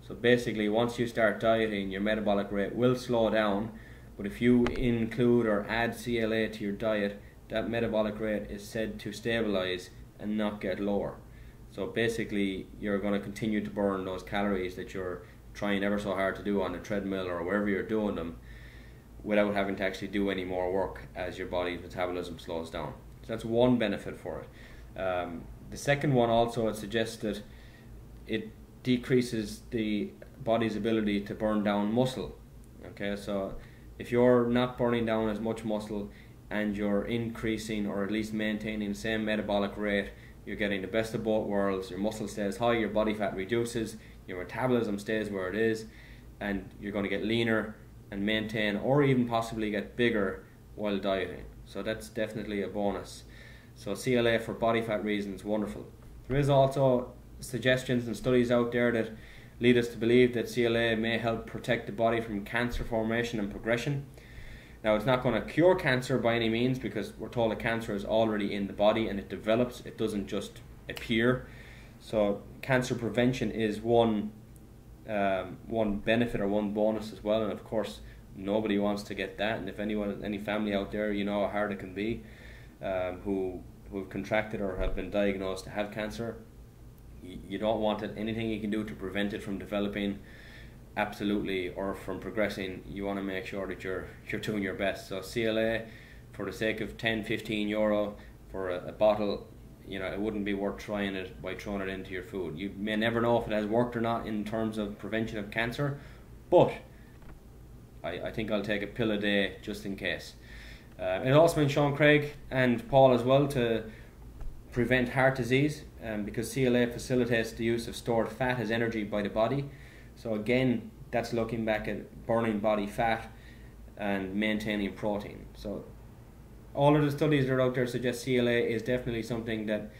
So basically once you start dieting, your metabolic rate will slow down, but if you include or add CLA to your diet, that metabolic rate is said to stabilize and not get lower. So basically you're going to continue to burn those calories that you're trying ever so hard to do on a treadmill or wherever you're doing them, without having to actually do any more work as your body's metabolism slows down. So that's one benefit for it. The second one also, it suggests that it decreases the body's ability to burn down muscle. Okay, so if you're not burning down as much muscle and you're increasing or at least maintaining the same metabolic rate, you're getting the best of both worlds. Your muscle stays high, your body fat reduces, your metabolism stays where it is, and you're going to get leaner and maintain or even possibly get bigger while dieting. So that's definitely a bonus. So CLA for body fat reasons, wonderful. There is also suggestions and studies out there that lead us to believe that CLA may help protect the body from cancer formation and progression. Now it's not going to cure cancer by any means, because we're told that cancer is already in the body and it develops, it doesn't just appear. So cancer prevention is one benefit or one bonus as well, and of course nobody wants to get that. And if any family out there, you know how hard it can be, who have contracted or have been diagnosed to have cancer, you don't want it. Anything you can do to prevent it from developing, absolutely, or from progressing, you want to make sure that you're doing your best. So CLA, for the sake of 10-15 euro for a bottle, you know, it wouldn't be worth trying it by throwing it into your food. You may never know if it has worked or not in terms of prevention of cancer, but I think I'll take a pill a day just in case. It's also been shown, Craig and Paul as well, to prevent heart disease, because CLA facilitates the use of stored fat as energy by the body. So again, that's looking back at burning body fat and maintaining protein. So all of the studies that are out there suggest CLA is definitely something that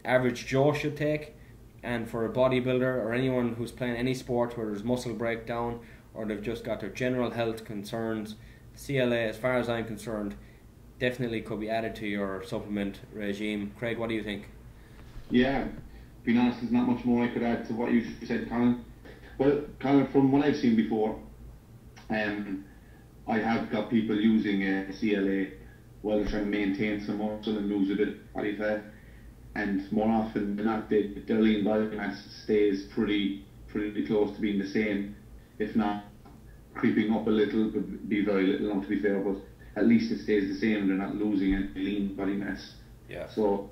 average Joe should take, and for a bodybuilder or anyone who's playing any sport where there's muscle breakdown or they've just got their general health concerns, CLA, as far as I'm concerned, definitely could be added to your supplement regime. Craig, what do you think? Yeah, being honest, there's not much more I could add to what you said, Colin. Well, Colin, from what I've seen before, I have got people using CLA while they're trying to maintain some muscle and lose a bit of body fat, and more often than not, their lean body mass stays pretty close to being the same, if not creeping up a little, but be very little, not to be fair, but at least it stays the same and they're not losing any lean body mass. Yeah. So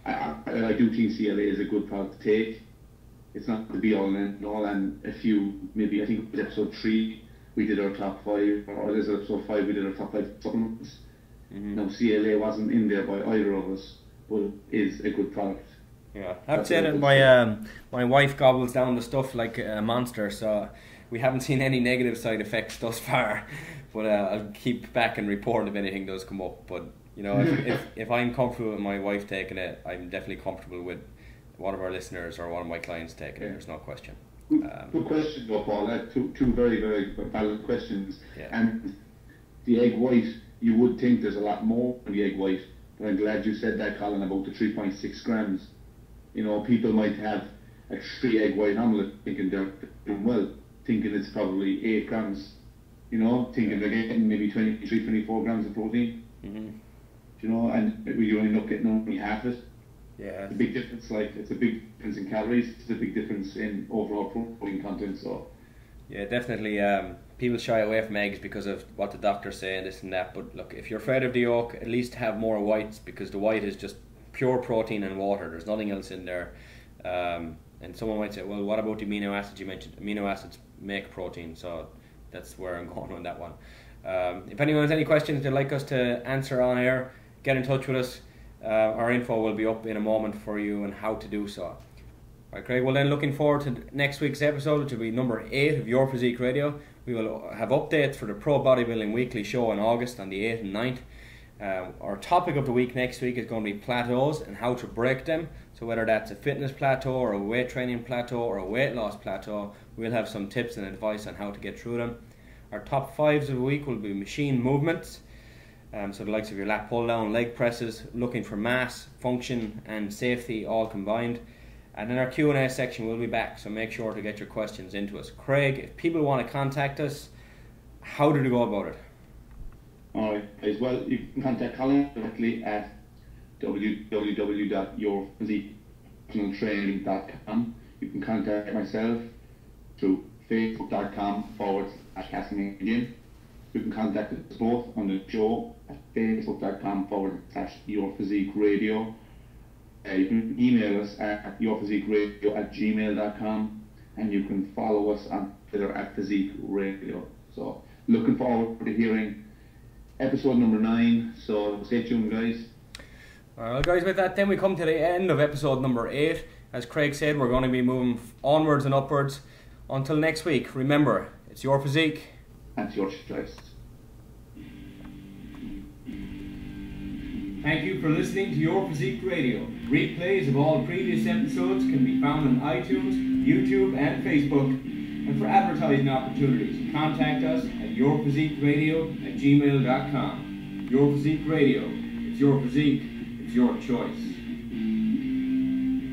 I do think CLA is a good product to take. It's not the be all and end all, and a few, maybe, I think it was episode 3, we did our top 5, or this is episode 5, we did our top 5 supplements. Mm-hmm. Now CLA wasn't in there by either of us, but is a good product. Yeah, I have to say that my wife gobbles down the stuff like a monster, so we haven't seen any negative side effects thus far. But I'll keep back and report if anything does come up. But you know, if I'm comfortable with my wife taking it, I'm definitely comfortable with one of our listeners or one of my clients taking it. There's no question. Good question, though, Paul. Two very, very valid questions. Yeah. And the egg white, you would think there's a lot more in the egg white. But I'm glad you said that, Colin, about the 3.6 grams. You know, people might have a 3 egg white omelette thinking they're doing well, thinking it's probably 8 grams. You know, thinking they're getting maybe 23, 24 grams of protein. Mm-hmm. You know, and you end up getting only half it. Yeah. It's a big difference. Like, it's a big difference in calories. It's a big difference in overall protein content. So. Yeah, definitely. People shy away from eggs because of what the doctors say and this and that. But look, if you're afraid of the yolk, at least have more whites, because the white is just pure protein and water. There's nothing else in there. And someone might say, well, what about the amino acids you mentioned? Amino acids make protein, so that's where I'm going on that one. If anyone has any questions they'd like us to answer on air, get in touch with us. Our info will be up in a moment for you and how to do so. Right, Craig, well then looking forward to next week's episode, which will be number 8 of Your Physique Radio. We will have updates for the Pro Bodybuilding Weekly show in August on the 8th and 9th. Our topic of the week next week is going to be plateaus and how to break them. So whether that's a fitness plateau or a weight training plateau or a weight loss plateau, we'll have some tips and advice on how to get through them. Our top 5s of the week will be machine movements. So the likes of your lat pull down, leg presses, looking for mass, function and safety all combined. And then our Q&A section will be back, so make sure to get your questions into us. Craig, if people want to contact us, how do they go about it? Alright, guys, well, you can contact Colin directly at www.yourphysiquetraining.com. You can contact myself through facebook.com/CastlingGym. You can contact us both on the show at facebook.com/yourphysiqueradio. You can email us at yourphysiqueradio@gmail.com, and you can follow us on Twitter at Physique Radio. So looking forward to hearing episode number 9, so stay tuned, guys. Alright guys, with that then we come to the end of episode number 8. As Craig said, we're going to be moving onwards and upwards. Until next week, remember, it's your physique. And your choice. Thank you for listening to Your Physique Radio. Replays of all previous episodes can be found on iTunes, YouTube and Facebook. And for advertising opportunities, contact us at yourphysiqueradio@gmail.com. Your Physique Radio. It's your physique. It's your choice.